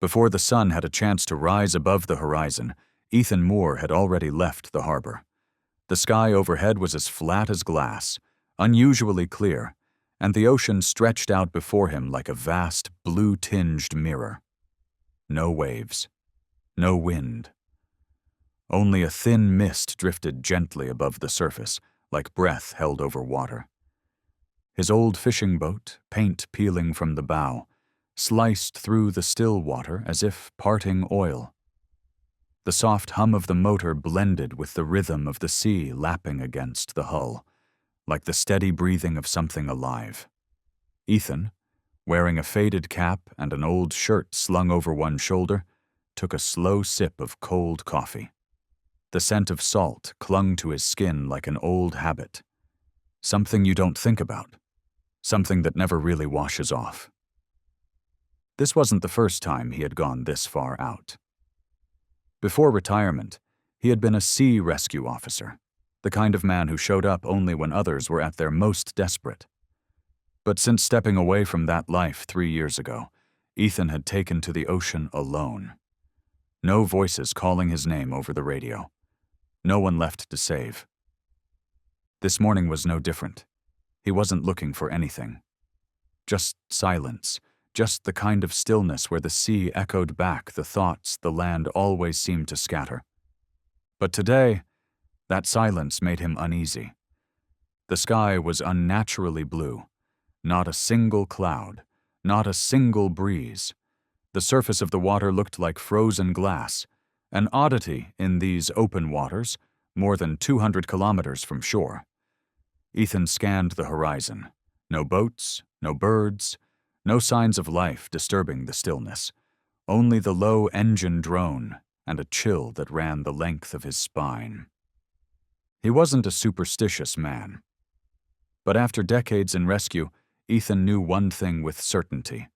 Before the sun had a chance to rise above the horizon, Ethan Moore had already left the harbor. The sky overhead was as flat as glass, unusually clear, and the ocean stretched out before him like a vast, blue-tinged mirror. No waves. No wind. Only a thin mist drifted gently above the surface, like breath held over water. His old fishing boat, paint peeling from the bow, sliced through the still water as if parting oil. The soft hum of the motor blended with the rhythm of the sea lapping against the hull, like the steady breathing of something alive. Ethan, wearing a faded cap and an old shirt slung over one shoulder, took a slow sip of cold coffee. The scent of salt clung to his skin like an old habit. Something you don't think about. Something that never really washes off. This wasn't the first time he had gone this far out. Before retirement, he had been a sea rescue officer, the kind of man who showed up only when others were at their most desperate. But since stepping away from that life 3 years ago, Ethan had taken to the ocean alone. No voices calling his name over the radio. No one left to save. This morning was no different. He wasn't looking for anything. Just silence, just the kind of stillness where the sea echoed back the thoughts the land always seemed to scatter. But today, that silence made him uneasy. The sky was unnaturally blue. Not a single cloud, not a single breeze. The surface of the water looked like frozen glass, an oddity in these open waters, more than 200 kilometers from shore. Ethan scanned the horizon. No boats, no birds, no signs of life disturbing the stillness. Only the low engine drone and a chill that ran the length of his spine. He wasn't a superstitious man. But after decades in rescue, Ethan knew one thing with certainty.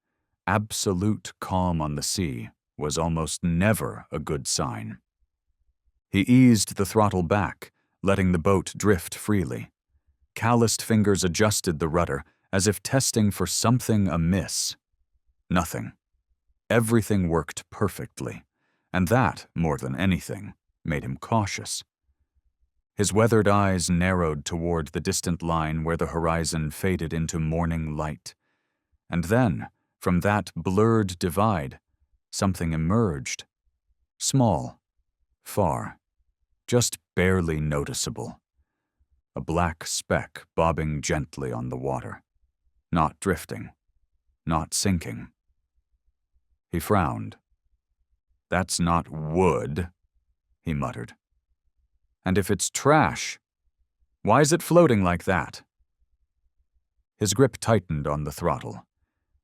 Absolute calm on the sea was almost never a good sign. He eased the throttle back, letting the boat drift freely. Calloused fingers adjusted the rudder as if testing for something amiss. Nothing. Everything worked perfectly, and that, more than anything, made him cautious. His weathered eyes narrowed toward the distant line where the horizon faded into morning light. And then, from that blurred divide, something emerged. Small, far, just barely noticeable. A black speck bobbing gently on the water. Not drifting, not sinking. He frowned. "That's not wood," he muttered. "And if it's trash, why is it floating like that?" His grip tightened on the throttle.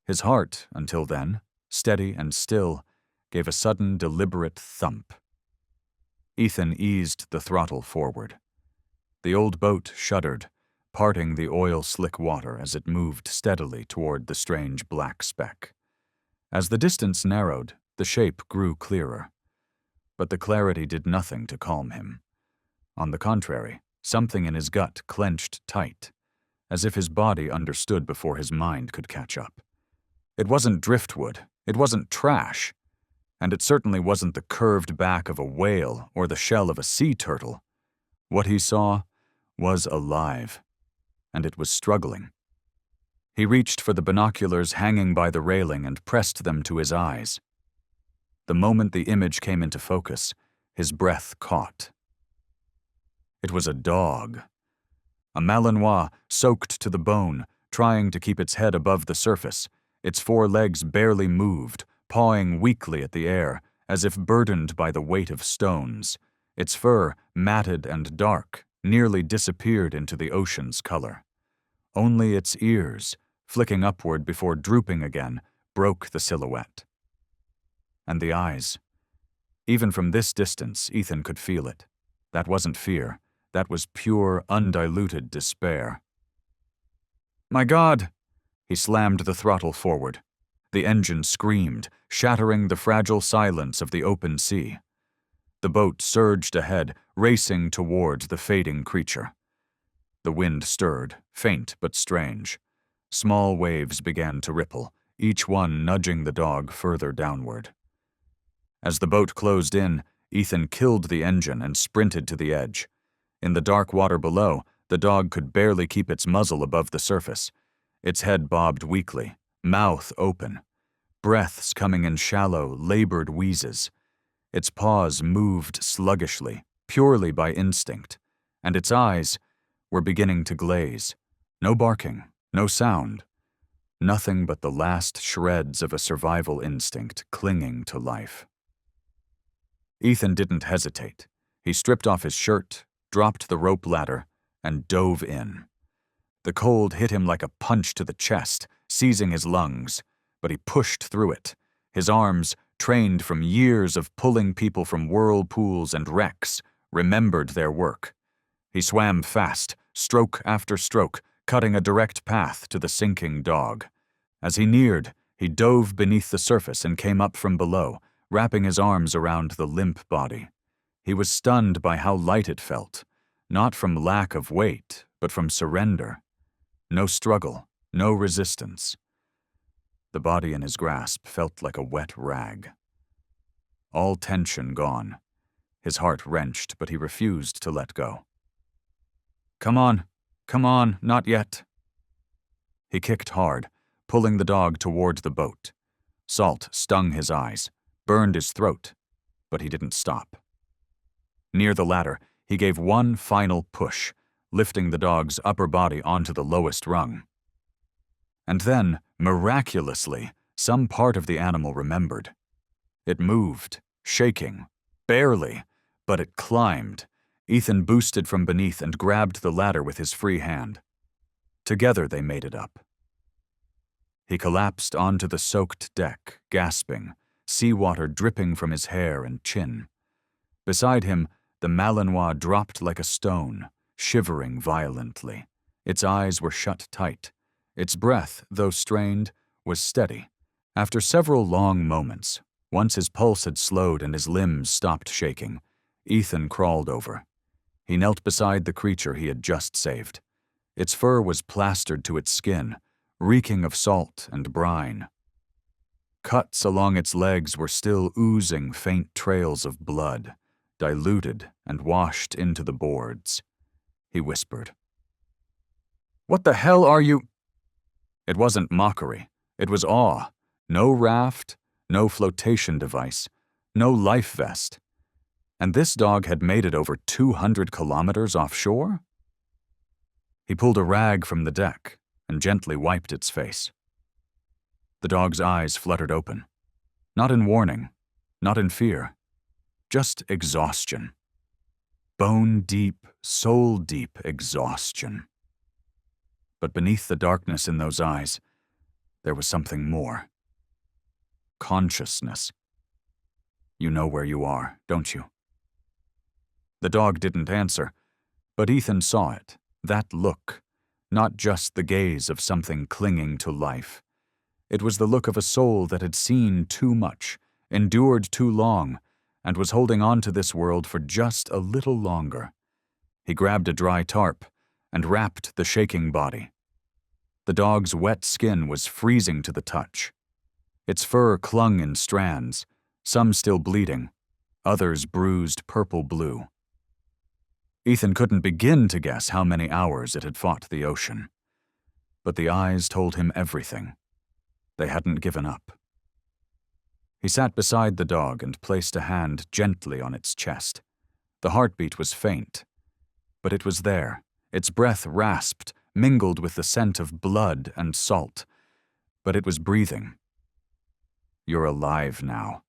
His heart, until then, steady and still, gave a sudden deliberate thump. Ethan eased the throttle forward. The old boat shuddered, parting the oil-slick water as it moved steadily toward the strange black speck. As the distance narrowed, the shape grew clearer. But the clarity did nothing to calm him. On the contrary, something in his gut clenched tight, as if his body understood before his mind could catch up. It wasn't driftwood, it wasn't trash, and it certainly wasn't the curved back of a whale or the shell of a sea turtle. What he saw was alive, and it was struggling. He reached for the binoculars hanging by the railing and pressed them to his eyes. The moment the image came into focus, his breath caught. It was a dog. A Malinois soaked to the bone, trying to keep its head above the surface. Its 4 legs barely moved, pawing weakly at the air, as if burdened by the weight of stones. Its fur, matted and dark, nearly disappeared into the ocean's color. Only its ears, flicking upward before drooping again, broke the silhouette. And the eyes. Even from this distance, Ethan could feel it. That wasn't fear. That was pure, undiluted despair. "My God!" He slammed the throttle forward. The engine screamed, shattering the fragile silence of the open sea. The boat surged ahead, racing toward the fading creature. The wind stirred, faint but strange. Small waves began to ripple, each one nudging the dog further downward. As the boat closed in, Ethan killed the engine and sprinted to the edge. In the dark water below, the dog could barely keep its muzzle above the surface. Its head bobbed weakly, mouth open, breaths coming in shallow, labored wheezes. Its paws moved sluggishly, purely by instinct, and its eyes were beginning to glaze. No barking, no sound. Nothing but the last shreds of a survival instinct clinging to life. Ethan didn't hesitate. He stripped off his shirt, dropped the rope ladder, and dove in. The cold hit him like a punch to the chest, seizing his lungs, but he pushed through it. His arms, trained from years of pulling people from whirlpools and wrecks, remembered their work. He swam fast, stroke after stroke, cutting a direct path to the sinking dog. As he neared, he dove beneath the surface and came up from below, wrapping his arms around the limp body. He was stunned by how light it felt, not from lack of weight, but from surrender. No struggle, no resistance. The body in his grasp felt like a wet rag. All tension gone. His heart wrenched, but he refused to let go. Come on, not yet." He kicked hard, pulling the dog toward the boat. Salt stung his eyes, burned his throat, but he didn't stop. Near the ladder, he gave one final push, lifting the dog's upper body onto the lowest rung. And then, miraculously, some part of the animal remembered. It moved, shaking, barely, but it climbed. Ethan boosted from beneath and grabbed the ladder with his free hand. Together they made it up. He collapsed onto the soaked deck, gasping, seawater dripping from his hair and chin. Beside him, the Malinois dropped like a stone, shivering violently. Its eyes were shut tight. Its breath, though strained, was steady. After several long moments, once his pulse had slowed and his limbs stopped shaking, Ethan crawled over. He knelt beside the creature he had just saved. Its fur was plastered to its skin, reeking of salt and brine. Cuts along its legs were still oozing faint trails of blood, diluted and washed into the boards. He whispered, "What the hell are you?" It wasn't mockery. It was awe. No raft, no flotation device, no life vest. And this dog had made it over 200 kilometers offshore? He pulled a rag from the deck and gently wiped its face. The dog's eyes fluttered open. Not in warning, not in fear, just exhaustion. Bone-deep, soul-deep exhaustion. But beneath the darkness in those eyes, there was something more. Consciousness. You know where you are, don't you? The dog didn't answer, but Ethan saw it, that look, not just the gaze of something clinging to life. It was the look of a soul that had seen too much, endured too long, and was holding on to this world for just a little longer. He grabbed a dry tarp and wrapped the shaking body. The dog's wet skin was freezing to the touch. Its fur clung in strands, some still bleeding, others bruised purple-blue. Ethan couldn't begin to guess how many hours it had fought the ocean. But the eyes told him everything. They hadn't given up. He sat beside the dog and placed a hand gently on its chest. The heartbeat was faint, but it was there. Its breath rasped, mingled with the scent of blood and salt, but it was breathing. "You're alive now,"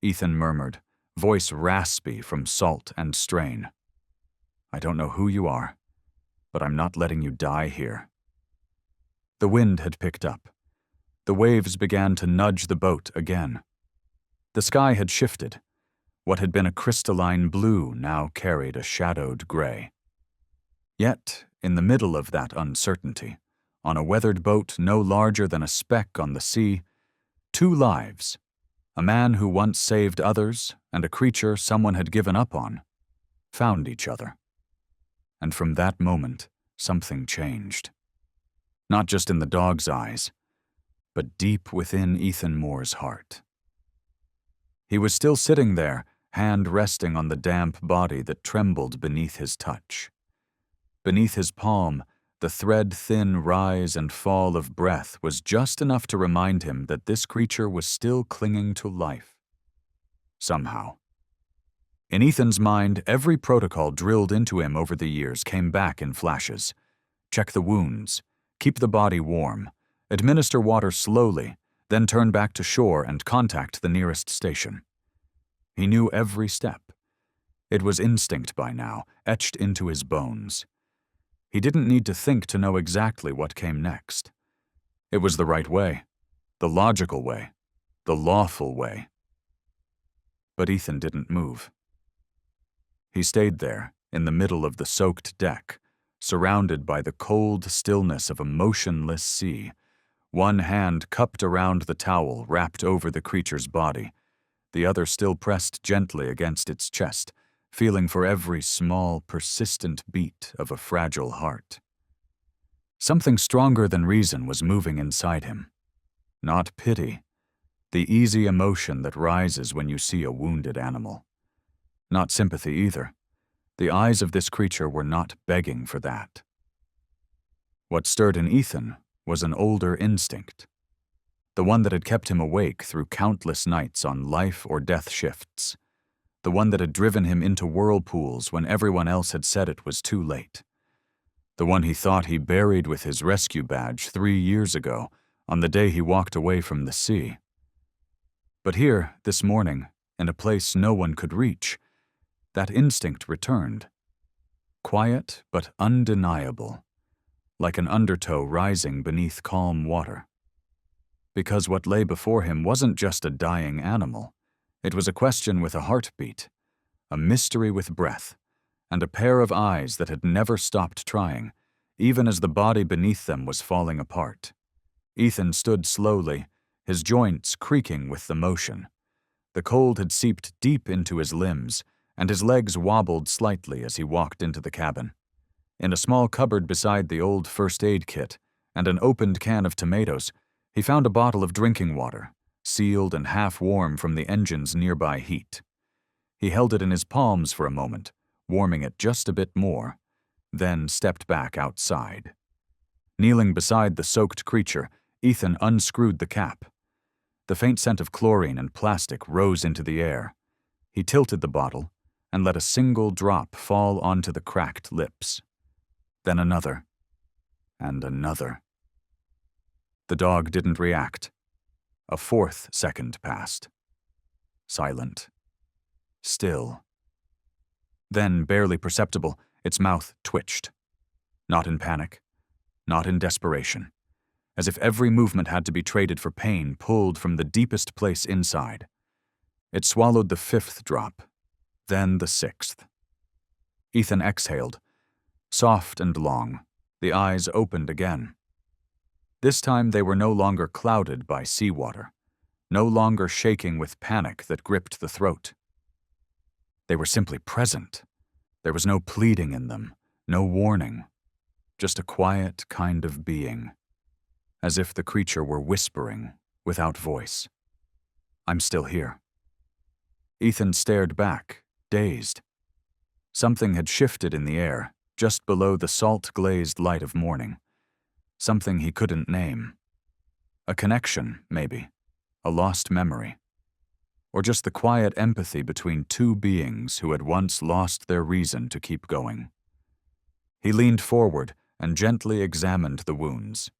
Ethan murmured, voice raspy from salt and strain. "I don't know who you are, but I'm not letting you die here." The wind had picked up. The waves began to nudge the boat again. The sky had shifted. What had been a crystalline blue now carried a shadowed gray. Yet, in the middle of that uncertainty, on a weathered boat no larger than a speck on the sea, two lives, a man who once saved others and a creature someone had given up on, found each other. And from that moment, something changed. Not just in the dog's eyes, but deep within Ethan Moore's heart. He was still sitting there, hand resting on the damp body that trembled beneath his touch. Beneath his palm, the thread-thin rise and fall of breath was just enough to remind him that this creature was still clinging to life. Somehow. In Ethan's mind, every protocol drilled into him over the years came back in flashes. Check the wounds, keep the body warm, administer water slowly, then turn back to shore and contact the nearest station. He knew every step. It was instinct by now, etched into his bones. He didn't need to think to know exactly what came next. It was the right way, the logical way, the lawful way. But Ethan didn't move. He stayed there, in the middle of the soaked deck, surrounded by the cold stillness of a motionless sea, one hand cupped around the towel wrapped over the creature's body, the other still pressed gently against its chest, feeling for every small, persistent beat of a fragile heart. Something stronger than reason was moving inside him. Not pity, the easy emotion that rises when you see a wounded animal. Not sympathy either. The eyes of this creature were not begging for that. What stirred in Ethan was an older instinct, the one that had kept him awake through countless nights on life or death shifts, the one that had driven him into whirlpools when everyone else had said it was too late, the one he thought he buried with his rescue badge 3 years ago on the day he walked away from the sea. But here, this morning, in a place no one could reach, that instinct returned. Quiet but undeniable, like an undertow rising beneath calm water. Because what lay before him wasn't just a dying animal. It was a question with a heartbeat, a mystery with breath, and a pair of eyes that had never stopped trying, even as the body beneath them was falling apart. Ethan stood slowly, his joints creaking with the motion. The cold had seeped deep into his limbs, and his legs wobbled slightly as he walked into the cabin. In a small cupboard beside the old first aid kit and an opened can of tomatoes, he found a bottle of drinking water, sealed and half warm from the engine's nearby heat. He held it in his palms for a moment, warming it just a bit more, then stepped back outside. Kneeling beside the soaked creature, Ethan unscrewed the cap. The faint scent of chlorine and plastic rose into the air. He tilted the bottle and let a single drop fall onto the cracked lips. Then another, and another. The dog didn't react. A 4th second passed. Silent. Still. Then, barely perceptible, its mouth twitched. Not in panic, not in desperation, as if every movement had to be traded for pain pulled from the deepest place inside. It swallowed the 5th drop, then the 6th. Ethan exhaled, soft and long, the eyes opened again. This time they were no longer clouded by seawater, no longer shaking with panic that gripped the throat. They were simply present. There was no pleading in them, no warning, just a quiet kind of being, as if the creature were whispering without voice. I'm still here. Ethan stared back, dazed. Something had shifted in the air, just below the salt-glazed light of morning. Something he couldn't name. A connection, maybe. A lost memory. Or just the quiet empathy between two beings who had once lost their reason to keep going. He leaned forward and gently examined the wounds.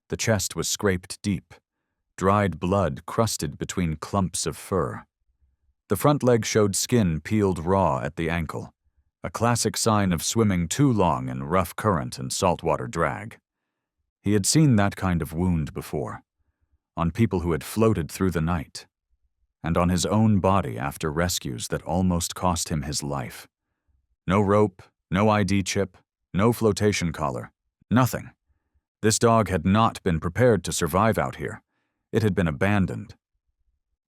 The chest was scraped deep, dried blood crusted between clumps of fur. The front leg showed skin peeled raw at the ankle, a classic sign of swimming too long in rough current and saltwater drag. He had seen that kind of wound before, on people who had floated through the night, and on his own body after rescues that almost cost him his life. No rope, no ID chip, no flotation collar, nothing. This dog had not been prepared to survive out here. It had been abandoned.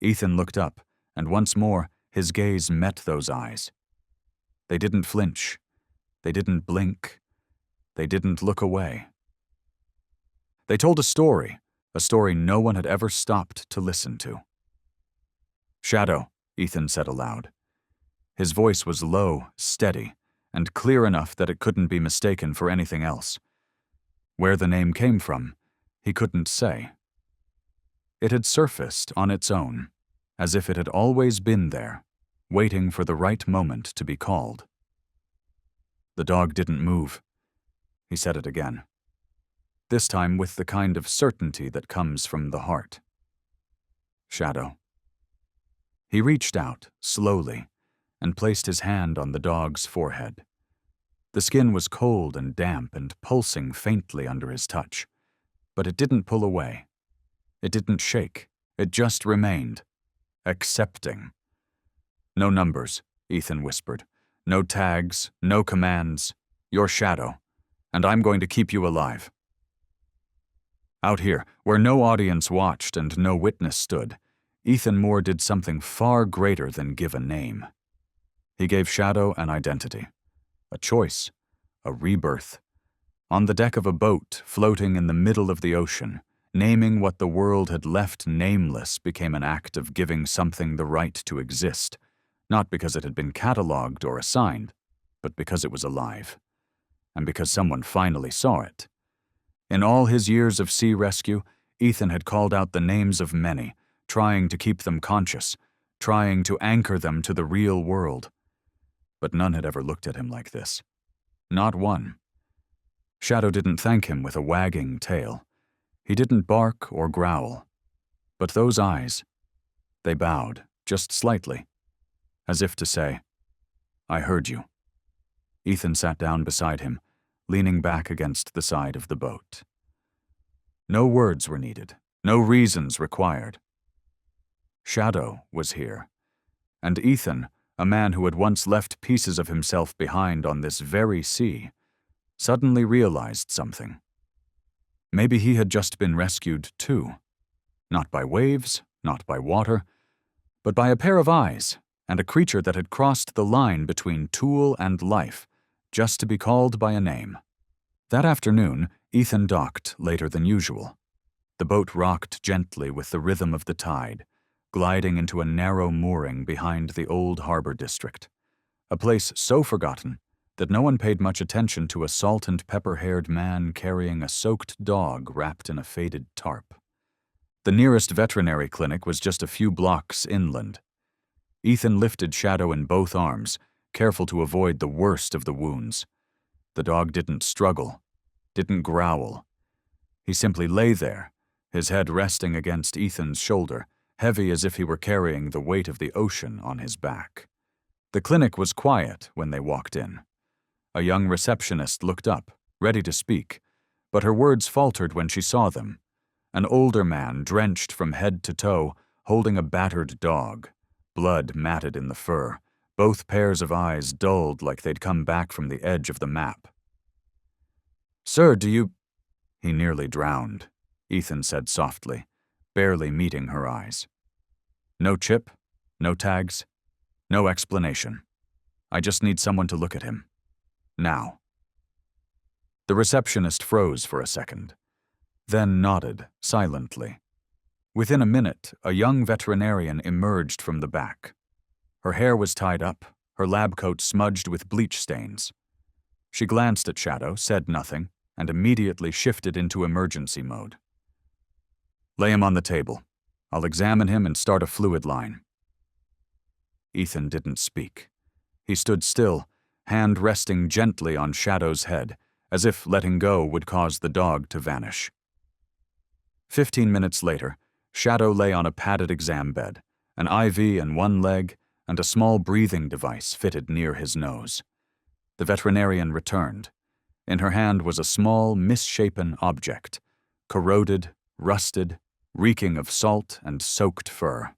Ethan looked up, and once more his gaze met those eyes. They didn't flinch. They didn't blink. They didn't look away. They told a story no one had ever stopped to listen to. Shadow, Ethan said aloud. His voice was low, steady, and clear enough that it couldn't be mistaken for anything else. Where the name came from, he couldn't say. It had surfaced on its own, as if it had always been there, waiting for the right moment to be called. The dog didn't move. He said it again, this time with the kind of certainty that comes from the heart. Shadow. He reached out, slowly, and placed his hand on the dog's forehead. The skin was cold and damp and pulsing faintly under his touch, but it didn't pull away. It didn't shake. It just remained, accepting. No numbers, Ethan whispered. No tags, no commands. You're Shadow, and I'm going to keep you alive. Out here, where no audience watched and no witness stood, Ethan Moore did something far greater than give a name. He gave Shadow an identity, a choice, a rebirth. On the deck of a boat floating in the middle of the ocean, naming what the world had left nameless became an act of giving something the right to exist, not because it had been catalogued or assigned, but because it was alive, and because someone finally saw it. In all his years of sea rescue, Ethan had called out the names of many, trying to keep them conscious, trying to anchor them to the real world. But none had ever looked at him like this. Not one. Shadow didn't thank him with a wagging tail. He didn't bark or growl. But those eyes, they bowed, just slightly, as if to say, I heard you. Ethan sat down beside him, leaning back against the side of the boat. No words were needed, no reasons required. Shadow was here, and Ethan, a man who had once left pieces of himself behind on this very sea, suddenly realized something. Maybe he had just been rescued too. Not by waves, not by water, but by a pair of eyes and a creature that had crossed the line between tool and life, just to be called by a name. That afternoon, Ethan docked later than usual. The boat rocked gently with the rhythm of the tide, gliding into a narrow mooring behind the old harbor district, a place so forgotten that no one paid much attention to a salt and pepper-haired man carrying a soaked dog wrapped in a faded tarp. The nearest veterinary clinic was just a few blocks inland. Ethan lifted Shadow in both arms, careful to avoid the worst of the wounds. The dog didn't struggle, didn't growl. He simply lay there, his head resting against Ethan's shoulder, heavy as if he were carrying the weight of the ocean on his back. The clinic was quiet when they walked in. A young receptionist looked up, ready to speak, but her words faltered when she saw them. An older man, drenched from head to toe, holding a battered dog, blood matted in the fur, both pairs of eyes dulled like they'd come back from the edge of the map. "Sir, do you—" He nearly drowned, Ethan said softly, barely meeting her eyes. "No chip, no tags, no explanation. I just need someone to look at him. Now." The receptionist froze for a second, then nodded silently. Within a minute, a young veterinarian emerged from the back. Her hair was tied up, her lab coat smudged with bleach stains. She glanced at Shadow, said nothing, and immediately shifted into emergency mode. "Lay him on the table. I'll examine him and start a fluid line." Ethan didn't speak. He stood still, hand resting gently on Shadow's head, as if letting go would cause the dog to vanish. 15 minutes later, Shadow lay on a padded exam bed, an IV in one leg, and a small breathing device fitted near his nose. The veterinarian returned. In her hand was a small, misshapen object, corroded, rusted, reeking of salt and soaked fur.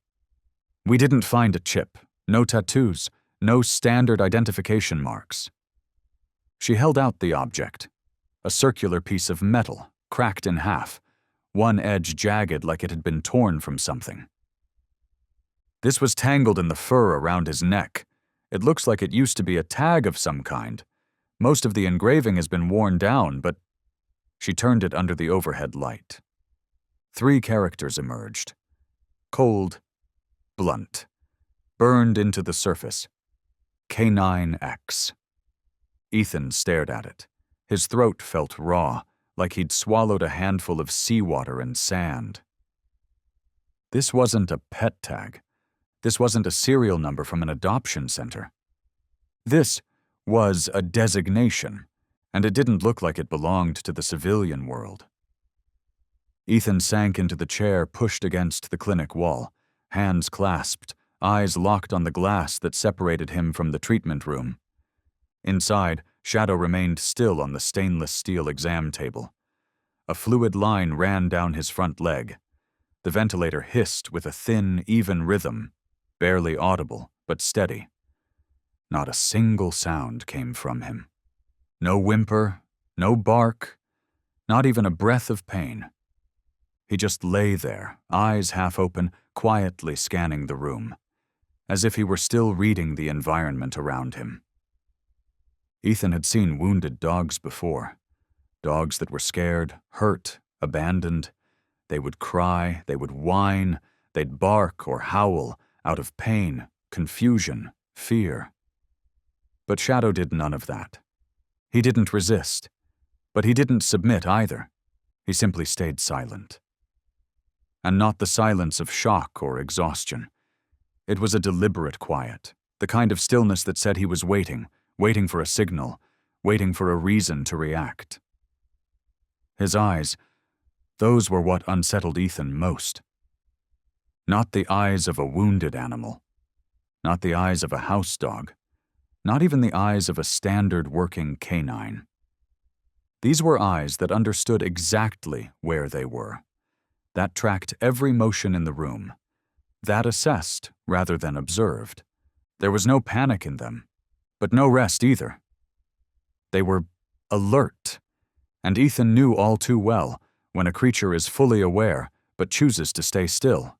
"We didn't find a chip, no tattoos, no standard identification marks." She held out the object, a circular piece of metal, cracked in half, one edge jagged like it had been torn from something. "This was tangled in the fur around his neck. It looks like it used to be a tag of some kind. Most of the engraving has been worn down, but—" She turned it under the overhead light. 3 characters emerged. Cold, blunt. burned into the surface. K9X. Ethan stared at it. His throat felt raw, like he'd swallowed a handful of seawater and sand. This wasn't a pet tag. This wasn't a serial number from an adoption center. This was a designation, and it didn't look like it belonged to the civilian world. Ethan sank into the chair pushed against the clinic wall, hands clasped, eyes locked on the glass that separated him from the treatment room. Inside, Shadow remained still on the stainless steel exam table. A fluid line ran down his front leg. The ventilator hissed with a thin, even rhythm, barely audible, but steady. Not a single sound came from him. No whimper, no bark, not even a breath of pain. He just lay there, eyes half open, quietly scanning the room, as if he were still reading the environment around him. Ethan had seen wounded dogs before. Dogs that were scared, hurt, abandoned. They would cry, they would whine, they'd bark or howl out of pain, confusion, fear. But Shadow did none of that. He didn't resist, but he didn't submit either. He simply stayed silent. And not the silence of shock or exhaustion. It was a deliberate quiet, the kind of stillness that said he was waiting for a signal, waiting for a reason to react. His eyes, those were what unsettled Ethan most. Not the eyes of a wounded animal, not the eyes of a house dog, not even the eyes of a standard working canine. These were eyes that understood exactly where they were, that tracked every motion in the room, that assessed rather than observed. There was no panic in them, but no rest either. They were alert, and Ethan knew all too well when a creature is fully aware but chooses to stay still.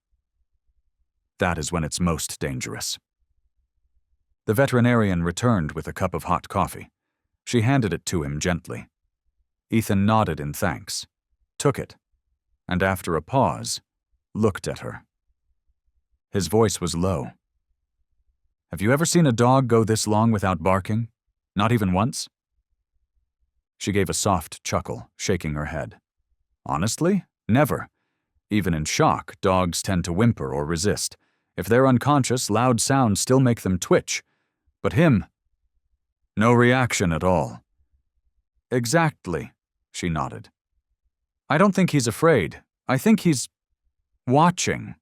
That is when it's most dangerous. The veterinarian returned with a cup of hot coffee. She handed it to him gently. Ethan nodded in thanks, took it, and after a pause, looked at her. His voice was low. "Have you ever seen a dog go this long without barking? Not even once?" She gave a soft chuckle, shaking her head. "Honestly, never. Even in shock, dogs tend to whimper or resist. If they're unconscious, loud sounds still make them twitch. But him, no reaction at all." "Exactly," she nodded. "I don't think he's afraid. I think he's watching."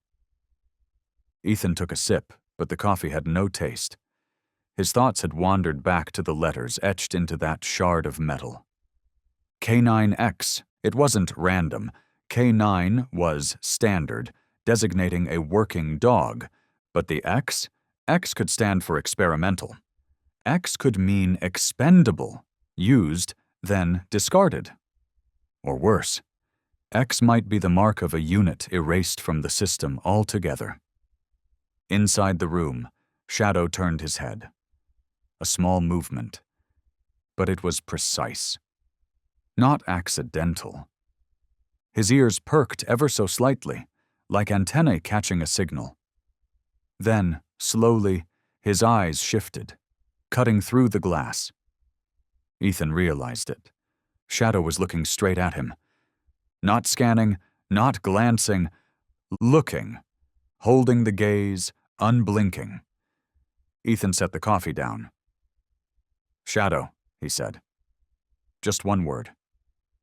Ethan took a sip, but the coffee had no taste. His thoughts had wandered back to the letters etched into that shard of metal. K9X. It wasn't random. K9 was standard, designating a working dog. But the X? X could stand for experimental. X could mean expendable, used, then discarded. Or worse, X might be the mark of a unit erased from the system altogether. Inside the room, Shadow turned his head. A small movement, but it was precise. Not accidental. His ears perked ever so slightly, like antennae catching a signal. Then, slowly, his eyes shifted, cutting through the glass. Ethan realized it. Shadow was looking straight at him. Not scanning, not glancing, looking, holding the gaze, unblinking. Ethan set the coffee down. "Shadow," he said. Just one word.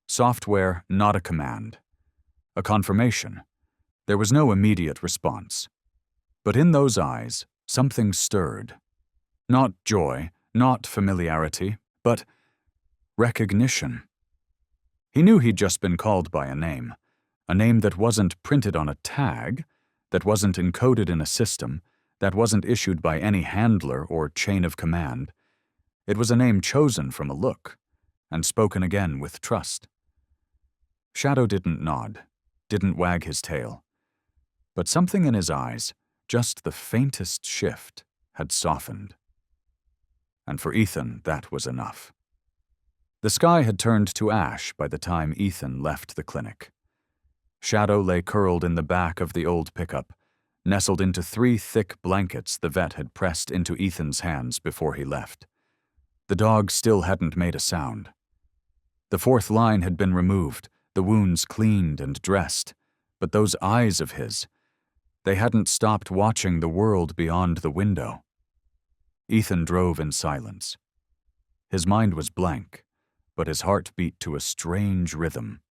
Software, not a command. A confirmation. There was no immediate response. But in those eyes, something stirred. Not joy, not familiarity, but recognition. He knew he'd just been called by a name that wasn't printed on a tag, that wasn't encoded in a system, that wasn't issued by any handler or chain of command. It was a name chosen from a look, and spoken again with trust. Shadow didn't nod, didn't wag his tail. But something in his eyes, just the faintest shift, had softened. And for Ethan, that was enough. The sky had turned to ash by the time Ethan left the clinic. Shadow lay curled in the back of the old pickup, nestled into 3 thick blankets the vet had pressed into Ethan's hands before he left. The dog still hadn't made a sound. The 4th line had been removed, the wounds cleaned and dressed, but those eyes of his, they hadn't stopped watching the world beyond the window. Ethan drove in silence. His mind was blank, but his heart beat to a strange rhythm.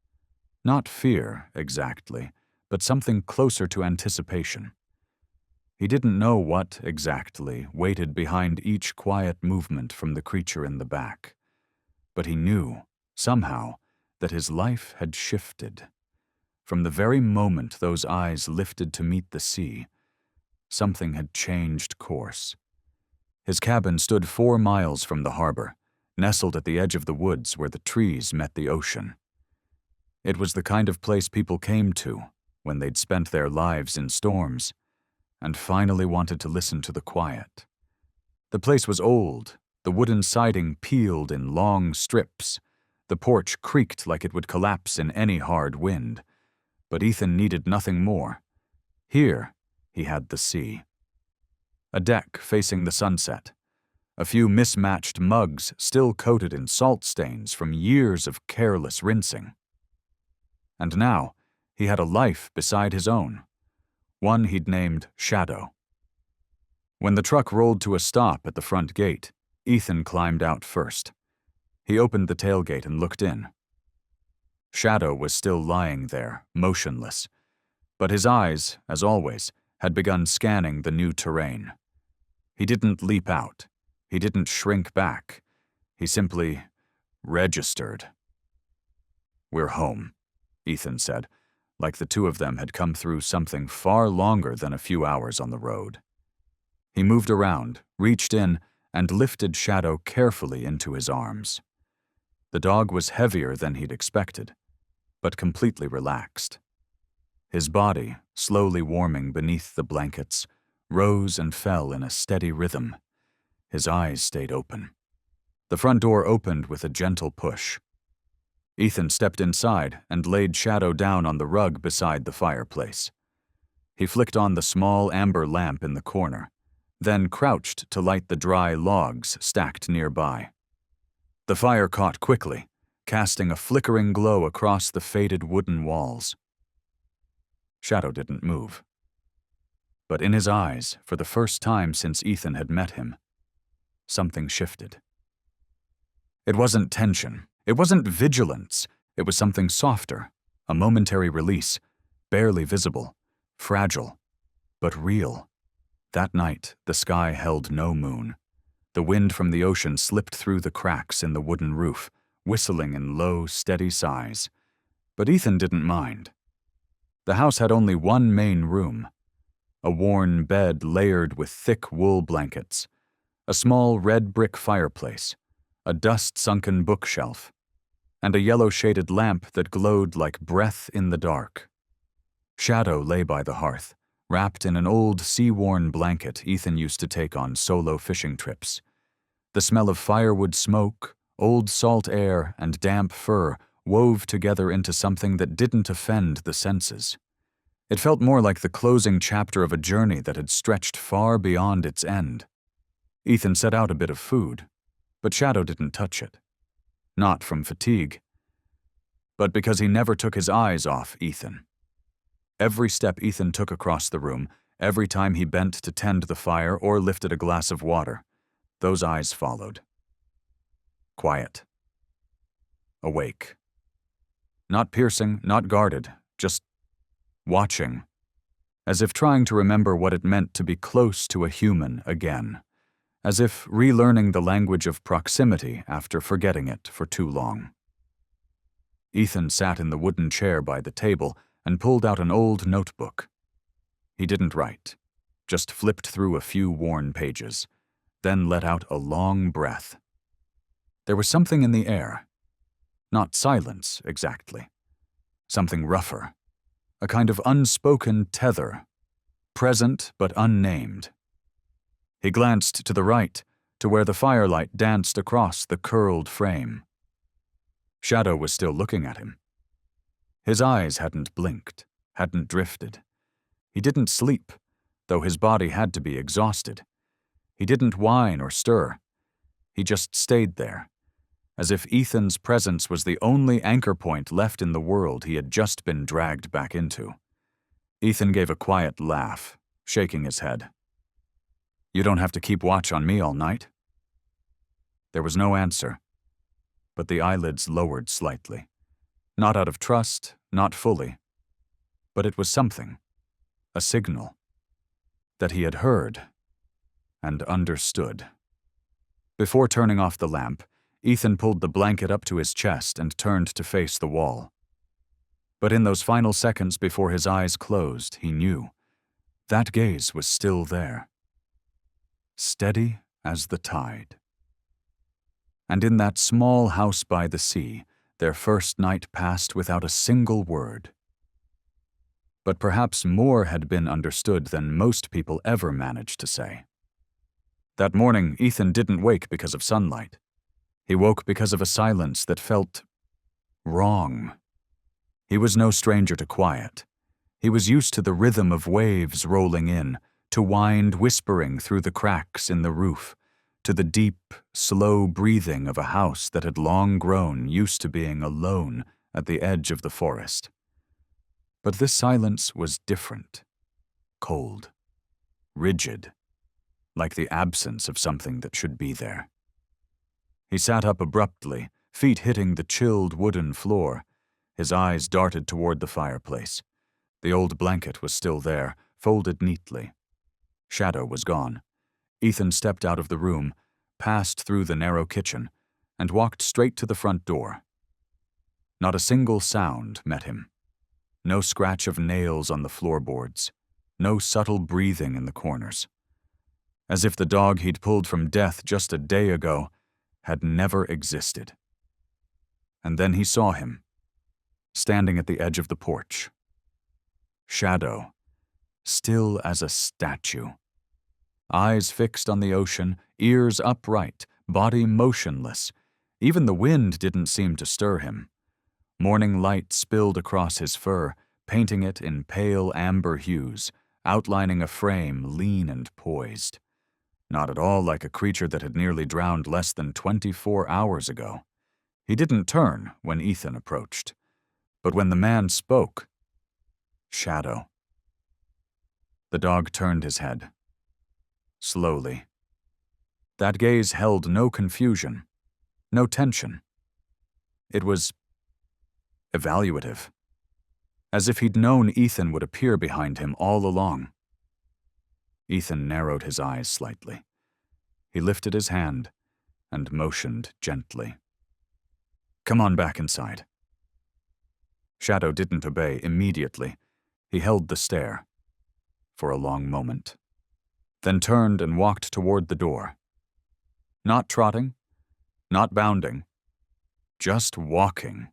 Not fear, exactly, but something closer to anticipation. He didn't know what, exactly, waited behind each quiet movement from the creature in the back. But he knew, somehow, that his life had shifted. From the very moment those eyes lifted to meet the sea, something had changed course. His cabin stood 4 miles from the harbor, nestled at the edge of the woods where the trees met the ocean. It was the kind of place people came to when they'd spent their lives in storms and finally wanted to listen to the quiet. The place was old, the wooden siding peeled in long strips. The porch creaked like it would collapse in any hard wind. But Ethan needed nothing more. Here, he had the sea. A deck facing the sunset. A few mismatched mugs still coated in salt stains from years of careless rinsing. And now, he had a life beside his own. One he'd named Shadow. When the truck rolled to a stop at the front gate, Ethan climbed out first. He opened the tailgate and looked in. Shadow was still lying there, motionless, but his eyes, as always, had begun scanning the new terrain. He didn't leap out. He didn't shrink back. He simply registered. "We're home," Ethan said, like the 2 of them had come through something far longer than a few hours on the road. He moved around, reached in, and lifted Shadow carefully into his arms. The dog was heavier than he'd expected, but completely relaxed. His body, slowly warming beneath the blankets, rose and fell in a steady rhythm. His eyes stayed open. The front door opened with a gentle push. Ethan stepped inside and laid Shadow down on the rug beside the fireplace. He flicked on the small amber lamp in the corner, then crouched to light the dry logs stacked nearby. The fire caught quickly, casting a flickering glow across the faded wooden walls. Shadow didn't move. But in his eyes, for the first time since Ethan had met him, something shifted. It wasn't tension. It wasn't vigilance. It was something softer, a momentary release, barely visible, fragile, but real. That night, the sky held no moon. The wind from the ocean slipped through the cracks in the wooden roof, whistling in low, steady sighs. But Ethan didn't mind. The house had only one main room, a worn bed layered with thick wool blankets, a small red brick fireplace, a dust-sunken bookshelf, and a yellow-shaded lamp that glowed like breath in the dark. Shadow lay by the hearth, wrapped in an old sea-worn blanket Ethan used to take on solo fishing trips. The smell of firewood smoke, old salt air, and damp fur wove together into something that didn't offend the senses. It felt more like the closing chapter of a journey that had stretched far beyond its end. Ethan set out a bit of food, but Shadow didn't touch it. Not from fatigue, but because he never took his eyes off Ethan. Every step Ethan took across the room, every time he bent to tend the fire or lifted a glass of water, those eyes followed. Quiet. Awake. Not piercing, not guarded, just watching, as if trying to remember what it meant to be close to a human again, as if relearning the language of proximity after forgetting it for too long. Ethan sat in the wooden chair by the table and pulled out an old notebook. He didn't write, just flipped through a few worn pages, then let out a long breath. There was something in the air. Not silence, exactly. Something rougher. A kind of unspoken tether. Present but unnamed. He glanced to the right, to where the firelight danced across the curled frame. Shadow was still looking at him. His eyes hadn't blinked, hadn't drifted. He didn't sleep, though his body had to be exhausted. He didn't whine or stir. He just stayed there, as if Ethan's presence was the only anchor point left in the world he had just been dragged back into. Ethan gave a quiet laugh, shaking his head. "You don't have to keep watch on me all night." There was no answer, but the eyelids lowered slightly. Not out of trust, not fully. But it was something, a signal, that he had heard and understood. Before turning off the lamp, Ethan pulled the blanket up to his chest and turned to face the wall. But in those final seconds before his eyes closed, he knew that gaze was still there, steady as the tide. And in that small house by the sea, their first night passed without a single word. But perhaps more had been understood than most people ever managed to say. That morning, Ethan didn't wake because of sunlight. He woke because of a silence that felt wrong. He was no stranger to quiet. He was used to the rhythm of waves rolling in, to wind whispering through the cracks in the roof, to the deep, slow breathing of a house that had long grown used to being alone at the edge of the forest. But this silence was different, cold, rigid, like the absence of something that should be there. He sat up abruptly, feet hitting the chilled wooden floor. His eyes darted toward the fireplace. The old blanket was still there, folded neatly. Shadow was gone. Ethan stepped out of the room, passed through the narrow kitchen, and walked straight to the front door. Not a single sound met him. No scratch of nails on the floorboards. No subtle breathing in the corners. As if the dog he'd pulled from death just a day ago had never existed. And then he saw him, standing at the edge of the porch. Shadow, still as a statue. Eyes fixed on the ocean, ears upright, body motionless. Even the wind didn't seem to stir him. Morning light spilled across his fur, painting it in pale amber hues, outlining a frame lean and poised. Not at all like a creature that had nearly drowned less than 24 hours ago. He didn't turn when Ethan approached. But when the man spoke, Shadow. The dog turned his head. Slowly. That gaze held no confusion, no tension. It was evaluative, as if he'd known Ethan would appear behind him all along. Ethan narrowed his eyes slightly. He lifted his hand and motioned gently. "Come on back inside." Shadow didn't obey immediately. He held the stare for a long moment, then turned and walked toward the door. Not trotting, not bounding, just walking,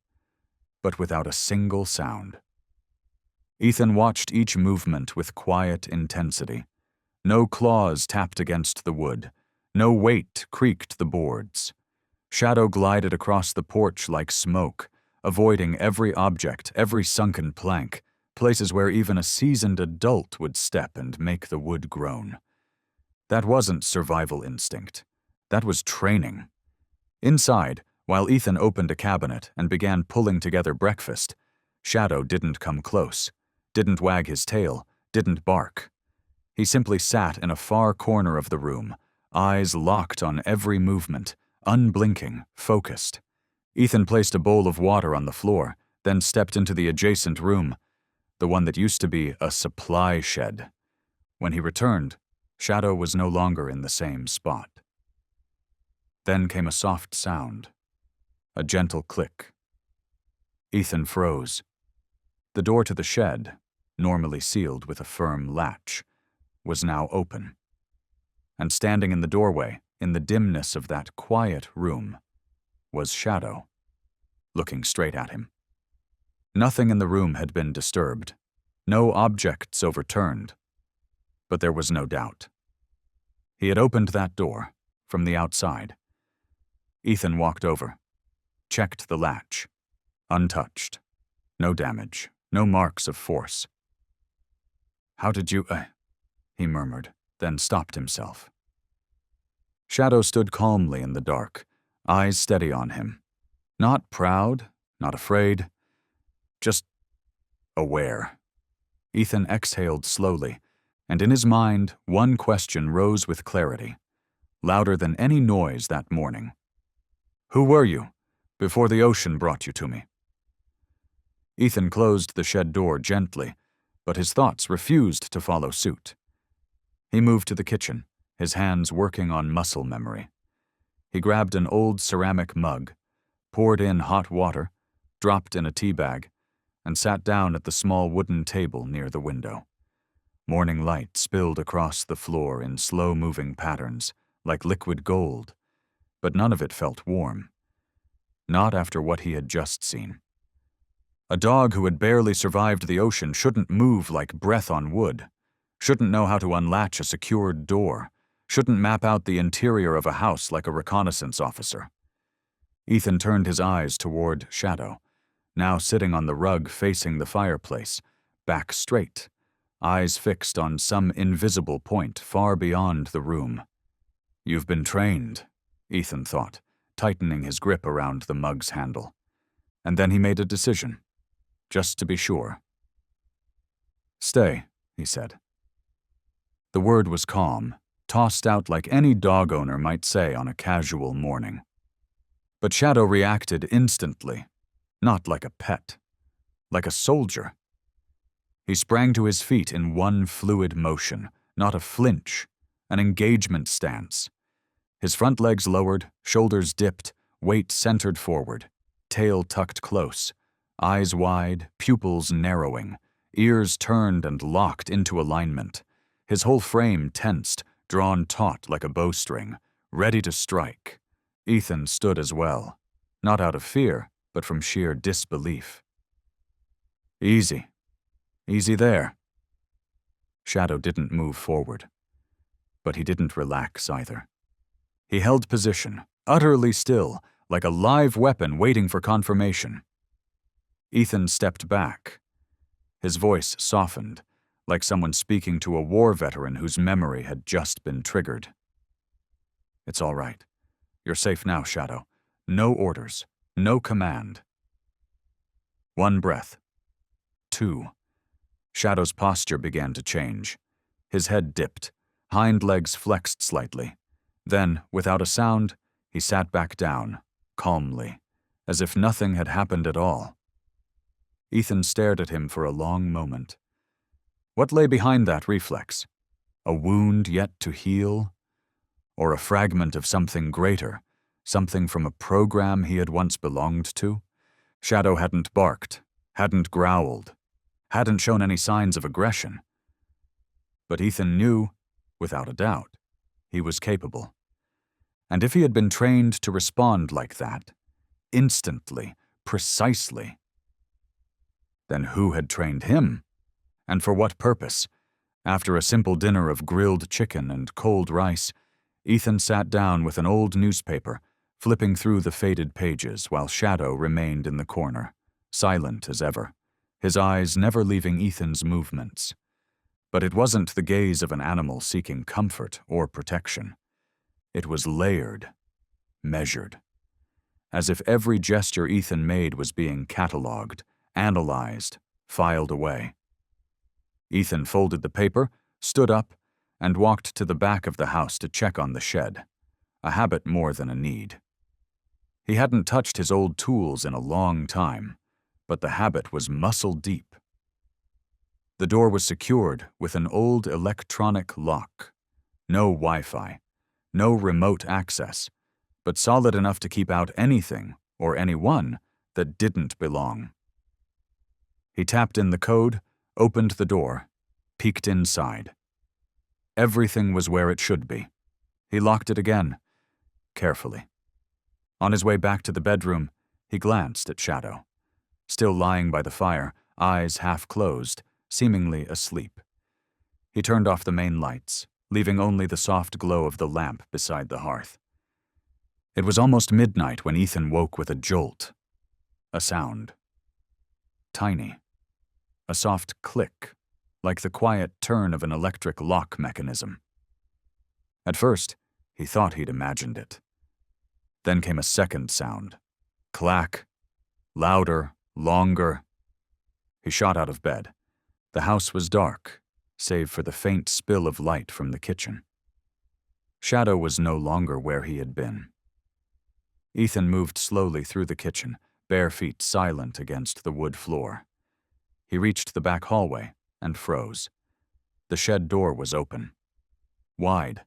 but without a single sound. Ethan watched each movement with quiet intensity. No claws tapped against the wood. No weight creaked the boards. Shadow glided across the porch like smoke, avoiding every object, every sunken plank, places where even a seasoned adult would step and make the wood groan. That wasn't survival instinct. That was training. Inside, while Ethan opened a cabinet and began pulling together breakfast, Shadow didn't come close, didn't wag his tail, didn't bark. He simply sat in a far corner of the room, eyes locked on every movement, unblinking, focused. Ethan placed a bowl of water on the floor, then stepped into the adjacent room, the one that used to be a supply shed. When he returned, Shadow was no longer in the same spot. Then came a soft sound, a gentle click. Ethan froze. The door to the shed, normally sealed with a firm latch, was now open. And standing in the doorway, in the dimness of that quiet room, was Shadow, looking straight at him. Nothing in the room had been disturbed, no objects overturned, but there was no doubt. He had opened that door from the outside. Ethan walked over, checked the latch, untouched, no damage, no marks of force. "How did you, he murmured, then stopped himself. Shadow stood calmly in the dark, eyes steady on him. Not proud, not afraid, just aware. Ethan exhaled slowly, and in his mind, one question rose with clarity, louder than any noise that morning. "Who were you, before the ocean brought you to me?" Ethan closed the shed door gently, but his thoughts refused to follow suit. He moved to the kitchen, his hands working on muscle memory. He grabbed an old ceramic mug, poured in hot water, dropped in a tea bag, and sat down at the small wooden table near the window. Morning light spilled across the floor in slow-moving patterns, like liquid gold, but none of it felt warm. Not after what he had just seen. A dog who had barely survived the ocean shouldn't move like breath on wood, shouldn't know how to unlatch a secured door, shouldn't map out the interior of a house like a reconnaissance officer. Ethan turned his eyes toward Shadow, now sitting on the rug facing the fireplace, back straight, eyes fixed on some invisible point far beyond the room. "You've been trained," Ethan thought, tightening his grip around the mug's handle. And then he made a decision, just to be sure. "Stay," he said. The word was calm, tossed out like any dog owner might say on a casual morning. But Shadow reacted instantly, not like a pet, like a soldier. He sprang to his feet in one fluid motion, not a flinch, an engagement stance. His front legs lowered, shoulders dipped, weight centered forward, tail tucked close, eyes wide, pupils narrowing, ears turned and locked into alignment. His whole frame tensed, drawn taut like a bowstring, ready to strike. Ethan stood as well, not out of fear, but from sheer disbelief. "Easy. Easy there." Shadow didn't move forward, but he didn't relax either. He held position, utterly still, like a live weapon waiting for confirmation. Ethan stepped back. His voice softened, like someone speaking to a war veteran whose memory had just been triggered. "It's all right. You're safe now, Shadow. No orders, no command." One breath. Two. Shadow's posture began to change. His head dipped, hind legs flexed slightly. Then, without a sound, he sat back down, calmly, as if nothing had happened at all. Ethan stared at him for a long moment. What lay behind that reflex? A wound yet to heal? Or a fragment of something greater, something from a program he had once belonged to? Shadow hadn't barked, hadn't growled, hadn't shown any signs of aggression. But Ethan knew, without a doubt, he was capable. And if he had been trained to respond like that, instantly, precisely, then who had trained him? And for what purpose? After a simple dinner of grilled chicken and cold rice, Ethan sat down with an old newspaper, flipping through the faded pages while Shadow remained in the corner, silent as ever, his eyes never leaving Ethan's movements. But it wasn't the gaze of an animal seeking comfort or protection. It was layered, measured, as if every gesture Ethan made was being catalogued, analyzed, filed away. Ethan folded the paper, stood up, and walked to the back of the house to check on the shed, a habit more than a need. He hadn't touched his old tools in a long time, but the habit was muscle deep. The door was secured with an old electronic lock. No Wi-Fi, no remote access, but solid enough to keep out anything or anyone that didn't belong. He tapped in the code, opened the door, peeked inside. Everything was where it should be. He locked it again, carefully. On his way back to the bedroom, he glanced at Shadow, still lying by the fire, eyes half closed, seemingly asleep. He turned off the main lights, leaving only the soft glow of the lamp beside the hearth. It was almost midnight when Ethan woke with a jolt. A sound. Tiny. A soft click, like the quiet turn of an electric lock mechanism. At first, he thought he'd imagined it. Then came a second sound. Clack. Louder, longer. He shot out of bed. The house was dark, save for the faint spill of light from the kitchen. Shadow was no longer where he had been. Ethan moved slowly through the kitchen, bare feet silent against the wood floor. He reached the back hallway and froze. The shed door was open. Wide.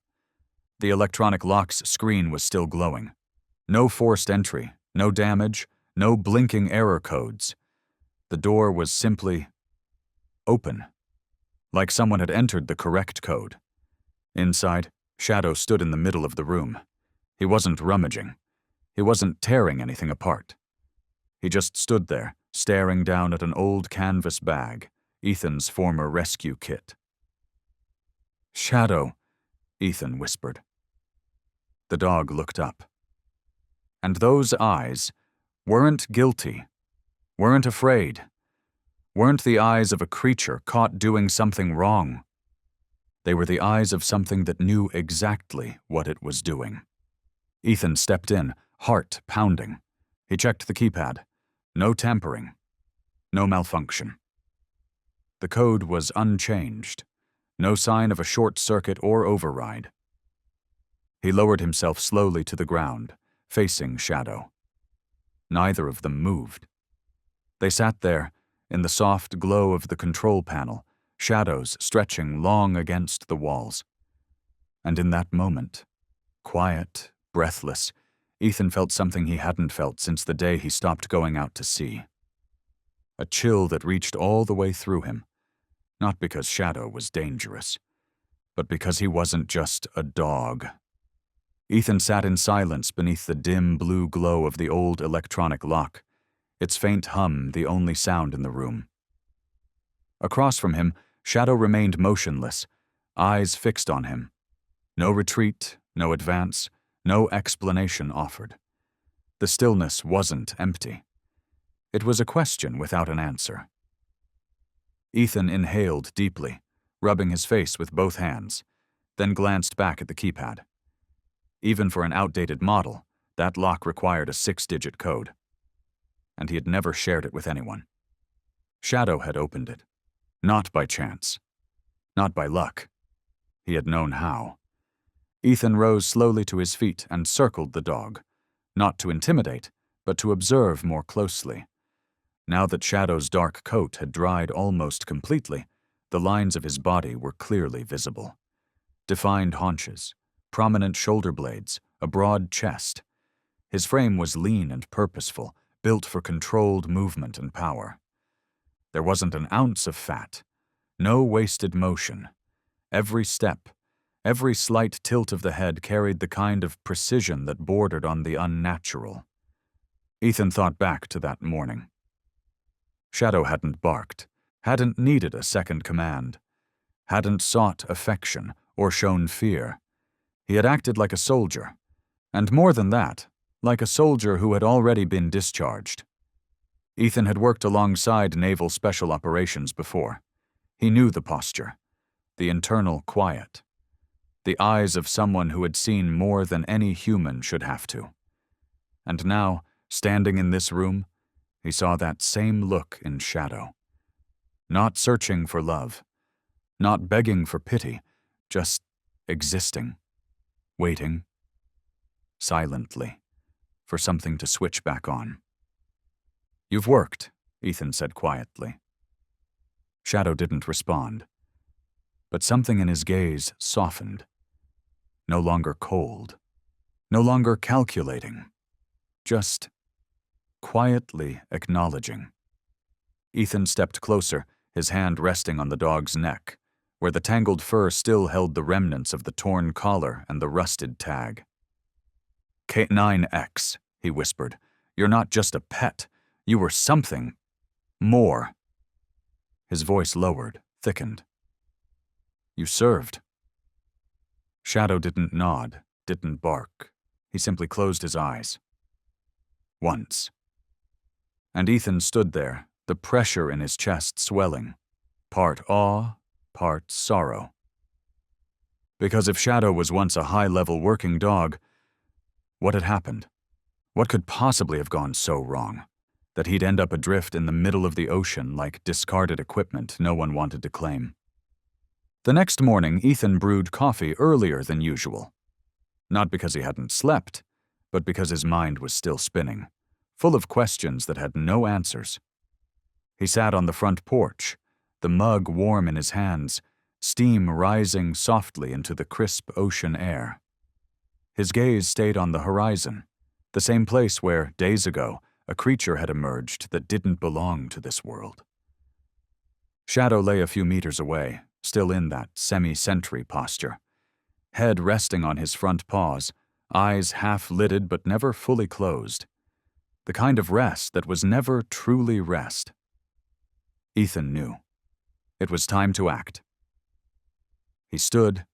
The electronic lock's screen was still glowing. No forced entry, no damage, no blinking error codes. The door was simply open, like someone had entered the correct code. Inside, Shadow stood in the middle of the room. He wasn't rummaging. He wasn't tearing anything apart. He just stood there, staring down at an old canvas bag, Ethan's former rescue kit. "Shadow," Ethan whispered. The dog looked up. And those eyes weren't guilty, weren't afraid, weren't the eyes of a creature caught doing something wrong. They were the eyes of something that knew exactly what it was doing. Ethan stepped in, heart pounding. He checked the keypad. No tampering. No malfunction. The code was unchanged. No sign of a short circuit or override. He lowered himself slowly to the ground, facing Shadow. Neither of them moved. They sat there, in the soft glow of the control panel, shadows stretching long against the walls. And in that moment, quiet, breathless, Ethan felt something he hadn't felt since the day he stopped going out to sea. A chill that reached all the way through him, not because Shadow was dangerous, but because he wasn't just a dog. Ethan sat in silence beneath the dim blue glow of the old electronic lock, its faint hum the only sound in the room. Across from him, Shadow remained motionless, eyes fixed on him. No retreat, no advance, no explanation offered. The stillness wasn't empty. It was a question without an answer. Ethan inhaled deeply, rubbing his face with both hands, then glanced back at the keypad. Even for an outdated model, that lock required a 6-digit code. And he had never shared it with anyone. Shadow had opened it. Not by chance. Not by luck. He had known how. Ethan rose slowly to his feet and circled the dog, not to intimidate, but to observe more closely. Now that Shadow's dark coat had dried almost completely, the lines of his body were clearly visible. Defined haunches, prominent shoulder blades, a broad chest. His frame was lean and purposeful, built for controlled movement and power. There wasn't an ounce of fat, no wasted motion. Every step, every slight tilt of the head carried the kind of precision that bordered on the unnatural. Ethan thought back to that morning. Shadow hadn't barked, hadn't needed a second command, hadn't sought affection or shown fear. He had acted like a soldier, and more than that, like a soldier who had already been discharged. Ethan had worked alongside Naval Special Operations before. He knew the posture, the internal quiet, the eyes of someone who had seen more than any human should have to. And now, standing in this room, he saw that same look in Shadow. Not searching for love, not begging for pity, just existing, waiting, silently, for something to switch back on. "You've worked," Ethan said quietly. Shadow didn't respond, but something in his gaze softened. No longer cold, no longer calculating, just quietly acknowledging. Ethan stepped closer, his hand resting on the dog's neck, where the tangled fur still held the remnants of the torn collar and the rusted tag. "K9X," he whispered. "You're not just a pet. You were something more." His voice lowered, thickened. "You served." Shadow didn't nod, didn't bark. He simply closed his eyes. Once. And Ethan stood there, the pressure in his chest swelling, part awe, part sorrow. Because if Shadow was once a high-level working dog, what had happened? What could possibly have gone so wrong that he'd end up adrift in the middle of the ocean like discarded equipment no one wanted to claim? The next morning, Ethan brewed coffee earlier than usual. Not because he hadn't slept, but because his mind was still spinning, full of questions that had no answers. He sat on the front porch, the mug warm in his hands, steam rising softly into the crisp ocean air. His gaze stayed on the horizon, the same place where, days ago, a creature had emerged that didn't belong to this world. Shadow lay a few meters away, still in that semi-sentry posture, head resting on his front paws, eyes half-lidded but never fully closed. The kind of rest that was never truly rest. Ethan knew. It was time to act. He stood,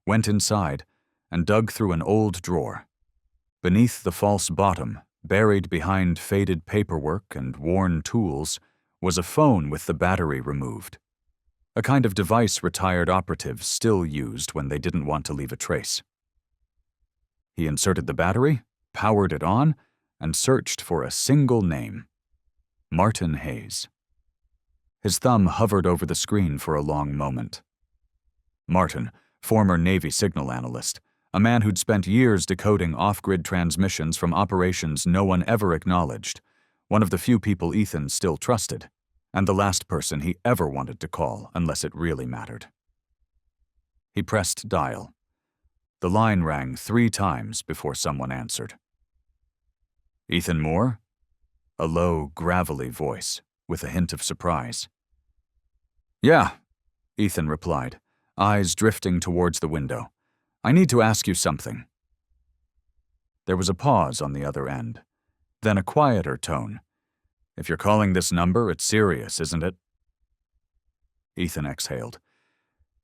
went inside, and dug through an old drawer. Beneath the false bottom, buried behind faded paperwork and worn tools, was a phone with the battery removed. A kind of device retired operatives still used when they didn't want to leave a trace. He inserted the battery, powered it on, and searched for a single name: Martin Hayes. His thumb hovered over the screen for a long moment. Martin, former Navy signal analyst, a man who'd spent years decoding off-grid transmissions from operations no one ever acknowledged, one of the few people Ethan still trusted, and the last person he ever wanted to call unless it really mattered. He pressed dial. The line rang 3 times before someone answered. Ethan Moore? A low, gravelly voice, with a hint of surprise. Yeah, Ethan replied, eyes drifting towards the window. I need to ask you something. There was a pause on the other end, then a quieter tone. If you're calling this number, it's serious, isn't it? Ethan exhaled.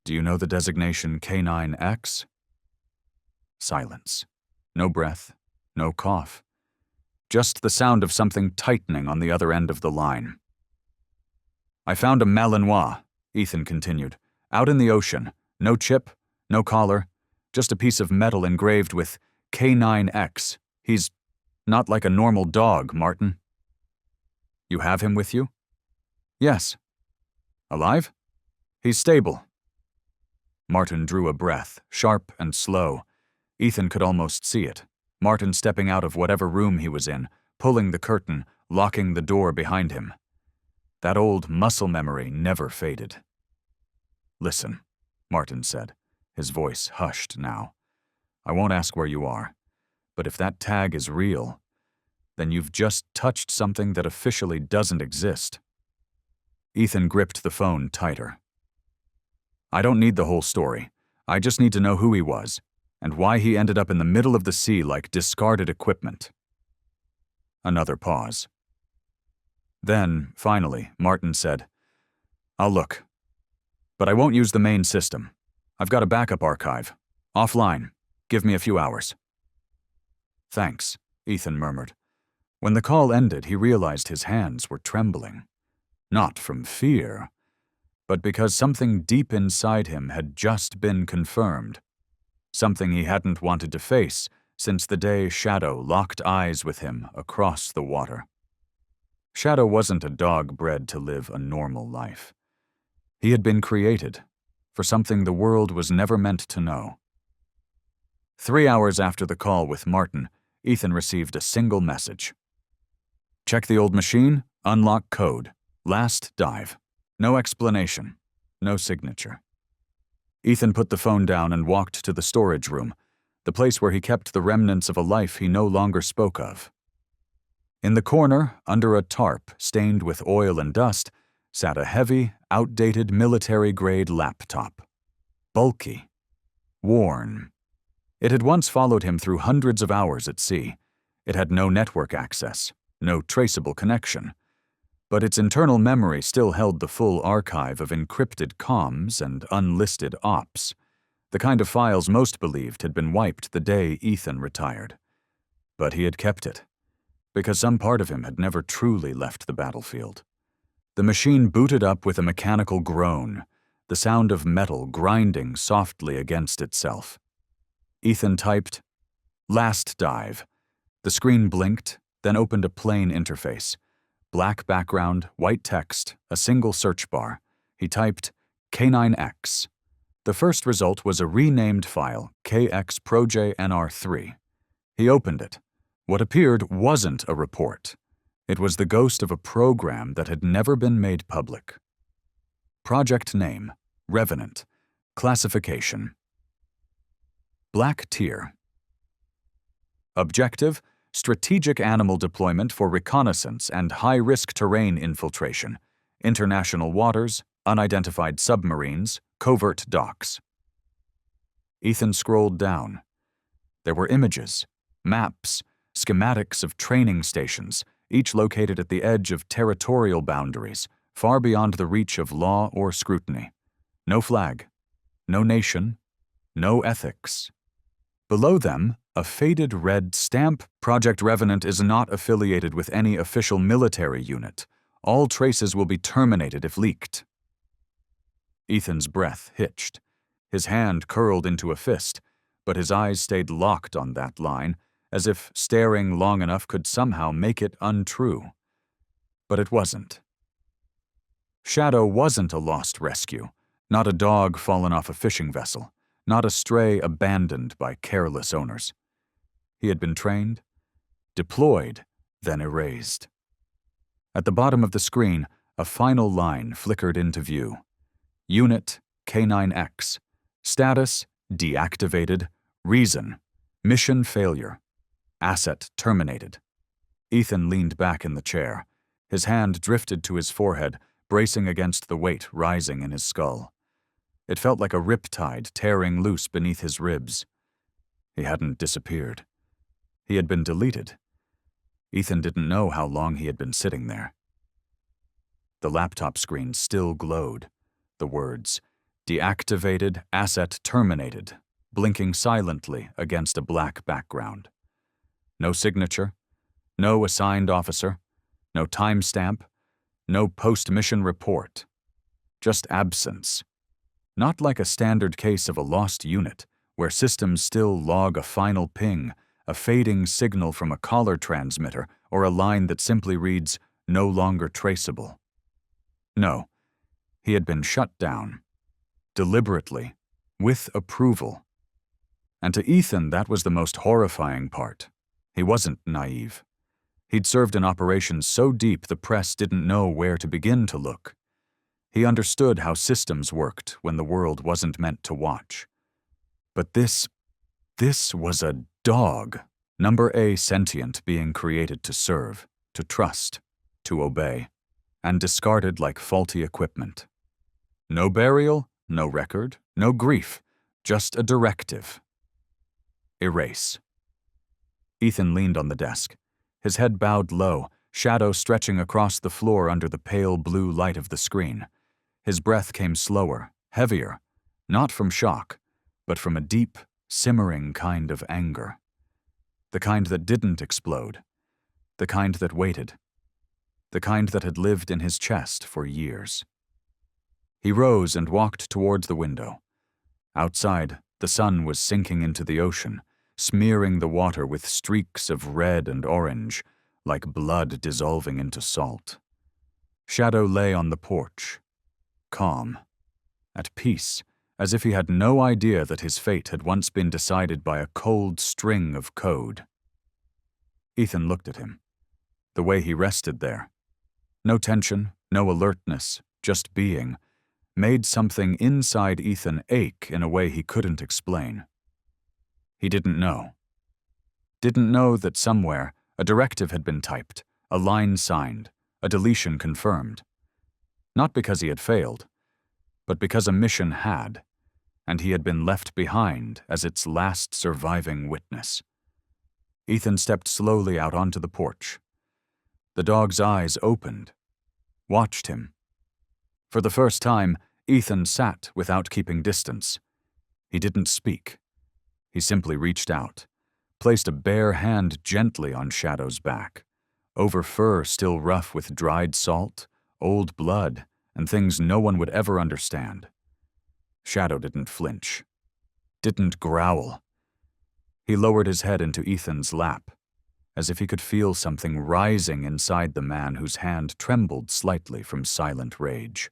Do you know the designation K9X? Silence. No breath, no cough. Just the sound of something tightening on the other end of the line. I found a Malinois, Ethan continued, out in the ocean. No chip, no collar, just a piece of metal engraved with K9X. He's not like a normal dog, Martin. You have him with you? Yes. Alive? He's stable. Martin drew a breath, sharp and slow. Ethan could almost see it. Martin stepping out of whatever room he was in, pulling the curtain, locking the door behind him. That old muscle memory never faded. Listen, Martin said, his voice hushed now. I won't ask where you are, but if that tag is real, then you've just touched something that officially doesn't exist. Ethan gripped the phone tighter. I don't need the whole story. I just need to know who he was, and why he ended up in the middle of the sea like discarded equipment. Another pause. Then, finally, Martin said, I'll look. But I won't use the main system. I've got a backup archive. Offline. Give me a few hours. Thanks, Ethan murmured. When the call ended, he realized his hands were trembling. Not from fear, but because something deep inside him had just been confirmed. Something he hadn't wanted to face since the day Shadow locked eyes with him across the water. Shadow wasn't a dog bred to live a normal life. He had been created for something the world was never meant to know. 3 hours after the call with Martin, Ethan received a single message. Check the old machine, unlock code, last dive. No explanation, no signature. Ethan put the phone down and walked to the storage room, the place where he kept the remnants of a life he no longer spoke of. In the corner, under a tarp stained with oil and dust, sat a heavy, outdated military-grade laptop. Bulky. Worn. It had once followed him through hundreds of hours at sea. It had no network access, no traceable connection. But its internal memory still held the full archive of encrypted comms and unlisted ops, the kind of files most believed had been wiped the day Ethan retired. But he had kept it, because some part of him had never truly left the battlefield. The machine booted up with a mechanical groan, the sound of metal grinding softly against itself. Ethan typed, "Last dive." The screen blinked, then opened a plain interface. Black background, white text, a single search bar. He typed, K9X. The first result was a renamed file, KXProjNR3. He opened it. What appeared wasn't a report. It was the ghost of a program that had never been made public. Project name, Revenant. Classification, Black Tier. Objective, strategic animal deployment for reconnaissance and high-risk terrain infiltration, international waters, unidentified submarines, covert docks. Ethan scrolled down. There were images, maps, schematics of training stations, each located at the edge of territorial boundaries, far beyond the reach of law or scrutiny. No flag, no nation, no ethics. Below them, a faded red stamp. Project Revenant is not affiliated with any official military unit. All traces will be terminated if leaked. Ethan's breath hitched. His hand curled into a fist, but his eyes stayed locked on that line, as if staring long enough could somehow make it untrue. But it wasn't. Shadow wasn't a lost rescue, not a dog fallen off a fishing vessel, not a stray abandoned by careless owners. He had been trained, deployed, then erased. At the bottom of the screen, a final line flickered into view. Unit K9X. Status deactivated. Reason mission failure. Asset terminated. Ethan leaned back in the chair. His hand drifted to his forehead, bracing against the weight rising in his skull. It felt like a riptide tearing loose beneath his ribs. He hadn't disappeared. He had been deleted. Ethan didn't know how long he had been sitting there. The laptop screen still glowed. The words, "Deactivated, asset terminated," blinking silently against a black background. No signature, no assigned officer, no timestamp, no post-mission report. Just absence. Not like a standard case of a lost unit, where systems still log a final ping, a fading signal from a collar transmitter, or a line that simply reads, "No longer traceable." No, he had been shut down. Deliberately, with approval. And to Ethan, that was the most horrifying part. He wasn't naive. He'd served in operations so deep the press didn't know where to begin to look. He understood how systems worked when the world wasn't meant to watch. But this was a dog. Number A sentient being created to serve, to trust, to obey, and discarded like faulty equipment. No burial, no record, no grief, just a directive. Erase. Ethan leaned on the desk, his head bowed low, shadow stretching across the floor under the pale blue light of the screen. His breath came slower, heavier, not from shock, but from a deep, simmering kind of anger. The kind that didn't explode. The kind that waited. The kind that had lived in his chest for years. He rose and walked towards the window. Outside, the sun was sinking into the ocean, smearing the water with streaks of red and orange, like blood dissolving into salt. Shadow lay on the porch, calm, at peace, as if he had no idea that his fate had once been decided by a cold string of code. Ethan looked at him. The way he rested there, no tension, no alertness, just being, made something inside Ethan ache in a way he couldn't explain. He didn't know. Didn't know that somewhere a directive had been typed, a line signed, a deletion confirmed. Not because he had failed, but because a mission had, and he had been left behind as its last surviving witness. Ethan stepped slowly out onto the porch. The dog's eyes opened, watched him. For the first time, Ethan sat without keeping distance. He didn't speak. He simply reached out, placed a bare hand gently on Shadow's back, over fur still rough with dried salt, old blood, and things no one would ever understand. Shadow didn't flinch, didn't growl. He lowered his head into Ethan's lap, as if he could feel something rising inside the man whose hand trembled slightly from silent rage.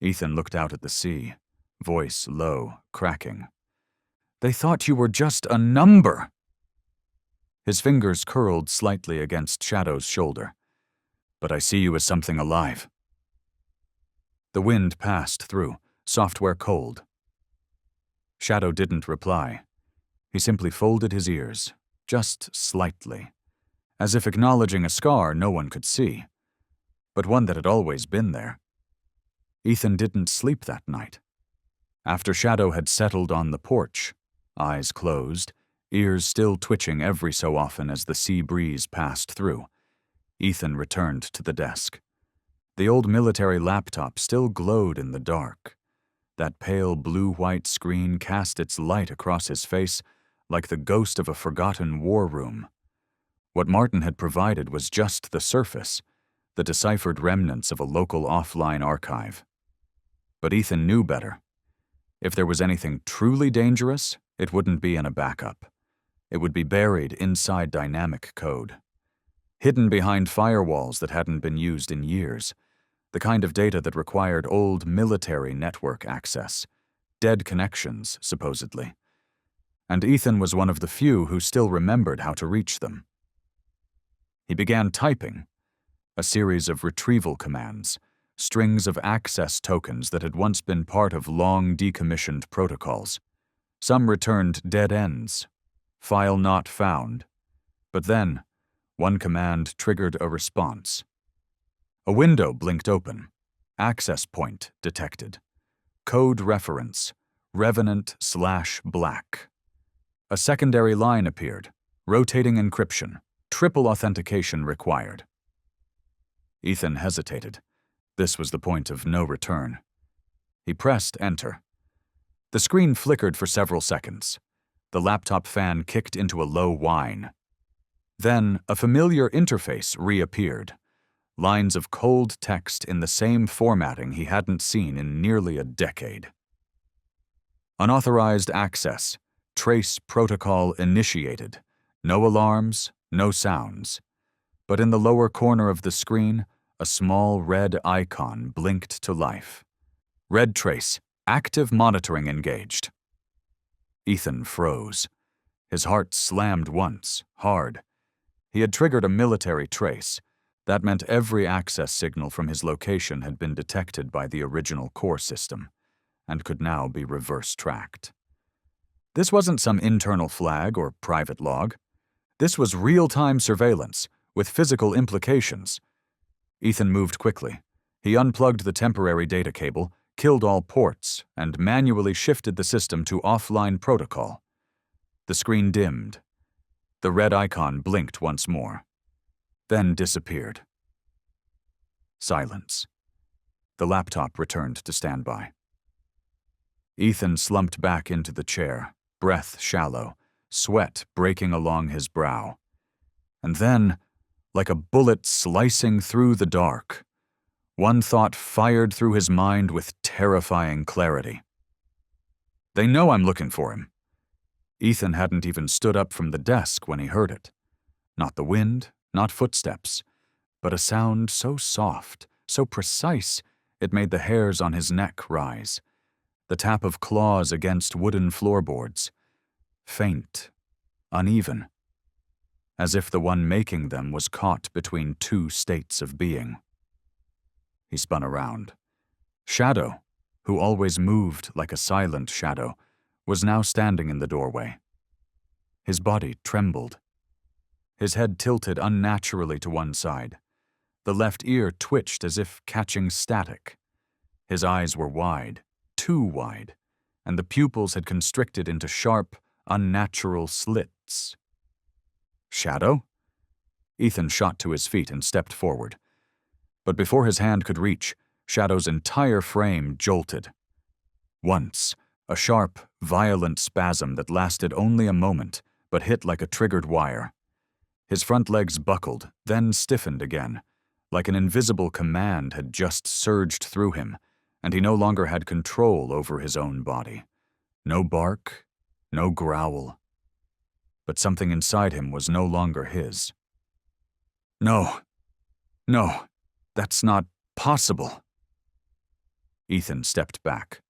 Ethan looked out at the sea, voice low, cracking. "They thought you were just a number!" His fingers curled slightly against Shadow's shoulder. "But I see you as something alive." The wind passed through, software cold. Shadow didn't reply. He simply folded his ears, just slightly, as if acknowledging a scar no one could see, but one that had always been there. Ethan didn't sleep that night. After Shadow had settled on the porch, eyes closed, ears still twitching every so often as the sea breeze passed through, Ethan returned to the desk. The old military laptop still glowed in the dark. That pale blue-white screen cast its light across his face like the ghost of a forgotten war room. What Martin had provided was just the surface, the deciphered remnants of a local offline archive. But Ethan knew better. If there was anything truly dangerous, it wouldn't be in a backup. It would be buried inside dynamic code, hidden behind firewalls that hadn't been used in years, the kind of data that required old military network access, dead connections, supposedly. And Ethan was one of the few who still remembered how to reach them. He began typing, a series of retrieval commands, strings of access tokens that had once been part of long decommissioned protocols. Some returned dead ends, file not found. But then, one command triggered a response. A window blinked open. Access point detected. Code reference, Revenant/Black. A secondary line appeared. Rotating encryption. Triple authentication required. Ethan hesitated. This was the point of no return. He pressed enter. The screen flickered for several seconds. The laptop fan kicked into a low whine. Then a familiar interface reappeared. Lines of cold text in the same formatting he hadn't seen in nearly a decade. Unauthorized access. Trace protocol initiated. No alarms, no sounds. But in the lower corner of the screen, a small red icon blinked to life. Red trace. Active monitoring engaged. Ethan froze. His heart slammed once, hard. He had triggered a military trace. That meant every access signal from his location had been detected by the original core system, and could now be reverse-tracked. This wasn't some internal flag or private log. This was real-time surveillance, with physical implications. Ethan moved quickly. He unplugged the temporary data cable, killed all ports, and manually shifted the system to offline protocol. The screen dimmed. The red icon blinked once more, then disappeared. Silence. The laptop returned to standby. Ethan slumped back into the chair, breath shallow, sweat breaking along his brow. And then, like a bullet slicing through the dark, one thought fired through his mind with terrifying clarity. They know I'm looking for him. Ethan hadn't even stood up from the desk when he heard it. Not the wind, not footsteps, but a sound so soft, so precise, it made the hairs on his neck rise. The tap of claws against wooden floorboards. Faint, uneven, as if the one making them was caught between two states of being. He spun around. Shadow, who always moved like a silent shadow, was now standing in the doorway. His body trembled. His head tilted unnaturally to one side. The left ear twitched as if catching static. His eyes were wide, too wide, and the pupils had constricted into sharp, unnatural slits. Shadow? Ethan shot to his feet and stepped forward. But before his hand could reach, Shadow's entire frame jolted. Once, a sharp, violent spasm that lasted only a moment, but hit like a triggered wire. His front legs buckled, then stiffened again, like an invisible command had just surged through him, and he no longer had control over his own body. No bark, no growl. But something inside him was no longer his. No, that's not possible. Ethan stepped back.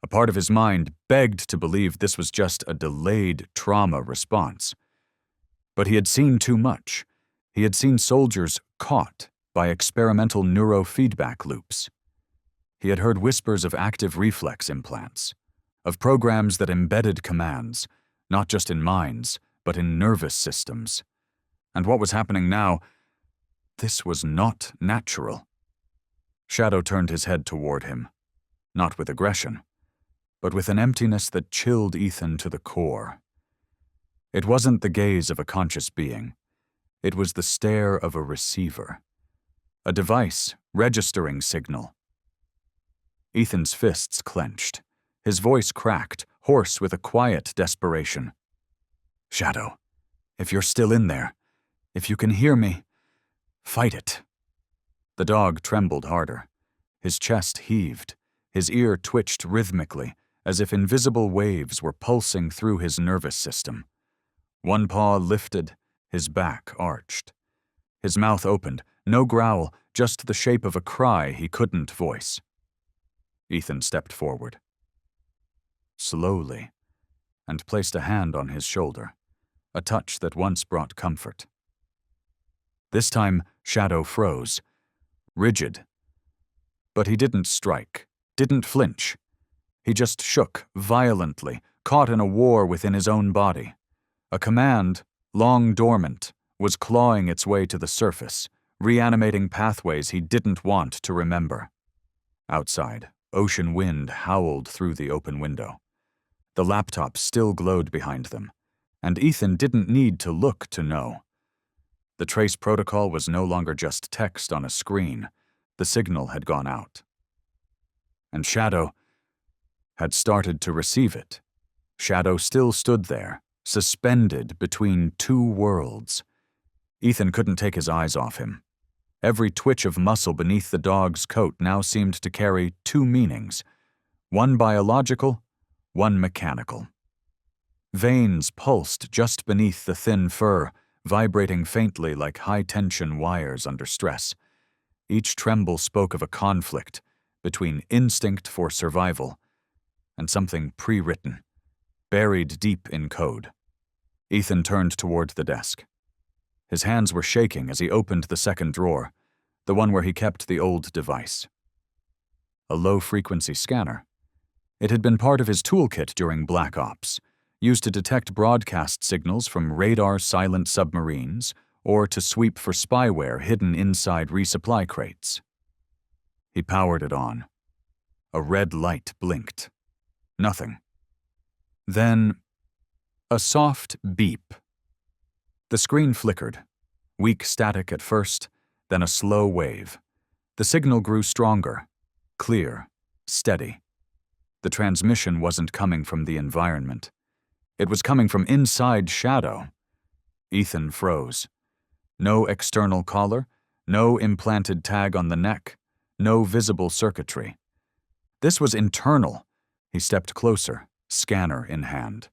A part of his mind begged to believe this was just a delayed trauma response. But he had seen too much. He had seen soldiers caught by experimental neurofeedback loops. He had heard whispers of active reflex implants, of programs that embedded commands, not just in minds, but in nervous systems. And what was happening now, this was not natural. Shadow turned his head toward him, not with aggression, but with an emptiness that chilled Ethan to the core. It wasn't the gaze of a conscious being. It was the stare of a receiver, a device registering signal. Ethan's fists clenched. His voice cracked, hoarse with a quiet desperation. "Shadow, if you're still in there, if you can hear me, fight it." The dog trembled harder. His chest heaved. His ear twitched rhythmically, as if invisible waves were pulsing through his nervous system. One paw lifted, his back arched. His mouth opened, no growl, just the shape of a cry he couldn't voice. Ethan stepped forward. Slowly, and placed a hand on his shoulder, a touch that once brought comfort. This time, Shadow froze, rigid. But he didn't strike, didn't flinch. He just shook violently, caught in a war within his own body. A command, long dormant, was clawing its way to the surface, reanimating pathways he didn't want to remember. Outside, ocean wind howled through the open window. The laptop still glowed behind them, and Ethan didn't need to look to know. The trace protocol was no longer just text on a screen. The signal had gone out. And Shadow had started to receive it. Shadow still stood there, suspended between two worlds. Ethan couldn't take his eyes off him. Every twitch of muscle beneath the dog's coat now seemed to carry two meanings, one biological, one mechanical. Veins pulsed just beneath the thin fur, vibrating faintly like high-tension wires under stress. Each tremble spoke of a conflict between instinct for survival and something pre-written, buried deep in code. Ethan turned toward the desk. His hands were shaking as he opened the second drawer, the one where he kept the old device. A low-frequency scanner. It had been part of his toolkit during Black Ops, used to detect broadcast signals from radar-silent submarines or to sweep for spyware hidden inside resupply crates. He powered it on. A red light blinked. Nothing. Then, a soft beep. The screen flickered, weak static at first, then a slow wave. The signal grew stronger, clear, steady. The transmission wasn't coming from the environment. It was coming from inside Shadow. Ethan froze. No external collar, no implanted tag on the neck, no visible circuitry. This was internal. He stepped closer, scanner in hand.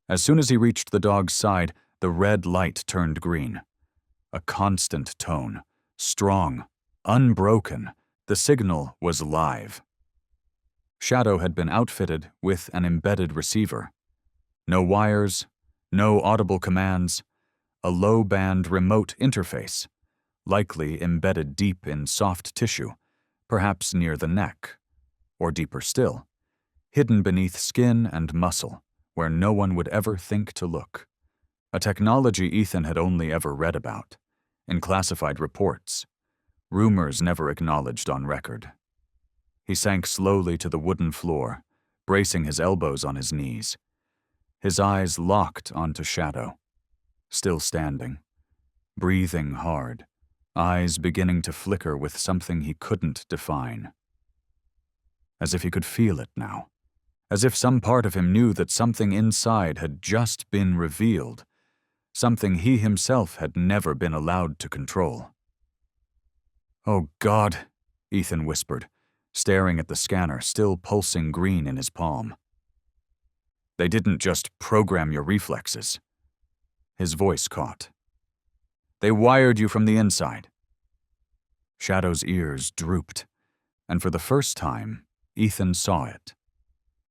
As soon as he reached the dog's side, the red light turned green. A constant tone, strong, unbroken. The signal was live. Shadow had been outfitted with an embedded receiver. No wires, no audible commands, a low-band remote interface, likely embedded deep in soft tissue, perhaps near the neck, or deeper still, hidden beneath skin and muscle, where no one would ever think to look. A technology Ethan had only ever read about, in classified reports, rumors never acknowledged on record. He sank slowly to the wooden floor, bracing his elbows on his knees. His eyes locked onto Shadow, still standing, breathing hard, eyes beginning to flicker with something he couldn't define. As if he could feel it now, as if some part of him knew that something inside had just been revealed, something he himself had never been allowed to control. "Oh God," Ethan whispered, staring at the scanner still pulsing green in his palm. "They didn't just program your reflexes." His voice caught. "They wired you from the inside." Shadow's ears drooped, and for the first time, Ethan saw it.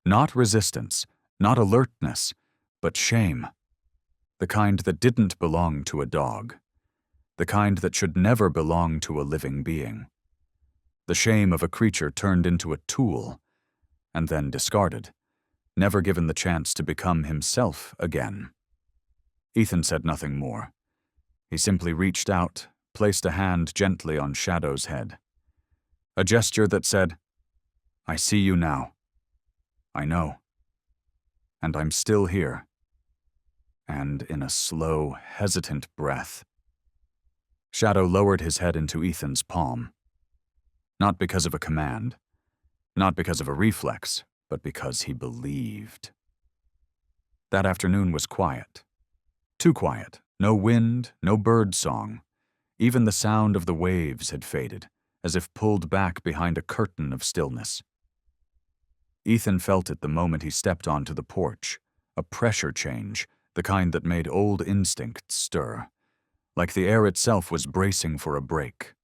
Not resistance, not alertness, but shame. The kind that didn't belong to a dog. The kind that should never belong to a living being. The shame of a creature turned into a tool, and then discarded, never given the chance to become himself again. Ethan said nothing more. He simply reached out, placed a hand gently on Shadow's head. A gesture that said, "I see you now. I know. And I'm still here." And in a slow, hesitant breath, Shadow lowered his head into Ethan's palm. Not because of a command, not because of a reflex, but because he believed. That afternoon was quiet. Too quiet. No wind, no bird song. Even the sound of the waves had faded, as if pulled back behind a curtain of stillness. Ethan felt it the moment he stepped onto the porch, a pressure change, the kind that made old instincts stir, like the air itself was bracing for a break.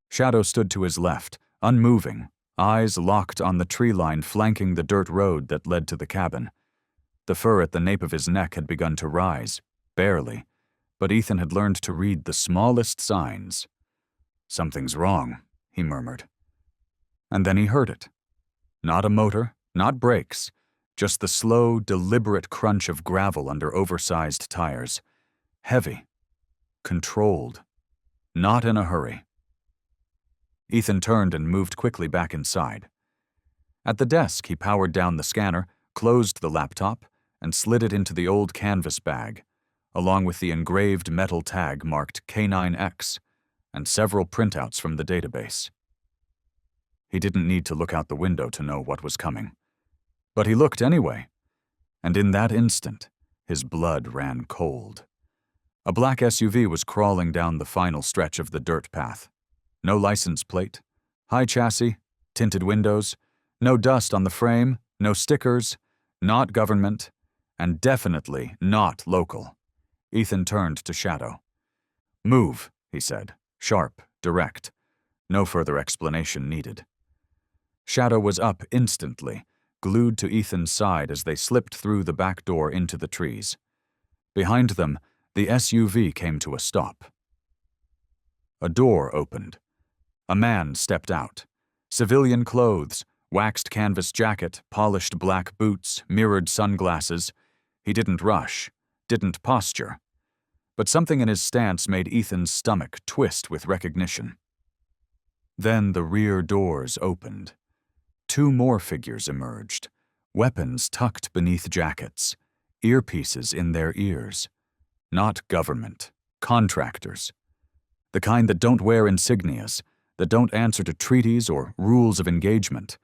Shadow stood to his left, unmoving, eyes locked on the tree line flanking the dirt road that led to the cabin. The fur at the nape of his neck had begun to rise, barely, but Ethan had learned to read the smallest signs. "Something's wrong," he murmured. And then he heard it. Not a motor, not brakes, just the slow, deliberate crunch of gravel under oversized tires. Heavy. Controlled. Not in a hurry. Ethan turned and moved quickly back inside. At the desk, he powered down the scanner, closed the laptop, and slid it into the old canvas bag, along with the engraved metal tag marked K9X and several printouts from the database. He didn't need to look out the window to know what was coming. But he looked anyway, and in that instant, his blood ran cold. A black SUV was crawling down the final stretch of the dirt path. No license plate, high chassis, tinted windows, no dust on the frame, no stickers, not government, and definitely not local. Ethan turned to Shadow. "Move," he said, sharp, direct. No further explanation needed. Shadow was up instantly, glued to Ethan's side as they slipped through the back door into the trees. Behind them, the SUV came to a stop. A door opened. A man stepped out. Civilian clothes, waxed canvas jacket, polished black boots, mirrored sunglasses. He didn't rush, didn't posture. But something in his stance made Ethan's stomach twist with recognition. Then the rear doors opened. Two more figures emerged, weapons tucked beneath jackets, earpieces in their ears. Not government, contractors. The kind that don't wear insignias, that don't answer to treaties or rules of engagement.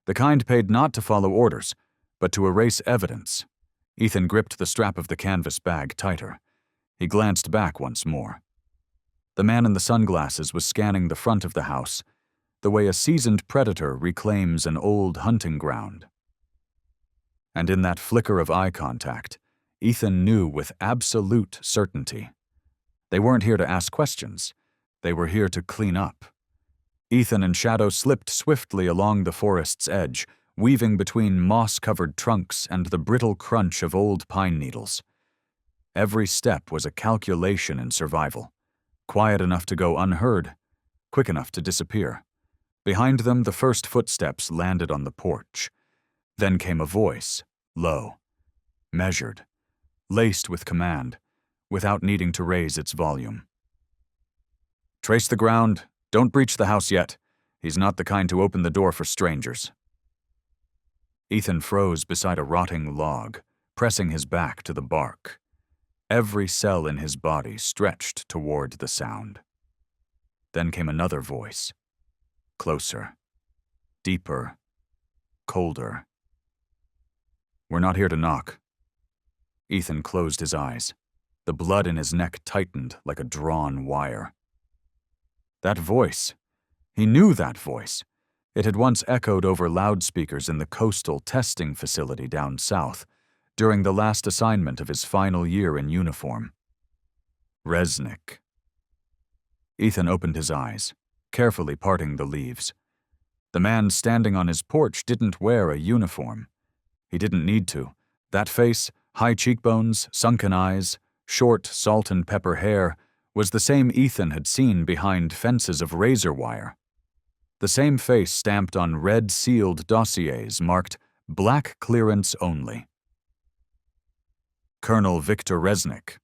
The kind paid not to follow orders, but to erase evidence. Ethan gripped the strap of the canvas bag tighter. He glanced back once more. The man in the sunglasses was scanning the front of the house, the way a seasoned predator reclaims an old hunting ground. And in that flicker of eye contact, Ethan knew with absolute certainty. They weren't here to ask questions. They were here to clean up. Ethan and Shadow slipped swiftly along the forest's edge, weaving between moss-covered trunks and the brittle crunch of old pine needles. Every step was a calculation in survival. Quiet enough to go unheard, quick enough to disappear. Behind them, the first footsteps landed on the porch. Then came a voice, low, measured, laced with command, without needing to raise its volume. "Trace the ground. Don't breach the house yet. He's not the kind to open the door for strangers." Ethan froze beside a rotting log, pressing his back to the bark. Every cell in his body stretched toward the sound. Then came another voice. Closer. Deeper. Colder. "We're not here to knock." Ethan closed his eyes. The blood in his neck tightened like a drawn wire. That voice. He knew that voice. It had once echoed over loudspeakers in the coastal testing facility down south during the last assignment of his final year in uniform. Resnick. Ethan opened his eyes, carefully parting the leaves. The man standing on his porch didn't wear a uniform. He didn't need to. That face, high cheekbones, sunken eyes, short salt and pepper hair, was the same Ethan had seen behind fences of razor wire. The same face stamped on red-sealed dossiers marked "Black Clearance Only." Colonel Victor Resnick.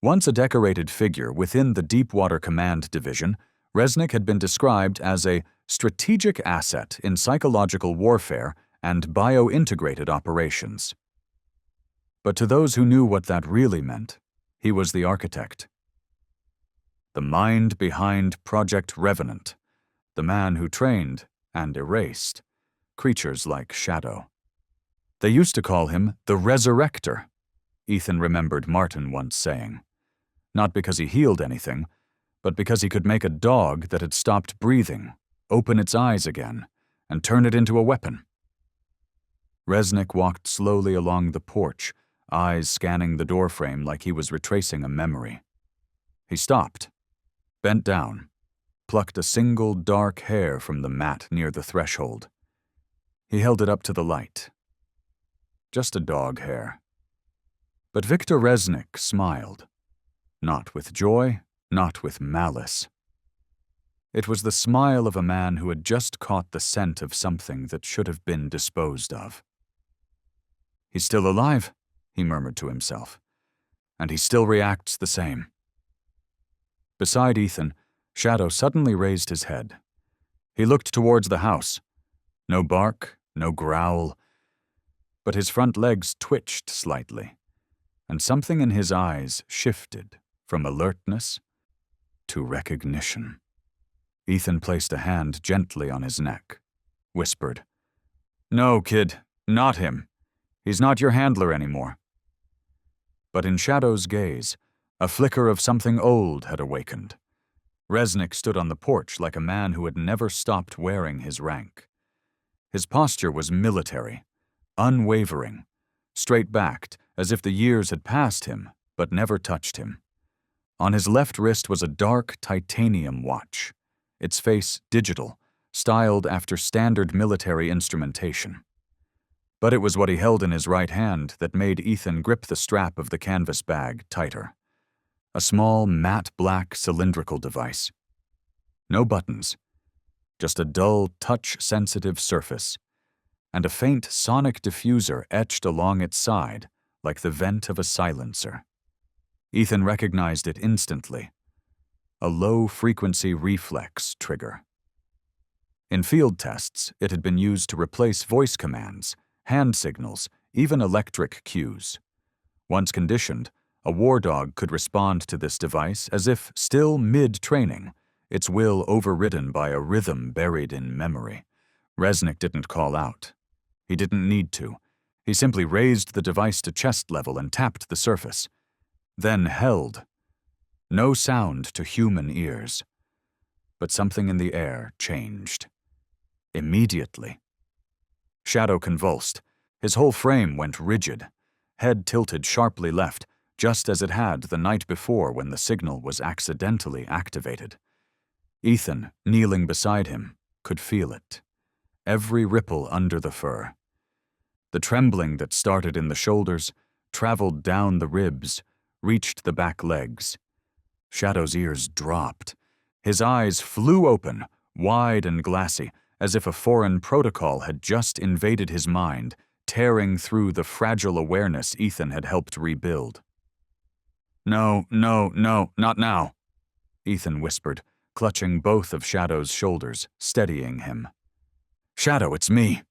Once a decorated figure within the Deepwater Command Division, Resnick had been described as a strategic asset in psychological warfare and bio-integrated operations. But to those who knew what that really meant, he was the architect. The mind behind Project Revenant, the man who trained and erased creatures like Shadow. They used to call him the Resurrector, Ethan remembered Martin once saying. Not because he healed anything, but because he could make a dog that had stopped breathing open its eyes again and turn it into a weapon. Resnick walked slowly along the porch, eyes scanning the doorframe like he was retracing a memory. He stopped, bent down, plucked a single dark hair from the mat near the threshold. He held it up to the light. Just a dog hair. But Victor Resnick smiled. Not with joy, not with malice. It was the smile of a man who had just caught the scent of something that should have been disposed of. "He's still alive," he murmured to himself, "and he still reacts the same." Beside Ethan, Shadow suddenly raised his head. He looked towards the house. No bark, no growl, but his front legs twitched slightly, and something in his eyes shifted from alertness to recognition. Ethan placed a hand gently on his neck, whispered, "No, kid, not him. He's not your handler anymore." But in Shadow's gaze, a flicker of something old had awakened. Resnick stood on the porch like a man who had never stopped wearing his rank. His posture was military, unwavering, straight-backed, as if the years had passed him but never touched him. On his left wrist was a dark titanium watch, its face digital, styled after standard military instrumentation. But it was what he held in his right hand that made Ethan grip the strap of the canvas bag tighter. A small, matte black cylindrical device. No buttons, just a dull, touch-sensitive surface, and a faint sonic diffuser etched along its side like the vent of a silencer. Ethan recognized it instantly. A low-frequency reflex trigger. In field tests, it had been used to replace voice commands, hand signals, even electric cues. Once conditioned, a war dog could respond to this device as if still mid-training, its will overridden by a rhythm buried in memory. Resnick didn't call out. He didn't need to. He simply raised the device to chest level and tapped the surface. Then held. No sound to human ears. But something in the air changed. Immediately. Shadow convulsed. His whole frame went rigid. Head tilted sharply left, just as it had the night before when the signal was accidentally activated. Ethan, kneeling beside him, could feel it. Every ripple under the fur. The trembling that started in the shoulders, traveled down the ribs, reached the back legs. Shadow's ears dropped. His eyes flew open, wide and glassy, as if a foreign protocol had just invaded his mind, tearing through the fragile awareness Ethan had helped rebuild. "No, no, no, not now," Ethan whispered, clutching both of Shadow's shoulders, steadying him. "Shadow, it's me."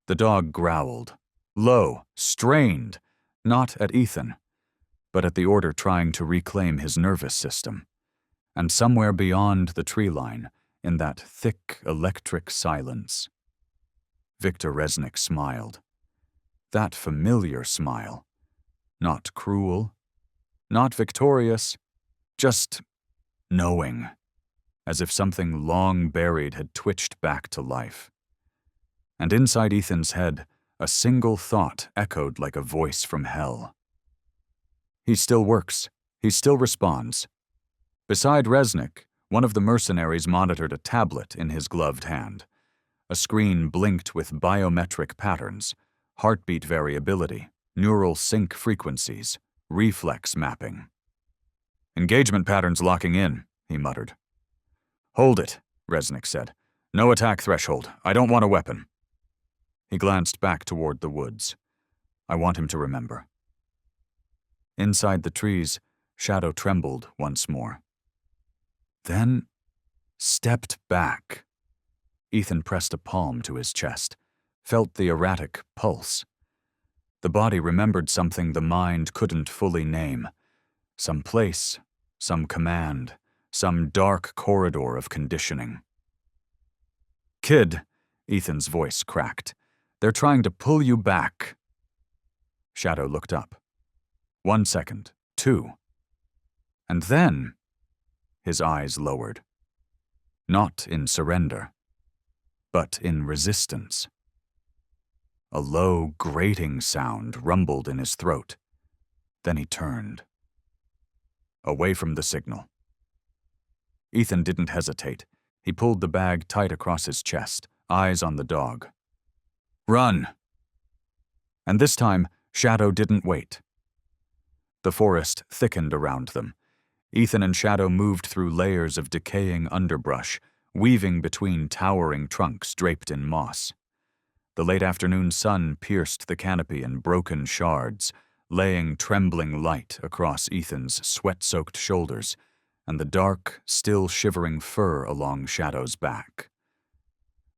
The dog growled, low, strained, not at Ethan, but at the order trying to reclaim his nervous system. And somewhere beyond the tree line, in that thick electric silence, Victor Resnick smiled. That familiar smile. Not cruel, not victorious, just knowing. as if something long buried had twitched back to life. And inside Ethan's head, a single thought echoed like a voice from hell. He still works. He still responds. Beside Resnick, one of the mercenaries monitored a tablet in his gloved hand. A screen blinked with biometric patterns, heartbeat variability, neural sync frequencies, reflex mapping. "Engagement patterns locking in," he muttered. "Hold it," Resnick said. "No attack threshold. I don't want a weapon." He glanced back toward the woods. "I want him to remember." Inside the trees, Shadow trembled once more. Then stepped back. Ethan pressed a palm to his chest, felt the erratic pulse. The body remembered something the mind couldn't fully name. Some place, some command, some dark corridor of conditioning. "Kid," Ethan's voice cracked. "They're trying to pull you back." Shadow looked up. 1 second, 2. And then his eyes lowered. Not in surrender, but in resistance. A low, grating sound rumbled in his throat. Then he turned. Away from the signal. Ethan didn't hesitate. He pulled the bag tight across his chest, eyes on the dog. "Run!" And this time, Shadow didn't wait. The forest thickened around them. Ethan and Shadow moved through layers of decaying underbrush, weaving between towering trunks draped in moss. The late afternoon sun pierced the canopy in broken shards, laying trembling light across Ethan's sweat-soaked shoulders and the dark, still shivering fur along Shadow's back.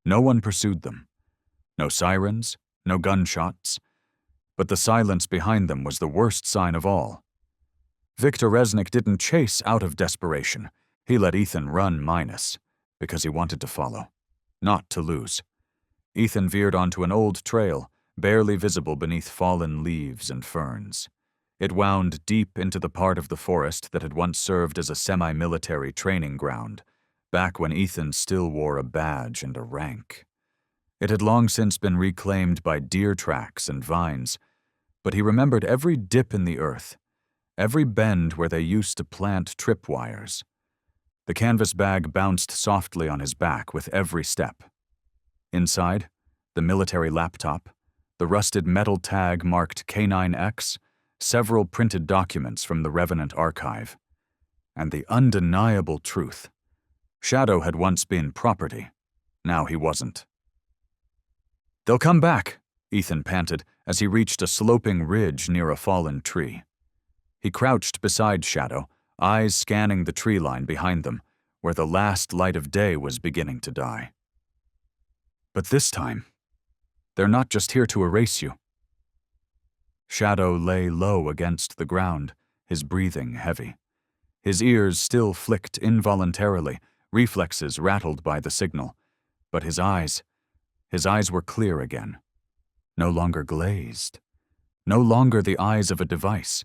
No one pursued them. No sirens, no gunshots. But the silence behind them was the worst sign of all. Victor Resnick didn't chase out of desperation. He let Ethan run minus, because he wanted to follow, not to lose. Ethan veered onto an old trail, barely visible beneath fallen leaves and ferns. It wound deep into the part of the forest that had once served as a semi-military training ground, back when Ethan still wore a badge and a rank. It had long since been reclaimed by deer tracks and vines, but he remembered every dip in the earth, every bend where they used to plant tripwires. The canvas bag bounced softly on his back with every step. Inside, the military laptop, the rusted metal tag marked K9X, several printed documents from the Revenant archive, and the undeniable truth. Shadow had once been property. Now he wasn't. "They'll come back," Ethan panted as he reached a sloping ridge near a fallen tree. He crouched beside Shadow, eyes scanning the tree line behind them, where the last light of day was beginning to die. "But this time, they're not just here to erase you." Shadow lay low against the ground, his breathing heavy. His ears still flicked involuntarily, reflexes rattled by the signal. But his eyes were clear again. No longer glazed. No longer the eyes of a device.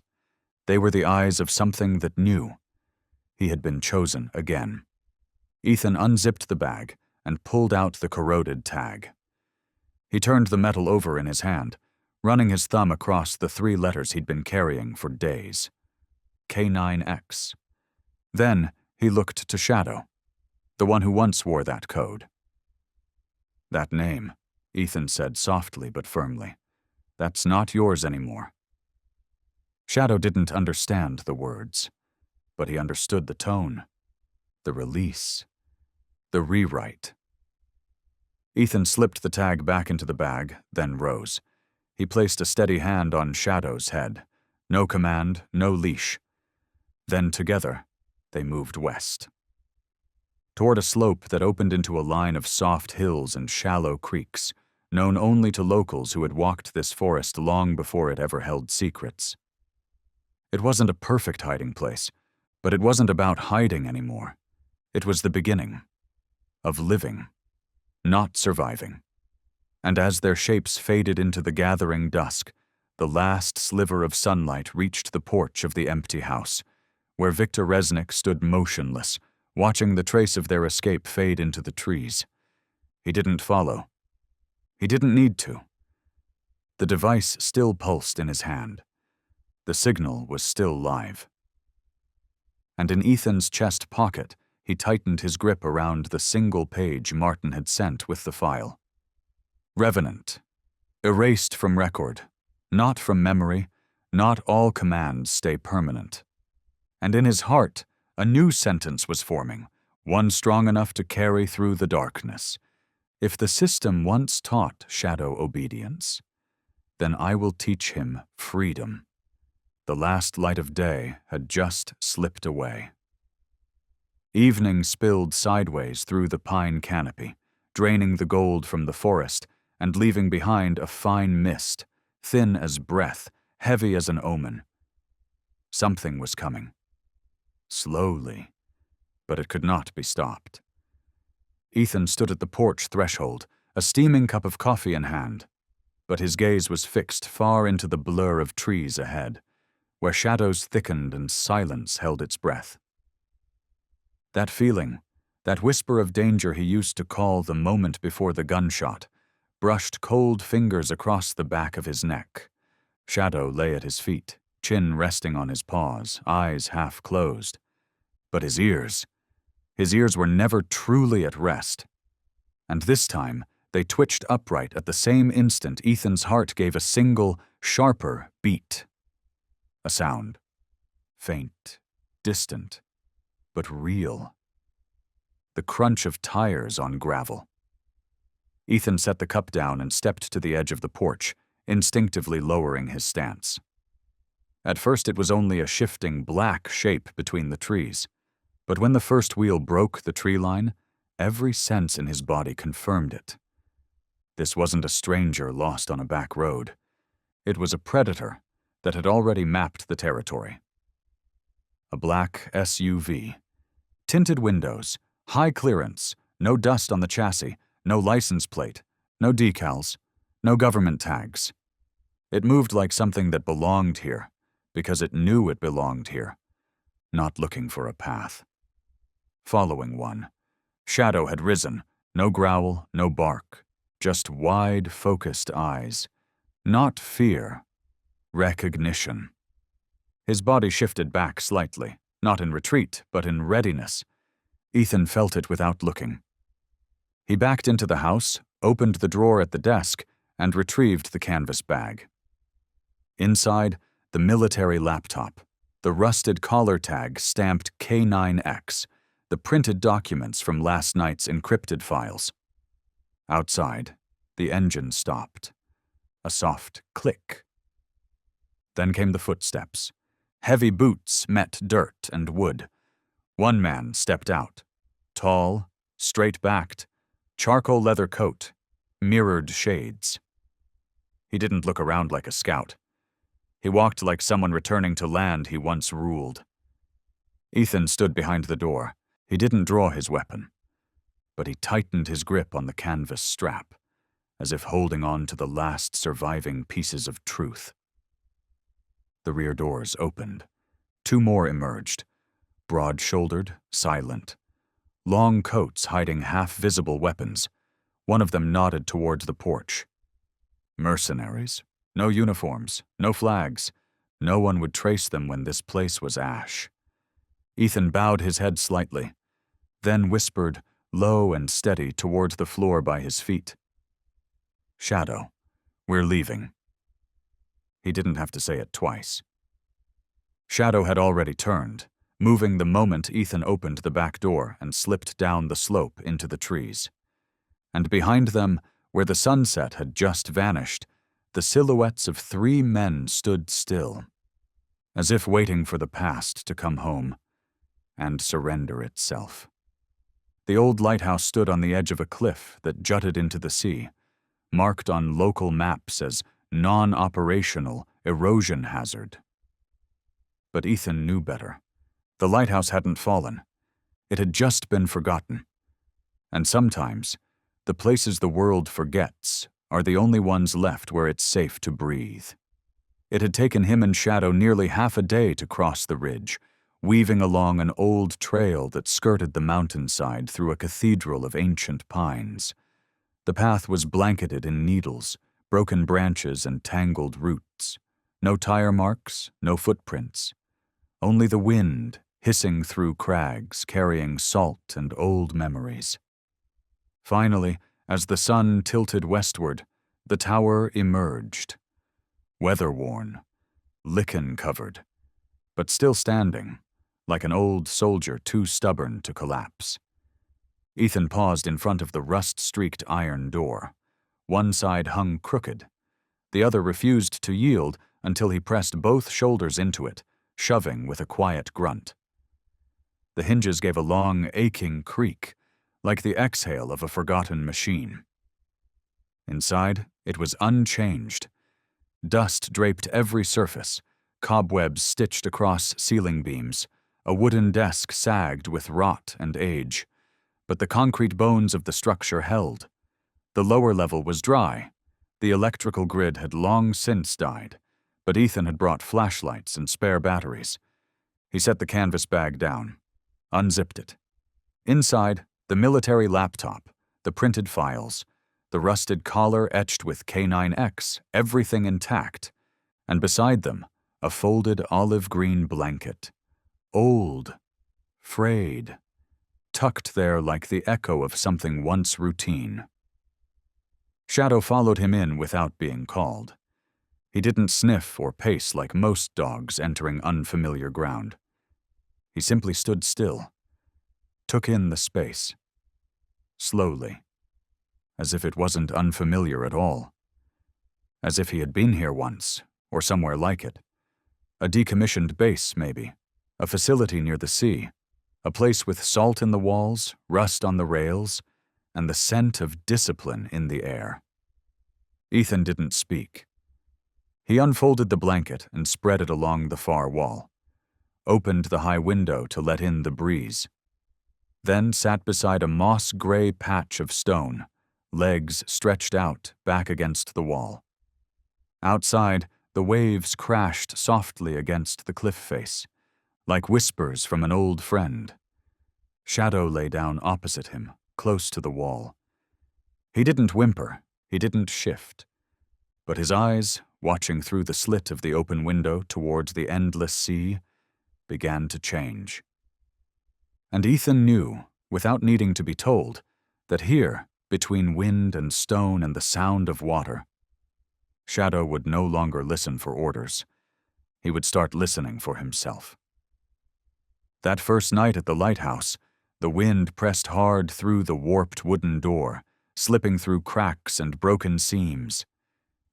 They were the eyes of something that knew. He had been chosen again. Ethan unzipped the bag and pulled out the corroded tag. He turned the metal over in his hand, running his thumb across the 3 letters he'd been carrying for days. K9X. Then he looked to Shadow, the one who once wore that code. "That name," Ethan said softly but firmly. "That's not yours anymore." Shadow didn't understand the words, but he understood the tone, the release, the rewrite. Ethan slipped the tag back into the bag, then rose. He placed a steady hand on Shadow's head. No command, no leash. Then together, they moved west. Toward a slope that opened into a line of soft hills and shallow creeks, known only to locals who had walked this forest long before it ever held secrets. It wasn't a perfect hiding place, but it wasn't about hiding anymore. It was the beginning of living, not surviving. And as their shapes faded into the gathering dusk, the last sliver of sunlight reached the porch of the empty house, where Victor Resnick stood motionless, watching the trace of their escape fade into the trees. He didn't follow. He didn't need to. The device still pulsed in his hand. The signal was still live. And in Ethan's chest pocket, he tightened his grip around the single page Martin had sent with the file. Revenant. Erased from record. Not from memory. Not all commands stay permanent. And in his heart, a new sentence was forming, one strong enough to carry through the darkness. If the system once taught Shadow obedience, then I will teach him freedom. The last light of day had just slipped away. Evening spilled sideways through the pine canopy, draining the gold from the forest and leaving behind a fine mist, thin as breath, heavy as an omen. Something was coming. Slowly, but it could not be stopped. Ethan stood at the porch threshold, a steaming cup of coffee in hand, but his gaze was fixed far into the blur of trees ahead, where shadows thickened and silence held its breath. That feeling, that whisper of danger he used to call the moment before the gunshot, brushed cold fingers across the back of his neck. Shadow lay at his feet, chin resting on his paws, eyes half closed. But his ears were never truly at rest. And this time, they twitched upright at the same instant Ethan's heart gave a single, sharper beat. A sound. Faint, distant, but real. The crunch of tires on gravel. Ethan set the cup down and stepped to the edge of the porch, instinctively lowering his stance. At first it was only a shifting black shape between the trees, but when the first wheel broke the tree line, every sense in his body confirmed it. This wasn't a stranger lost on a back road. It was a predator that had already mapped the territory. A black SUV. Tinted windows, high clearance, no dust on the chassis, no license plate, no decals, no government tags. It moved like something that belonged here, because it knew it belonged here, not looking for a path. Following one. Shadow had risen, no growl, no bark, just wide, focused eyes. Not fear, recognition. His body shifted back slightly, not in retreat, but in readiness. Ethan felt it without looking. He backed into the house, opened the drawer at the desk, and retrieved the canvas bag. Inside, the military laptop, the rusted collar tag stamped K9X, the printed documents from last night's encrypted files. Outside, the engine stopped. A soft click. Then came the footsteps. Heavy boots met dirt and wood. One man stepped out. Tall, straight-backed, charcoal leather coat, mirrored shades. He didn't look around like a scout. He walked like someone returning to land he once ruled. Ethan stood behind the door. He didn't draw his weapon, but he tightened his grip on the canvas strap, as if holding on to the last surviving pieces of truth. The rear doors opened. Two more emerged, broad-shouldered, silent. Long coats hiding half-visible weapons. One of them nodded toward the porch. Mercenaries. No uniforms, no flags. No one would trace them when this place was ash. Ethan bowed his head slightly, then whispered, low and steady, toward the floor by his feet. Shadow, we're leaving. He didn't have to say it twice. Shadow had already turned, moving the moment Ethan opened the back door and slipped down the slope into the trees. And behind them, where the sunset had just vanished, the silhouettes of 3 men stood still, as if waiting for the past to come home and surrender itself. The old lighthouse stood on the edge of a cliff that jutted into the sea, marked on local maps as non-operational erosion hazard. But Ethan knew better. The lighthouse hadn't fallen. It had just been forgotten. And sometimes, the places the world forgets are the only ones left where it's safe to breathe. It had taken him and Shadow nearly half a day to cross the ridge, weaving along an old trail that skirted the mountainside through a cathedral of ancient pines. The path was blanketed in needles, broken branches, and tangled roots. No tire marks, no footprints. Only the wind, hissing through crags, carrying salt and old memories. Finally, as the sun tilted westward, the tower emerged. Weather-worn, lichen-covered, but still standing, like an old soldier too stubborn to collapse. Ethan paused in front of the rust-streaked iron door. One side hung crooked. The other refused to yield until he pressed both shoulders into it, shoving with a quiet grunt. The hinges gave a long, aching creak, like the exhale of a forgotten machine. Inside, it was unchanged. Dust draped every surface, cobwebs stitched across ceiling beams. A wooden desk sagged with rot and age, but the concrete bones of the structure held. The lower level was dry. The electrical grid had long since died, but Ethan had brought flashlights and spare batteries. He set the canvas bag down, unzipped it. Inside, the military laptop, the printed files, the rusted collar etched with K9X, everything intact, and beside them, a folded olive-green blanket. Old, frayed, tucked there like the echo of something once routine. Shadow followed him in without being called. He didn't sniff or pace like most dogs entering unfamiliar ground. He simply stood still, took in the space, slowly, as if it wasn't unfamiliar at all. As if he had been here once, or somewhere like it. A decommissioned base, maybe. A facility near the sea. A place with salt in the walls, rust on the rails, and the scent of discipline in the air. Ethan didn't speak. He unfolded the blanket and spread it along the far wall, opened the high window to let in the breeze, then sat beside a moss-gray patch of stone, legs stretched out back against the wall. Outside, the waves crashed softly against the cliff face, like whispers from an old friend. Shadow lay down opposite him, close to the wall. He didn't whimper, he didn't shift, but his eyes, watching through the slit of the open window towards the endless sea, began to change. And Ethan knew, without needing to be told, that here, between wind and stone and the sound of water, Shadow would no longer listen for orders. He would start listening for himself. That first night at the lighthouse, the wind pressed hard through the warped wooden door, slipping through cracks and broken seams.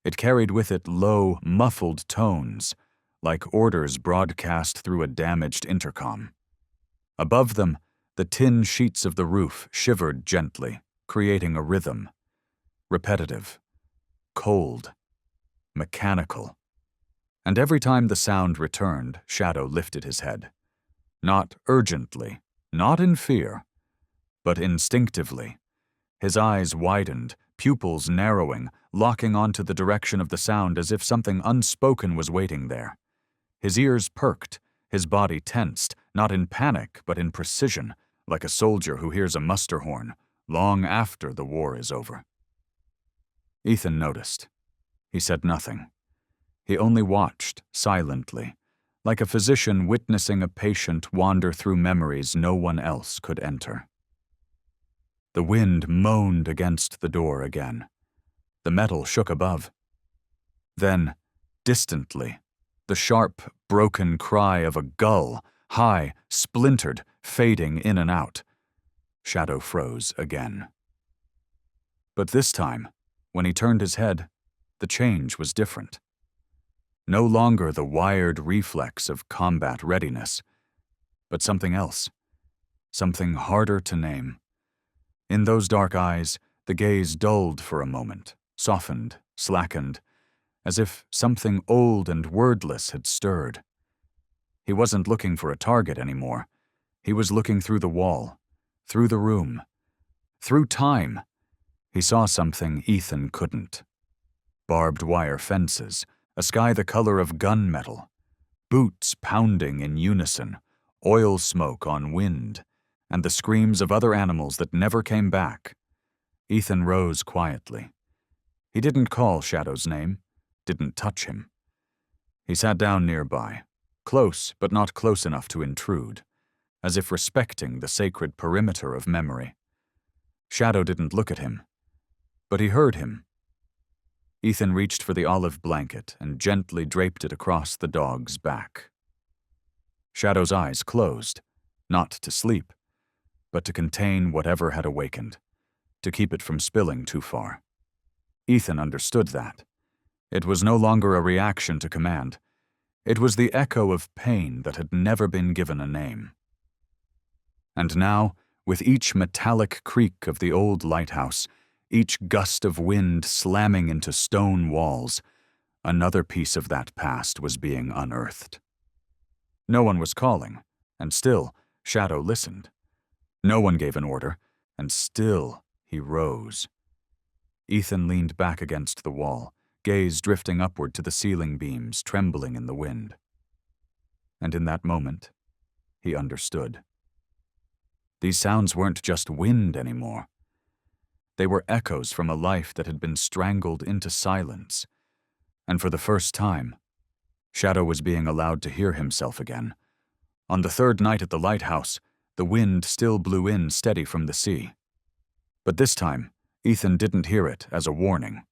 It carried with it low, muffled tones, like orders broadcast through a damaged intercom. Above them, the tin sheets of the roof shivered gently, creating a rhythm. Repetitive, cold, mechanical. And every time the sound returned, Shadow lifted his head. Not urgently, not in fear, but instinctively. His eyes widened, pupils narrowing, locking onto the direction of the sound as if something unspoken was waiting there. His ears perked, his body tensed, not in panic but in precision, like a soldier who hears a muster horn, long after the war is over. Ethan noticed. He said nothing. He only watched, silently, like a physician witnessing a patient wander through memories no one else could enter. The wind moaned against the door again. The metal shook above. Then, distantly, the sharp, broken cry of a gull, high, splintered, fading in and out. Shadow froze again. But this time, when he turned his head, the change was different. No longer the wired reflex of combat readiness, but something else, something harder to name. In those dark eyes, the gaze dulled for a moment, softened, slackened, as if something old and wordless had stirred. He wasn't looking for a target anymore. He was looking through the wall, through the room, through time. He saw something Ethan couldn't. Barbed wire fences, a sky the color of gunmetal, boots pounding in unison, oil smoke on wind, and the screams of other animals that never came back. Ethan rose quietly. He didn't call Shadow's name, didn't touch him. He sat down nearby, close but not close enough to intrude, as if respecting the sacred perimeter of memory. Shadow didn't look at him, but he heard him. Ethan reached for the olive blanket and gently draped it across the dog's back. Shadow's eyes closed, not to sleep, but to contain whatever had awakened, to keep it from spilling too far. Ethan understood that. It was no longer a reaction to command. It was the echo of pain that had never been given a name. And now, with each metallic creak of the old lighthouse, each gust of wind slamming into stone walls, another piece of that past was being unearthed. No one was calling, and still, Shadow listened. No one gave an order, and still he rose. Ethan leaned back against the wall, gaze drifting upward to the ceiling beams trembling in the wind. And in that moment, he understood. These sounds weren't just wind anymore. They were echoes from a life that had been strangled into silence. And for the first time, Shadow was being allowed to hear himself again. On the third night at the lighthouse, the wind still blew in steady from the sea. But this time, Ethan didn't hear it as a warning.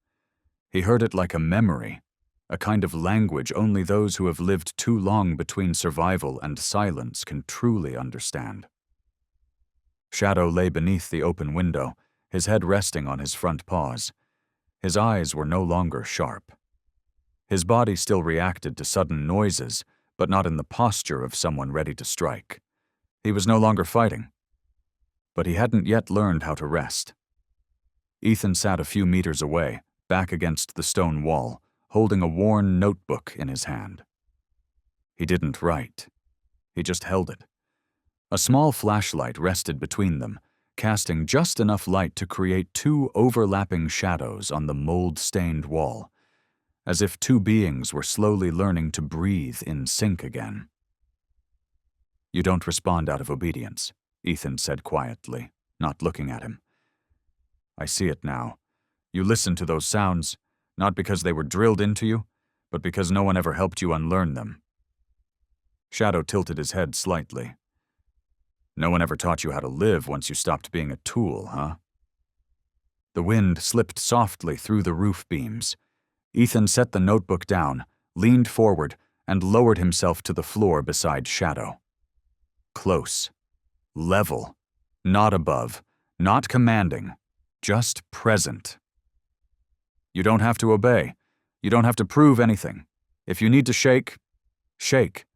He heard it like a memory, a kind of language only those who have lived too long between survival and silence can truly understand. Shadow lay beneath the open window, his head resting on his front paws. His eyes were no longer sharp. His body still reacted to sudden noises, but not in the posture of someone ready to strike. He was no longer fighting. But he hadn't yet learned how to rest. Ethan sat a few meters away, back against the stone wall, holding a worn notebook in his hand. He didn't write. He just held it. A small flashlight rested between them, casting just enough light to create two overlapping shadows on the mold-stained wall, as if two beings were slowly learning to breathe in sync again. "You don't respond out of obedience," Ethan said quietly, not looking at him. "I see it now. You listen to those sounds, not because they were drilled into you, but because no one ever helped you unlearn them." Shadow tilted his head slightly. "No one ever taught you how to live once you stopped being a tool, huh?" The wind slipped softly through the roof beams. Ethan set the notebook down, leaned forward, and lowered himself to the floor beside Shadow. Close. Level. Not above. Not commanding. Just present. "You don't have to obey. You don't have to prove anything. If you need to shake, shake.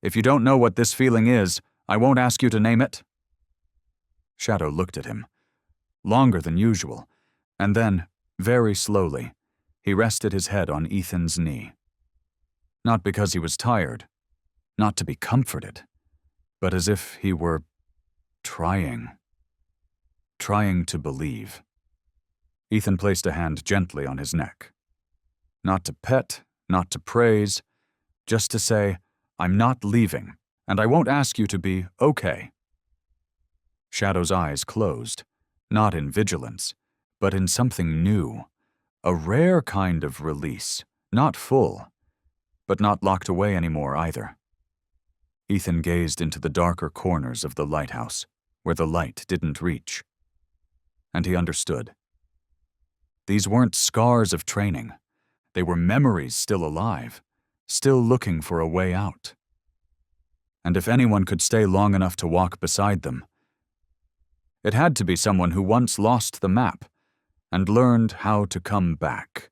If you don't know what this feeling is, I won't ask you to name it." Shadow looked at him, longer than usual, and then, very slowly, he rested his head on Ethan's knee. Not because he was tired, not to be comforted, but as if he were trying to believe. Ethan placed a hand gently on his neck. Not to pet, not to praise, just to say, "I'm not leaving, and I won't ask you to be okay." Shadow's eyes closed, not in vigilance, but in something new, a rare kind of release, not full, but not locked away anymore either. Ethan gazed into the darker corners of the lighthouse, where the light didn't reach. And he understood. These weren't scars of training. They were memories still alive, still looking for a way out. And if anyone could stay long enough to walk beside them, it had to be someone who once lost the map and learned how to come back.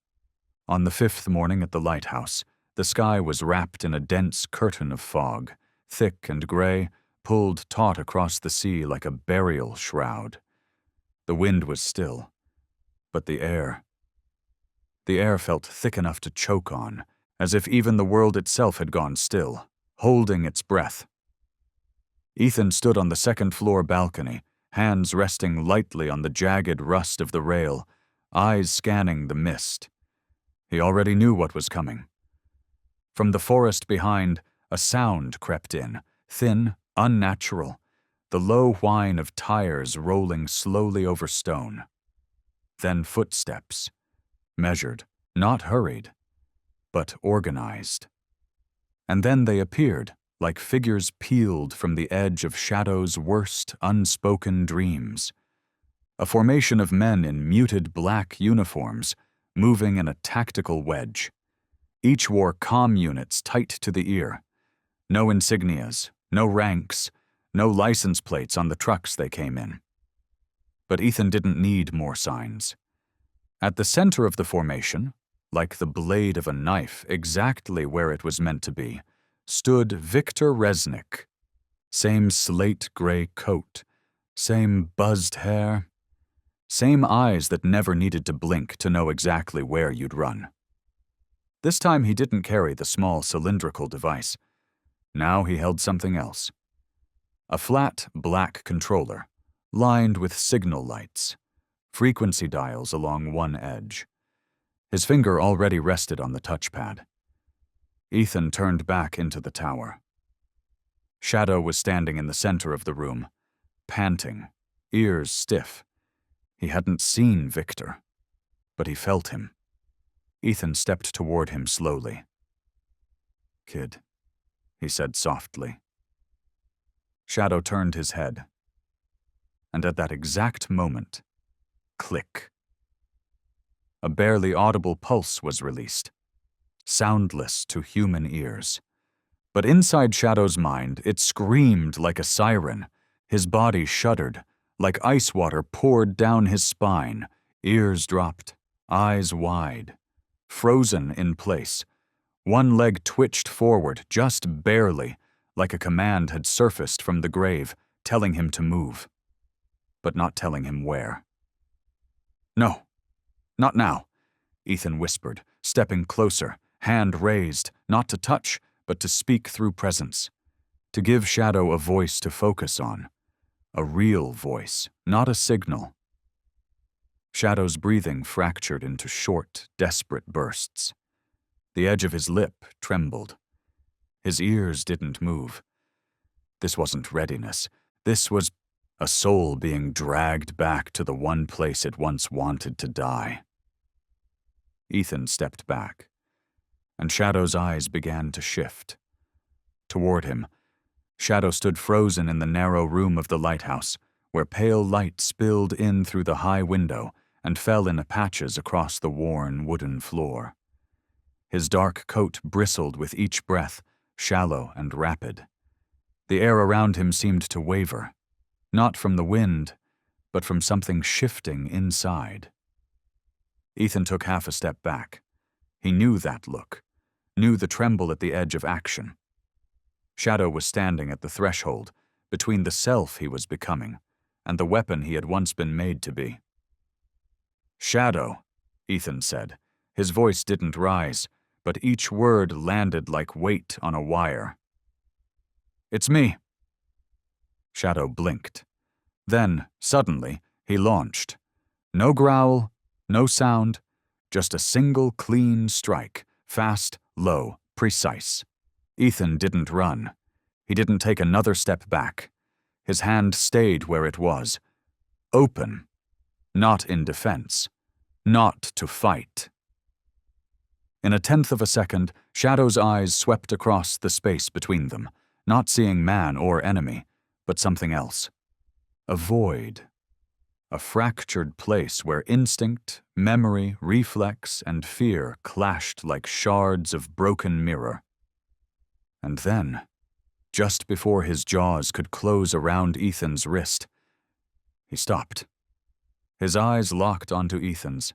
On the 5th morning at the lighthouse, the sky was wrapped in a dense curtain of fog, thick and gray, pulled taut across the sea like a burial shroud. The wind was still, but the air felt thick enough to choke on, as if even the world itself had gone still, holding its breath. Ethan stood on the second-floor balcony, hands resting lightly on the jagged rust of the rail, eyes scanning the mist. He already knew what was coming. From the forest behind, a sound crept in, thin, unnatural, the low whine of tires rolling slowly over stone. Then footsteps, measured, not hurried, but organized. And then they appeared, like figures peeled from the edge of Shadow's worst unspoken dreams. A formation of men in muted black uniforms, moving in a tactical wedge. Each wore comm units tight to the ear. No insignias, no ranks, no license plates on the trucks they came in. But Ethan didn't need more signs. At the center of the formation, like the blade of a knife exactly where it was meant to be, stood Victor Resnick. Same slate-gray coat, same buzzed hair, same eyes that never needed to blink to know exactly where you'd run. This time he didn't carry the small cylindrical device. Now he held something else. A flat, black controller, lined with signal lights, frequency dials along one edge. His finger already rested on the touchpad. Ethan turned back into the tower. Shadow was standing in the center of the room, panting, ears stiff. He hadn't seen Victor, but he felt him. Ethan stepped toward him slowly. "Kid," he said softly. Shadow turned his head. And at that exact moment, click. A barely audible pulse was released, soundless to human ears. But inside Shadow's mind, it screamed like a siren. His body shuddered, like ice water poured down his spine, ears dropped, eyes wide, frozen in place. One leg twitched forward, just barely, like a command had surfaced from the grave, telling him to move, but not telling him where. "No, not now," Ethan whispered, stepping closer, hand raised, not to touch, but to speak through presence, to give Shadow a voice to focus on, a real voice, not a signal. Shadow's breathing fractured into short, desperate bursts. The edge of his lip trembled. His ears didn't move. This wasn't readiness. This was a soul being dragged back to the one place it once wanted to die. Ethan stepped back, and Shadow's eyes began to shift. Toward him, Shadow stood frozen in the narrow room of the lighthouse, where pale light spilled in through the high window and fell in patches across the worn wooden floor. His dark coat bristled with each breath, shallow and rapid. The air around him seemed to waver, not from the wind, but from something shifting inside. Ethan took half a step back. He knew that look, knew the tremble at the edge of action. Shadow was standing at the threshold, between the self he was becoming and the weapon he had once been made to be. "Shadow," Ethan said. His voice didn't rise, but each word landed like weight on a wire. "It's me." Shadow blinked. Then, suddenly, he launched. No growl, no sound, just a single clean strike, fast, low, precise. Ethan didn't run. He didn't take another step back. His hand stayed where it was, open, not in defense, not to fight. In a tenth of a second, Shadow's eyes swept across the space between them, not seeing man or enemy, but something else. A void. A fractured place where instinct, memory, reflex, and fear clashed like shards of broken mirror. And then, just before his jaws could close around Ethan's wrist, he stopped. His eyes locked onto Ethan's.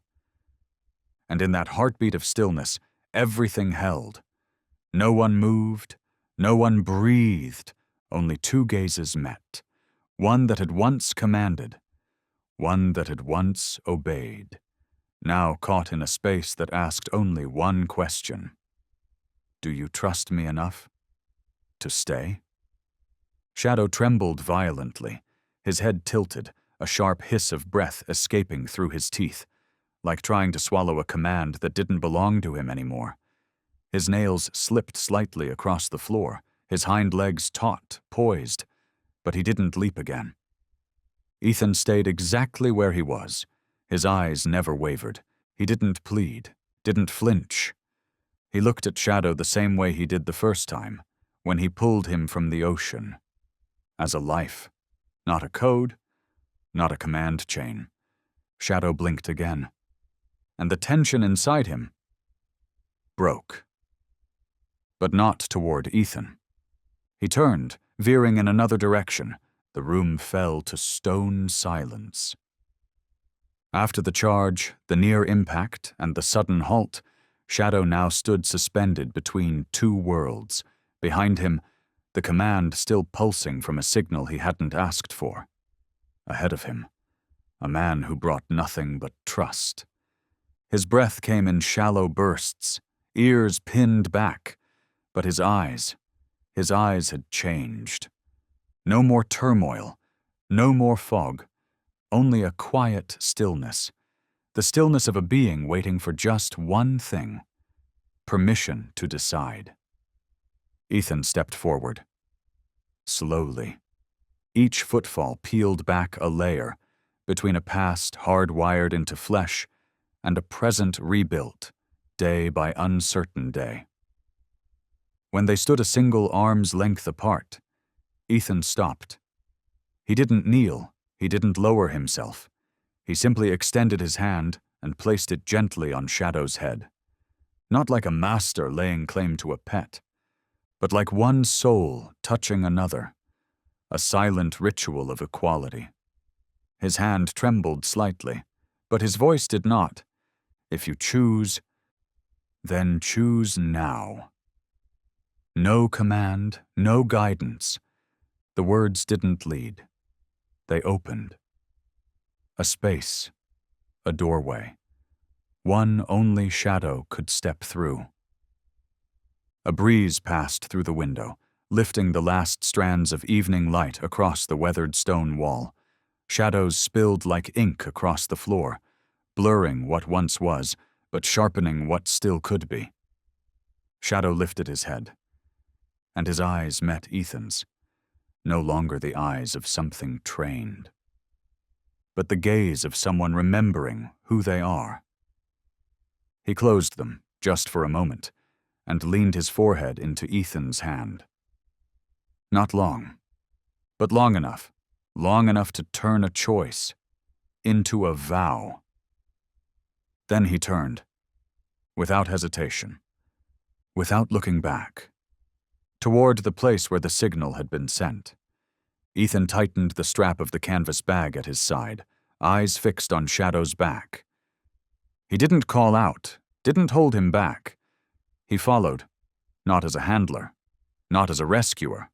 And in that heartbeat of stillness, everything held. No one moved, no one breathed, only two gazes met. One that had once commanded, one that had once obeyed, now caught in a space that asked only one question. "Do you trust me enough to stay?" Shadow trembled violently, his head tilted, a sharp hiss of breath escaping through his teeth, like trying to swallow a command that didn't belong to him anymore. His nails slipped slightly across the floor, his hind legs taut, poised, but he didn't leap again. Ethan stayed exactly where he was. His eyes never wavered. He didn't plead, didn't flinch. He looked at Shadow the same way he did the first time, when he pulled him from the ocean. As a life, not a code, not a command chain. Shadow blinked again, and the tension inside him broke. But not toward Ethan. He turned, veering in another direction. The room fell to stone silence. After the charge, the near impact, and the sudden halt, Shadow now stood suspended between two worlds. Behind him, the command still pulsing from a signal he hadn't asked for. Ahead of him, a man who brought nothing but trust. His breath came in shallow bursts, ears pinned back, but his eyes had changed. No more turmoil, no more fog, only a quiet stillness. The stillness of a being waiting for just one thing: permission to decide. Ethan stepped forward. Slowly. Each footfall peeled back a layer between a past hardwired into flesh and a present rebuilt, day by uncertain day. When they stood a single arm's length apart, Ethan stopped. He didn't kneel, he didn't lower himself. He simply extended his hand and placed it gently on Shadow's head. Not like a master laying claim to a pet, but like one soul touching another, a silent ritual of equality. His hand trembled slightly, but his voice did not. If you choose, then choose now. No command, no guidance. The words didn't lead. They opened. A space, a doorway. One only Shadow could step through. A breeze passed through the window, lifting the last strands of evening light across the weathered stone wall. Shadows spilled like ink across the floor, blurring what once was, but sharpening what still could be. Shadow lifted his head, and his eyes met Ethan's, no longer the eyes of something trained, but the gaze of someone remembering who they are. He closed them, just for a moment, and leaned his forehead into Ethan's hand. Not long, but long enough to turn a choice into a vow. Then he turned, without hesitation, without looking back, toward the place where the signal had been sent. Ethan tightened the strap of the canvas bag at his side, eyes fixed on Shadow's back. He didn't call out, didn't hold him back. He followed, not as a handler, not as a rescuer,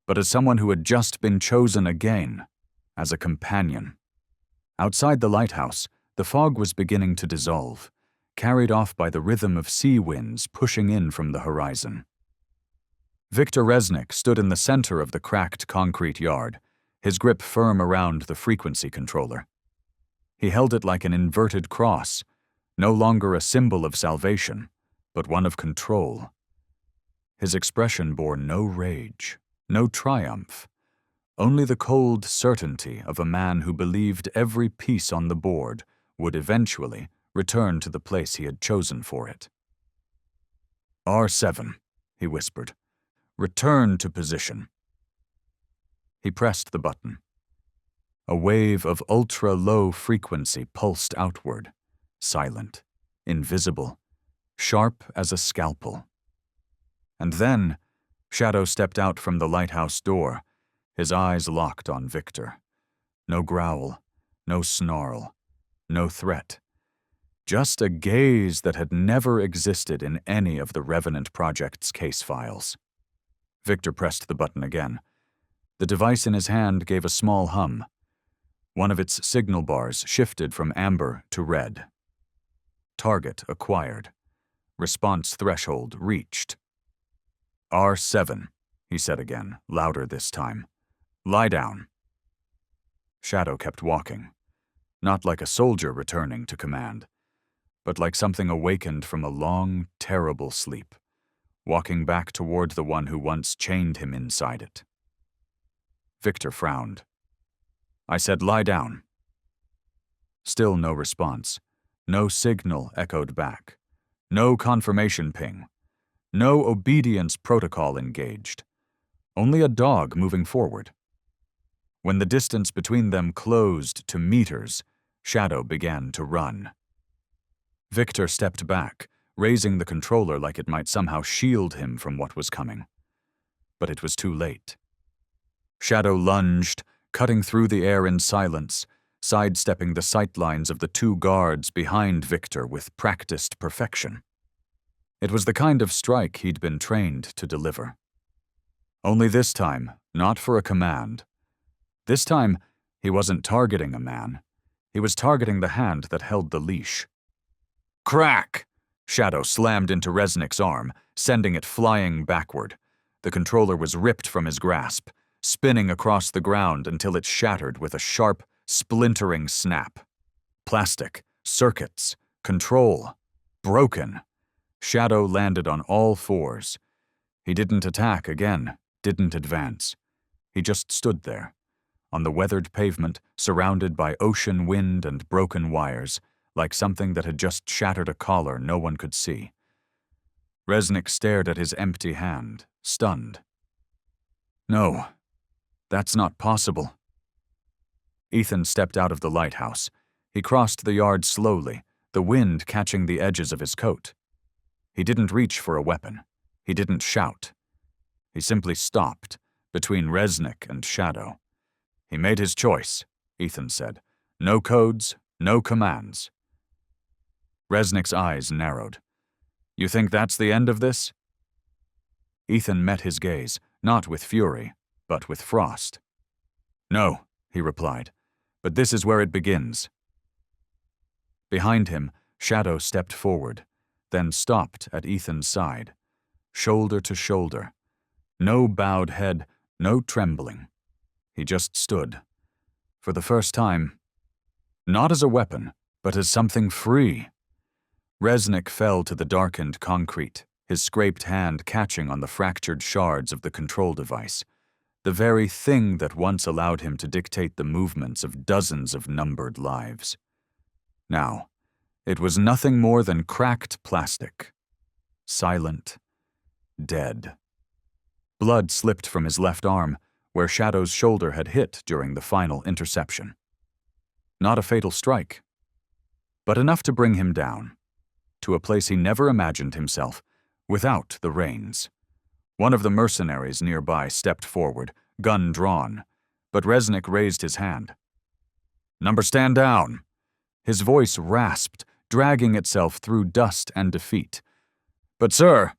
but as someone who had just been chosen again, as a companion. Outside the lighthouse, the fog was beginning to dissolve, carried off by the rhythm of sea winds pushing in from the horizon. Victor Resnick stood in the center of the cracked concrete yard, his grip firm around the frequency controller. He held it like an inverted cross, no longer a symbol of salvation, but one of control. His expression bore no rage, no triumph, only the cold certainty of a man who believed every piece on the board would eventually return to the place he had chosen for it. R7, he whispered. Return to position. He pressed the button. A wave of ultra-low frequency pulsed outward, silent, invisible, sharp as a scalpel. And then, Shadow stepped out from the lighthouse door, his eyes locked on Victor. No growl, no snarl, no threat. Just a gaze that had never existed in any of the Revenant Project's case files. Victor pressed the button again. The device in his hand gave a small hum. One of its signal bars shifted from amber to red. Target acquired. Response threshold reached. R7, he said again, louder this time. Lie down. Shadow kept walking, not like a soldier returning to command, but like something awakened from a long, terrible sleep, walking back toward the one who once chained him inside it. Victor frowned. I said, lie down. Still no response. No signal echoed back. No confirmation ping. No obedience protocol engaged. Only a dog moving forward. When the distance between them closed to meters, Shadow began to run. Victor stepped back, raising the controller like it might somehow shield him from what was coming. But it was too late. Shadow lunged, cutting through the air in silence, sidestepping the sightlines of the two guards behind Victor with practiced perfection. It was the kind of strike he'd been trained to deliver. Only this time, not for a command. This time, he wasn't targeting a man. He was targeting the hand that held the leash. Crack! Shadow slammed into Resnick's arm, sending it flying backward. The controller was ripped from his grasp, spinning across the ground until it shattered with a sharp, splintering snap. Plastic, circuits, control, broken. Shadow landed on all fours. He didn't attack again, didn't advance. He just stood there, on the weathered pavement, surrounded by ocean wind and broken wires, like something that had just shattered a collar no one could see. Resnick stared at his empty hand, stunned. No, that's not possible. Ethan stepped out of the lighthouse. He crossed the yard slowly, the wind catching the edges of his coat. He didn't reach for a weapon. He didn't shout. He simply stopped, between Resnick and Shadow. He made his choice, Ethan said. No codes, no commands. Resnick's eyes narrowed. You think that's the end of this? Ethan met his gaze, not with fury, but with frost. No, he replied, but this is where it begins. Behind him, Shadow stepped forward, then stopped at Ethan's side, shoulder to shoulder. No bowed head, no trembling. He just stood. For the first time, not as a weapon, but as something free. Resnick fell to the darkened concrete, his scraped hand catching on the fractured shards of the control device, the very thing that once allowed him to dictate the movements of dozens of numbered lives. Now, it was nothing more than cracked plastic. Silent. Dead. Blood slipped from his left arm, where Shadow's shoulder had hit during the final interception. Not a fatal strike, but enough to bring him down, to a place he never imagined himself, without the reins. One of the mercenaries nearby stepped forward, gun drawn, but Resnick raised his hand. Number, stand down. His voice rasped, dragging itself through dust and defeat. But sir,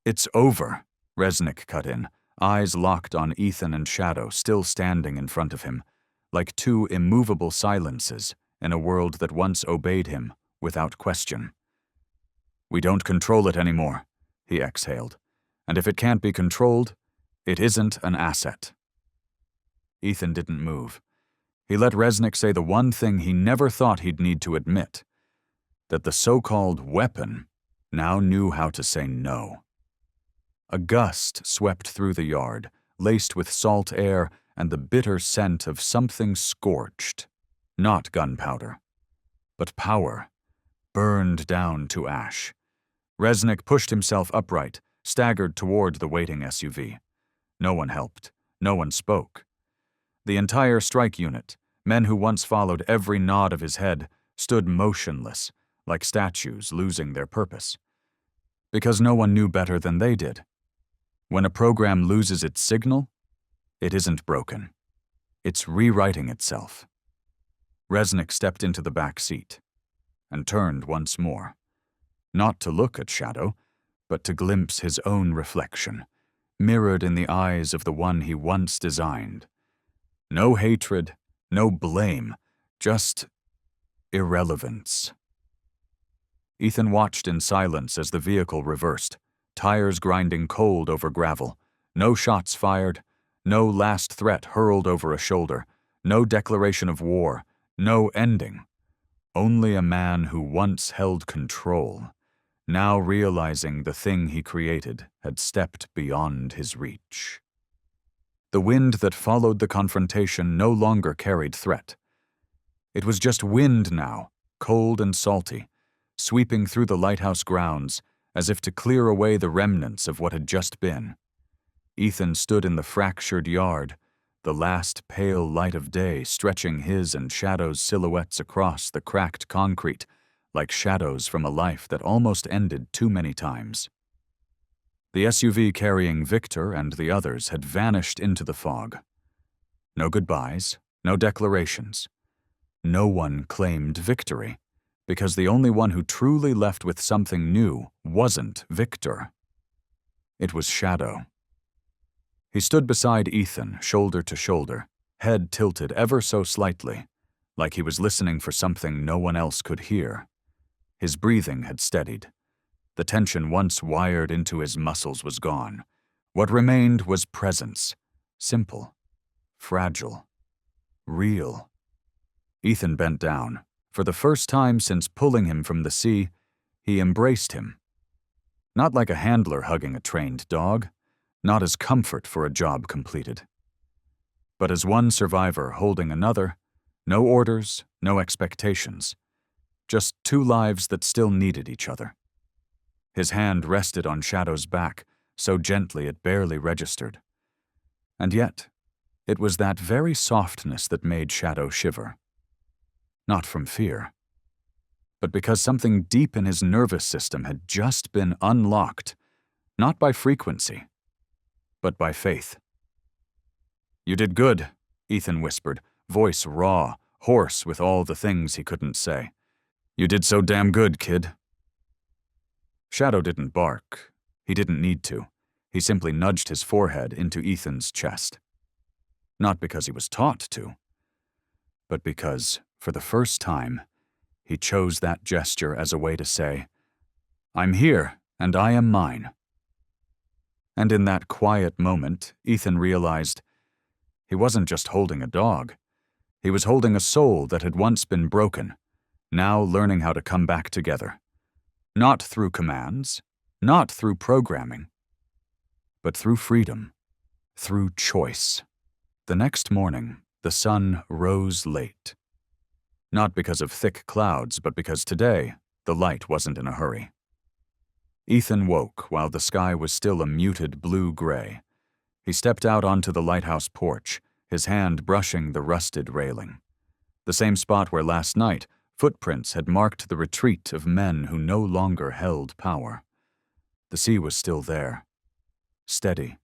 it's over, Resnick cut in, eyes locked on Ethan and Shadow still standing in front of him, like two immovable silences in a world that once obeyed him without question. We don't control it anymore, he exhaled, and if it can't be controlled, it isn't an asset. Ethan didn't move. He let Resnick say the one thing he never thought he'd need to admit, that the so-called weapon now knew how to say no. A gust swept through the yard, laced with salt air and the bitter scent of something scorched, not gunpowder, but power, burned down to ash. Resnick pushed himself upright, staggered toward the waiting SUV. No one helped. No one spoke. The entire strike unit, men who once followed every nod of his head, stood motionless, like statues losing their purpose. Because no one knew better than they did. When a program loses its signal, it isn't broken. It's rewriting itself. Resnick stepped into the back seat and turned once more, not to look at Shadow, but to glimpse his own reflection, mirrored in the eyes of the one he once designed. No hatred, no blame, just irrelevance. Ethan watched in silence as the vehicle reversed, tires grinding cold over gravel, no shots fired, no last threat hurled over a shoulder, no declaration of war, no ending. Only a man who once held control, now realizing the thing he created had stepped beyond his reach. The wind that followed the confrontation no longer carried threat. It was just wind now, cold and salty, sweeping through the lighthouse grounds as if to clear away the remnants of what had just been. Ethan stood in the fractured yard, the last pale light of day stretching his and Shadow's silhouettes across the cracked concrete like shadows from a life that almost ended too many times. The SUV carrying Victor and the others had vanished into the fog. No goodbyes, no declarations. No one claimed victory, because the only one who truly left with something new wasn't Victor. It was Shadow. He stood beside Ethan, shoulder to shoulder, head tilted ever so slightly, like he was listening for something no one else could hear. His breathing had steadied. The tension once wired into his muscles was gone. What remained was presence, simple, fragile, real. Ethan bent down. For the first time since pulling him from the sea, he embraced him. Not like a handler hugging a trained dog, not as comfort for a job completed, but as one survivor holding another, no orders, no expectations, just two lives that still needed each other. His hand rested on Shadow's back, so gently it barely registered. And yet, it was that very softness that made Shadow shiver. Not from fear, but because something deep in his nervous system had just been unlocked, not by frequency, but by faith. "You did good," Ethan whispered, voice raw, hoarse with all the things he couldn't say. "You did so damn good, kid." Shadow didn't bark. He didn't need to. He simply nudged his forehead into Ethan's chest. Not because he was taught to, but because, for the first time, he chose that gesture as a way to say, "I'm here, and I am mine." And in that quiet moment, Ethan realized he wasn't just holding a dog. He was holding a soul that had once been broken, now learning how to come back together. Not through commands, not through programming, but through freedom, through choice. The next morning, the sun rose late. Not because of thick clouds, but because today, the light wasn't in a hurry. Ethan woke while the sky was still a muted blue-gray. He stepped out onto the lighthouse porch, his hand brushing the rusted railing. The same spot where last night, footprints had marked the retreat of men who no longer held power. The sea was still there, steady,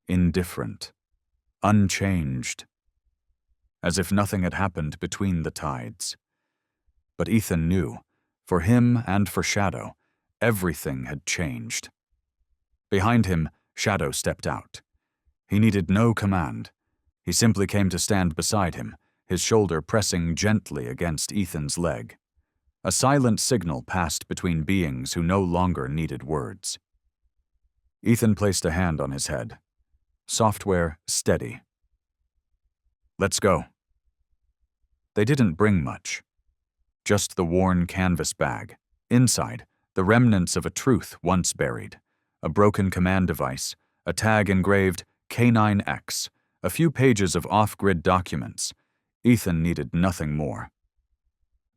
indifferent, unchanged, as if nothing had happened between the tides. But Ethan knew, for him and for Shadow, everything had changed. Behind him, Shadow stepped out. He needed no command. He simply came to stand beside him, his shoulder pressing gently against Ethan's leg. A silent signal passed between beings who no longer needed words. Ethan placed a hand on his head. Software steady. "Let's go." They didn't bring much. Just the worn canvas bag. Inside, the remnants of a truth once buried. A broken command device, a tag engraved K9X, a few pages of off-grid documents. Ethan needed nothing more.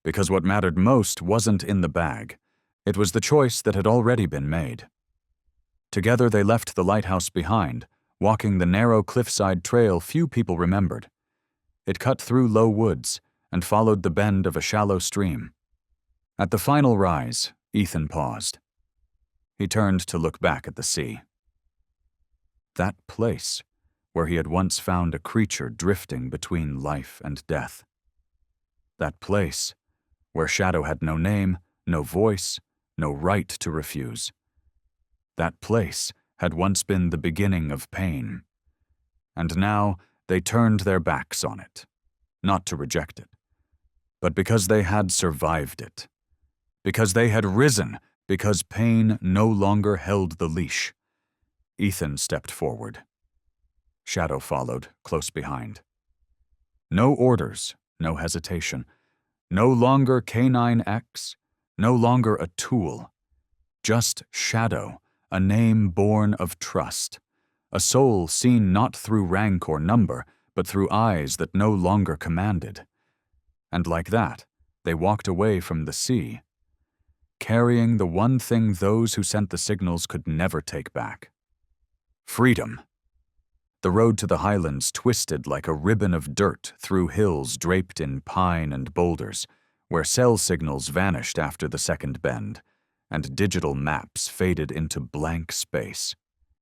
Because what mattered most wasn't in the bag. It was the choice that had already been made. Together they left the lighthouse behind, walking the narrow cliffside trail few people remembered. It cut through low woods and followed the bend of a shallow stream. At the final rise, Ethan paused. He turned to look back at the sea. That place where he had once found a creature drifting between life and death. That place where Shadow had no name, no voice, no right to refuse. That place had once been the beginning of pain. And now they turned their backs on it, not to reject it, but because they had survived it. Because they had risen, because pain no longer held the leash. Ethan stepped forward. Shadow followed, close behind. No orders, no hesitation. No longer K9X, no longer a tool. Just Shadow, a name born of trust. a soul seen not through rank or number, but through eyes that no longer commanded. And like that, they walked away from the sea, carrying the one thing those who sent the signals could never take back: freedom. The road to the highlands twisted like a ribbon of dirt through hills draped in pine and boulders, where cell signals vanished after the second bend, and digital maps faded into blank space.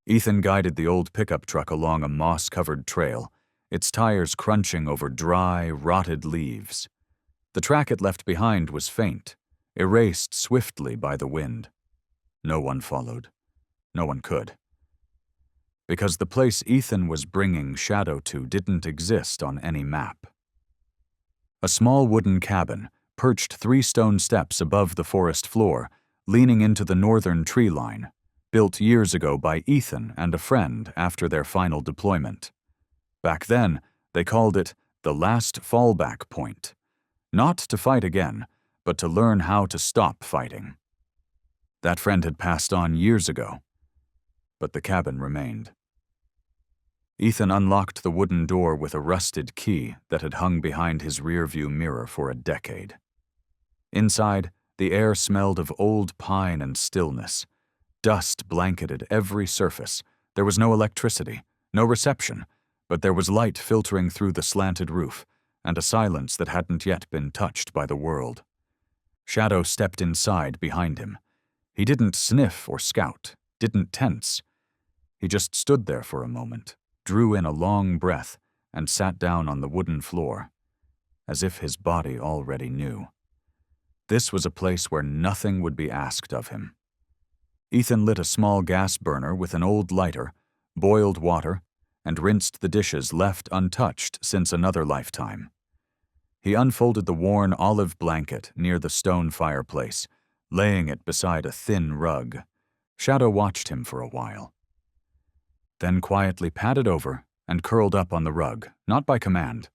Ethan guided the old pickup truck along a moss-covered trail, its tires crunching over dry, rotted leaves. The track it left behind was faint, erased swiftly by the wind. No one followed. No one could. Because the place Ethan was bringing Shadow to didn't exist on any map. A small wooden cabin, perched 3 stone steps above the forest floor, leaning into the northern tree line, built years ago by Ethan and a friend after their final deployment. Back then, they called it the last fallback point, not to fight again, but to learn how to stop fighting. That friend had passed on years ago, but the cabin remained. Ethan unlocked the wooden door with a rusted key that had hung behind his rearview mirror for a decade. Inside, the air smelled of old pine and stillness. Dust blanketed every surface. There was no electricity, no reception, but there was light filtering through the slanted roof, and a silence that hadn't yet been touched by the world. Shadow stepped inside behind him. He didn't sniff or scout, didn't tense. He just stood there for a moment, drew in a long breath, and sat down on the wooden floor, as if his body already knew. This was a place where nothing would be asked of him. Ethan lit a small gas burner with an old lighter, boiled water, and rinsed the dishes left untouched since another lifetime. He unfolded the worn olive blanket near the stone fireplace, laying it beside a thin rug. Shadow watched him for a while, then quietly padded over and curled up on the rug, not by command,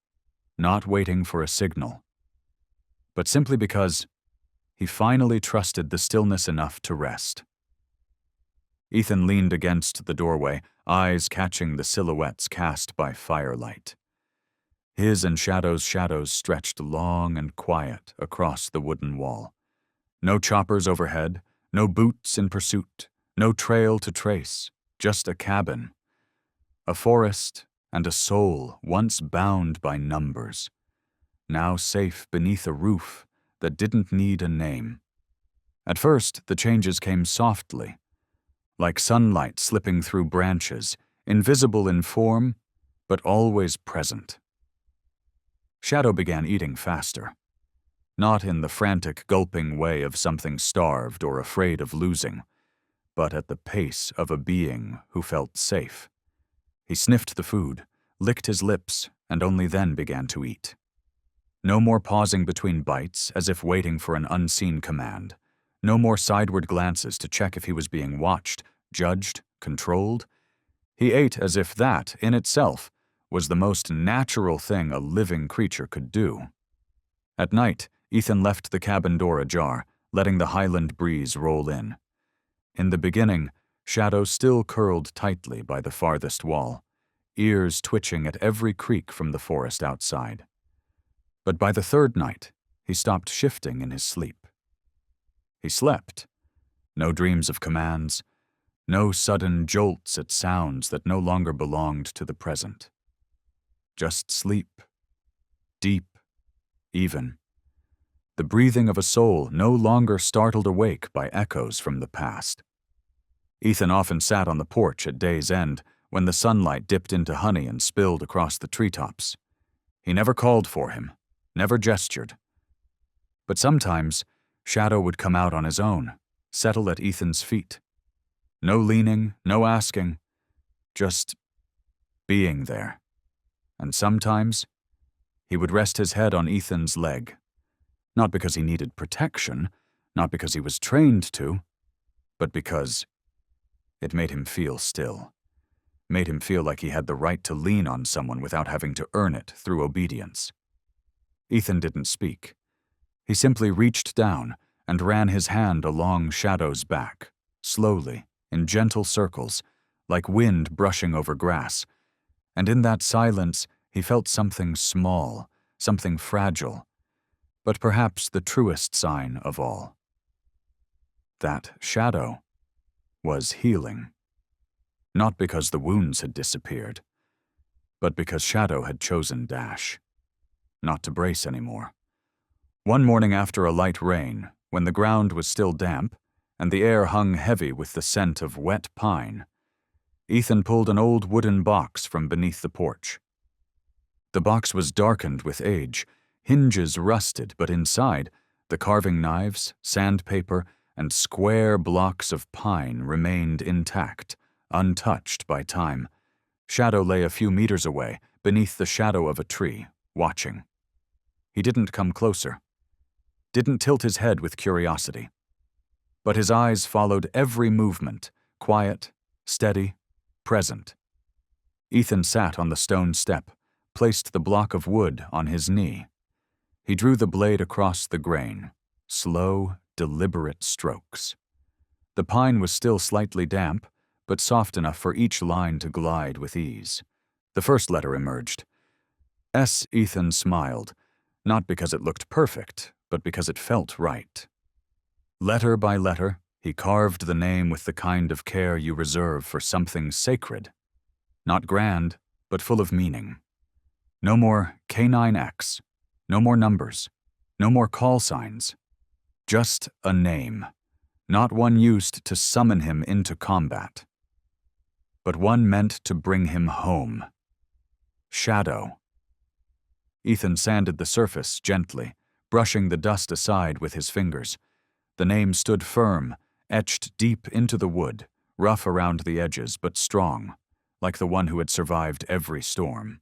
not waiting for a signal, but simply because he finally trusted the stillness enough to rest. Ethan leaned against the doorway, eyes catching the silhouettes cast by firelight. His and Shadow's shadows stretched long and quiet across the wooden wall. No choppers overhead, no boots in pursuit, no trail to trace, just a cabin, a forest, and a soul once bound by numbers, now safe beneath a roof that didn't need a name. At first, the changes came softly, like sunlight slipping through branches, invisible in form, but always present. Shadow began eating faster, not in the frantic gulping way of something starved or afraid of losing, but at the pace of a being who felt safe. He sniffed the food, licked his lips, and only then began to eat. No more pausing between bites as if waiting for an unseen command. No more sideward glances to check if he was being watched, judged, controlled. He ate as if that, in itself, was the most natural thing a living creature could do. At night, Ethan left the cabin door ajar, letting the highland breeze roll in. In the beginning, Shadow still curled tightly by the farthest wall, ears twitching at every creak from the forest outside. But by the third night, he stopped shifting in his sleep. He slept. No dreams of commands, no sudden jolts at sounds that no longer belonged to the present. Just sleep. Deep, even. The breathing of a soul no longer startled awake by echoes from the past. Ethan often sat on the porch at day's end when the sunlight dipped into honey and spilled across the treetops. He never called for him, never gestured. But sometimes, Shadow would come out on his own, settle at Ethan's feet. No leaning, no asking, just being there. And sometimes, he would rest his head on Ethan's leg, not because he needed protection, not because he was trained to, but because it made him feel still, made him feel like he had the right to lean on someone without having to earn it through obedience. Ethan didn't speak. He simply reached down and ran his hand along Shadow's back, slowly, in gentle circles, like wind brushing over grass, and in that silence he felt something small, something fragile, but perhaps the truest sign of all. That shadow was healing. Not because the wounds had disappeared, but because Shadow had chosen Dash. Not to brace anymore. One morning after a light rain, when the ground was still damp and the air hung heavy with the scent of wet pine, Ethan pulled an old wooden box from beneath the porch. The box was darkened with age, hinges rusted, but inside, the carving knives, sandpaper, and square blocks of pine remained intact, untouched by time. Shadow lay a few meters away, beneath the shadow of a tree, watching. He didn't come closer, didn't tilt his head with curiosity. But his eyes followed every movement, quiet, steady, present. Ethan sat on the stone step, placed the block of wood on his knee. He drew the blade across the grain, slow, deliberate strokes. The pine was still slightly damp, but soft enough for each line to glide with ease. The first letter emerged. S. Ethan smiled, not because it looked perfect, but because it felt right. Letter by letter, he carved the name with the kind of care you reserve for something sacred. Not grand, but full of meaning. No more K9X, no more numbers, no more call signs. Just a name, not one used to summon him into combat, but one meant to bring him home. Shadow. Ethan sanded the surface gently, brushing the dust aside with his fingers. The name stood firm, etched deep into the wood, rough around the edges but strong, like the one who had survived every storm.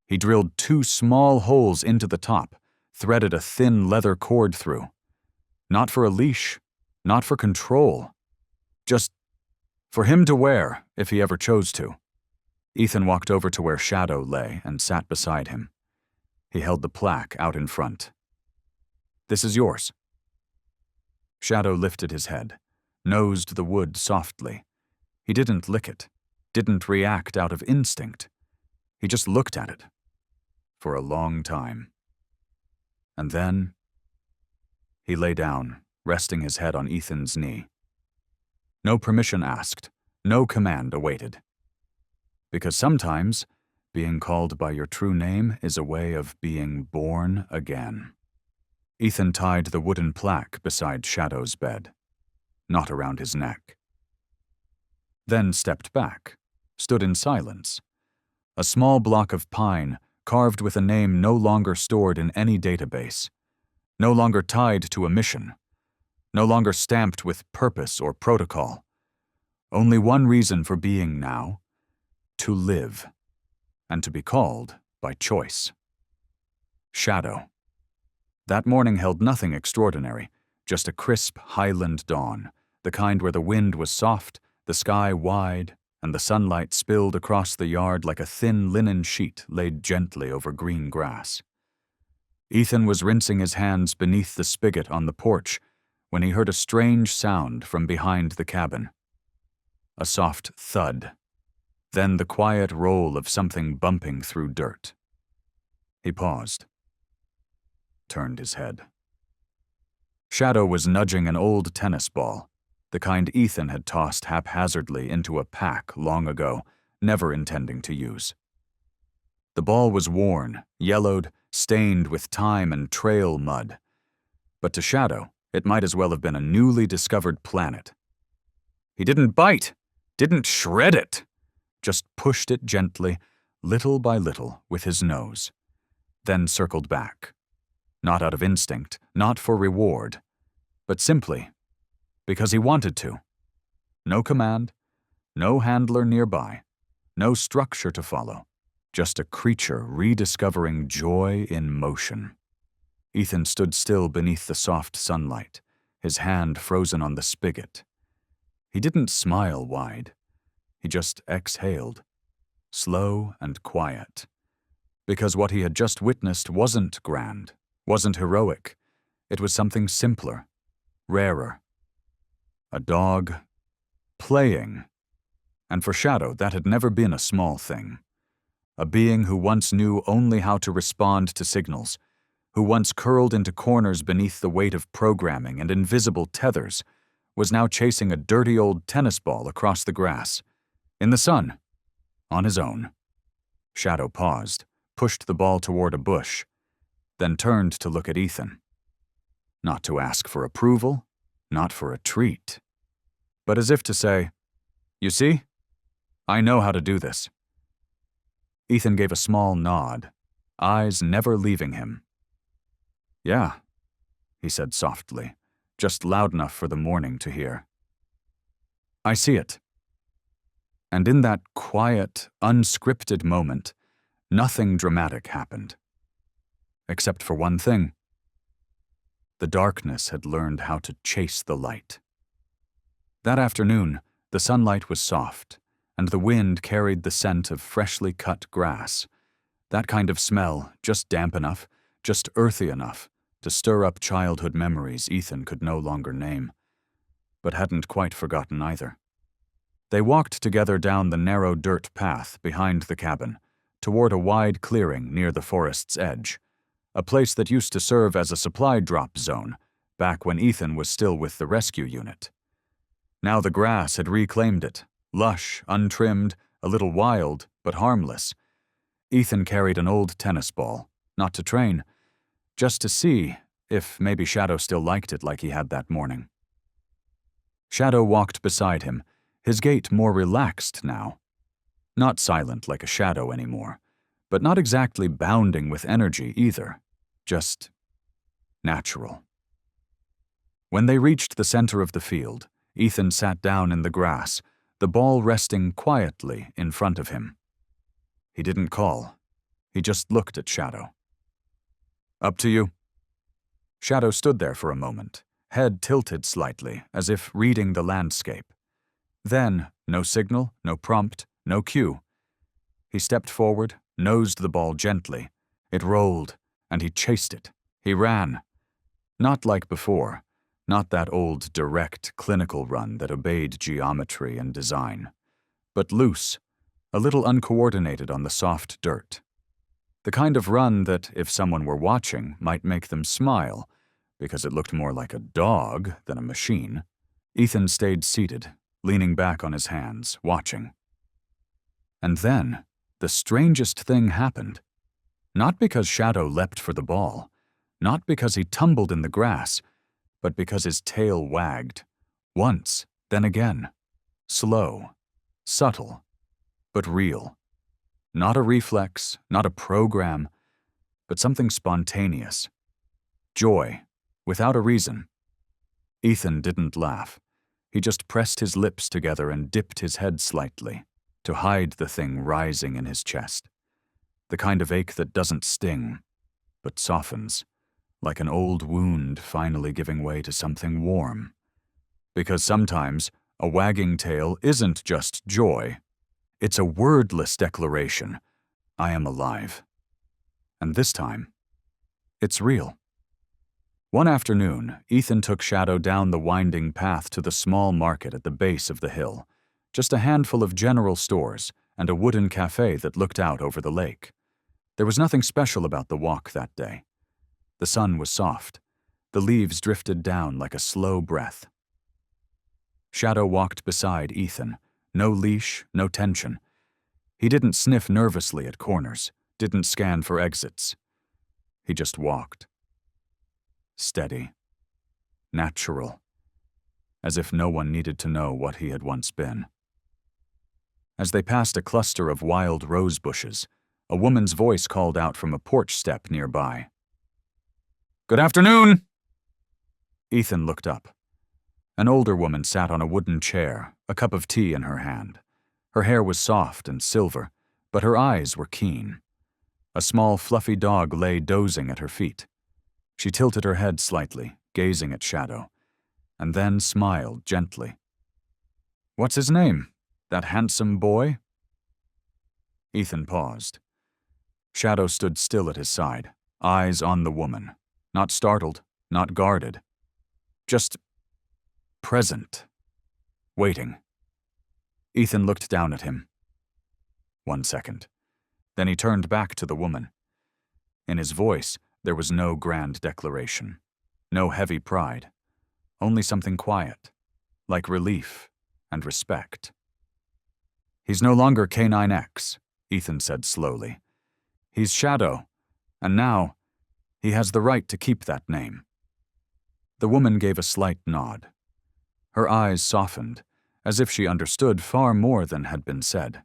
He drilled 2 small holes into the top, threaded a thin leather cord through. Not for a leash, not for control, just for him to wear if he ever chose to. Ethan walked over to where Shadow lay and sat beside him. He held the plaque out in front. "This is yours." Shadow lifted his head, nosed the wood softly. He didn't lick it, didn't react out of instinct. He just looked at it for a long time. And then he lay down, resting his head on Ethan's knee. No permission asked, no command awaited. Because sometimes, being called by your true name is a way of being born again. Ethan tied the wooden plaque beside Shadow's bed, not around his neck. Then stepped back, stood in silence. A small block of pine, carved with a name no longer stored in any database, no longer tied to a mission, no longer stamped with purpose or protocol. Only one reason for being now: to live, and to be called by choice. Shadow. That morning held nothing extraordinary, just a crisp highland dawn, the kind where the wind was soft, the sky wide, and the sunlight spilled across the yard like a thin linen sheet laid gently over green grass. Ethan was rinsing his hands beneath the spigot on the porch when he heard a strange sound from behind the cabin. A soft thud, then the quiet roll of something bumping through dirt. He paused, turned his head. Shadow was nudging an old tennis ball, the kind Ethan had tossed haphazardly into a pack long ago, never intending to use. The ball was worn, yellowed, stained with time and trail mud. But to Shadow, it might as well have been a newly discovered planet. He didn't bite, didn't shred it, just pushed it gently, little by little, with his nose, then circled back. Not out of instinct, not for reward, but simply because he wanted to. No command, no handler nearby, no structure to follow, just a creature rediscovering joy in motion. Ethan stood still beneath the soft sunlight, his hand frozen on the spigot. He didn't smile wide. He just exhaled, slow and quiet, because what he had just witnessed wasn't grand, wasn't heroic. It was something simpler, rarer. A dog playing, And for Shadow, that had never been a small thing. A being who once knew only how to respond to signals, who once curled into corners beneath the weight of programming and invisible tethers, was now chasing a dirty old tennis ball across the grass, in the sun, on his own. Shadow paused, pushed the ball toward a bush, then turned to look at Ethan. Not to ask for approval, not for a treat, but as if to say, "You see? I know how to do this." Ethan gave a small nod, eyes never leaving him. "Yeah," he said softly, just loud enough for the morning to hear. "I see it." And in that quiet, unscripted moment, nothing dramatic happened. Except for one thing. The darkness had learned how to chase the light. That afternoon, the sunlight was soft, and the wind carried the scent of freshly cut grass. That kind of smell, just damp enough, just earthy enough, to stir up childhood memories Ethan could no longer name, but hadn't quite forgotten either. They walked together down the narrow dirt path behind the cabin, toward a wide clearing near the forest's edge, a place that used to serve as a supply drop zone, back when Ethan was still with the rescue unit. Now the grass had reclaimed it, lush, untrimmed, a little wild, but harmless. Ethan carried an old tennis ball, not to train, just to see if maybe Shadow still liked it like he had that morning. Shadow walked beside him, his gait more relaxed now. Not silent like a shadow anymore, but not exactly bounding with energy either, just natural. When they reached the center of the field, Ethan sat down in the grass, the ball resting quietly in front of him. He didn't call. He just looked at Shadow. "Up to you." Shadow stood there for a moment, head tilted slightly, as if reading the landscape. Then, no signal, no prompt, no cue. He stepped forward, nosed the ball gently. It rolled, and he chased it. He ran. Not like before, not that old direct, clinical run that obeyed geometry and design, but loose, a little uncoordinated on the soft dirt. The kind of run that, if someone were watching, might make them smile, because it looked more like a dog than a machine. Ethan stayed seated, leaning back on his hands, watching. And then, the strangest thing happened. Not because Shadow leapt for the ball, not because he tumbled in the grass, but because his tail wagged. Once, then again. Slow, subtle, but real. Not a reflex, not a program, but something spontaneous. Joy, without a reason. Ethan didn't laugh. He just pressed his lips together and dipped his head slightly, to hide the thing rising in his chest. The kind of ache that doesn't sting, but softens, like an old wound finally giving way to something warm. Because sometimes, a wagging tail isn't just joy. It's a wordless declaration, "I am alive." And this time, it's real. One afternoon, Ethan took Shadow down the winding path to the small market at the base of the hill, just a handful of general stores and a wooden cafe that looked out over the lake. There was nothing special about the walk that day. The sun was soft. The leaves drifted down like a slow breath. Shadow walked beside Ethan, no leash, no tension. He didn't sniff nervously at corners, didn't scan for exits. He just walked. Steady. Natural. As if no one needed to know what he had once been. As they passed a cluster of wild rose bushes, a woman's voice called out from a porch step nearby. "Good afternoon!" Ethan looked up. An older woman sat on a wooden chair, a cup of tea in her hand. Her hair was soft and silver, but her eyes were keen. A small, fluffy dog lay dozing at her feet. She tilted her head slightly, gazing at Shadow, and then smiled gently. "What's his name? That handsome boy?" Ethan paused. Shadow stood still at his side, eyes on the woman, not startled, not guarded. Just present, waiting. Ethan looked down at him. 1 second. Then he turned back to the woman. In his voice, there was no grand declaration, no heavy pride, only something quiet, like relief and respect. "He's no longer K9X, Ethan said slowly. "He's Shadow, and now he has the right to keep that name." The woman gave a slight nod. Her eyes softened, as if she understood far more than had been said.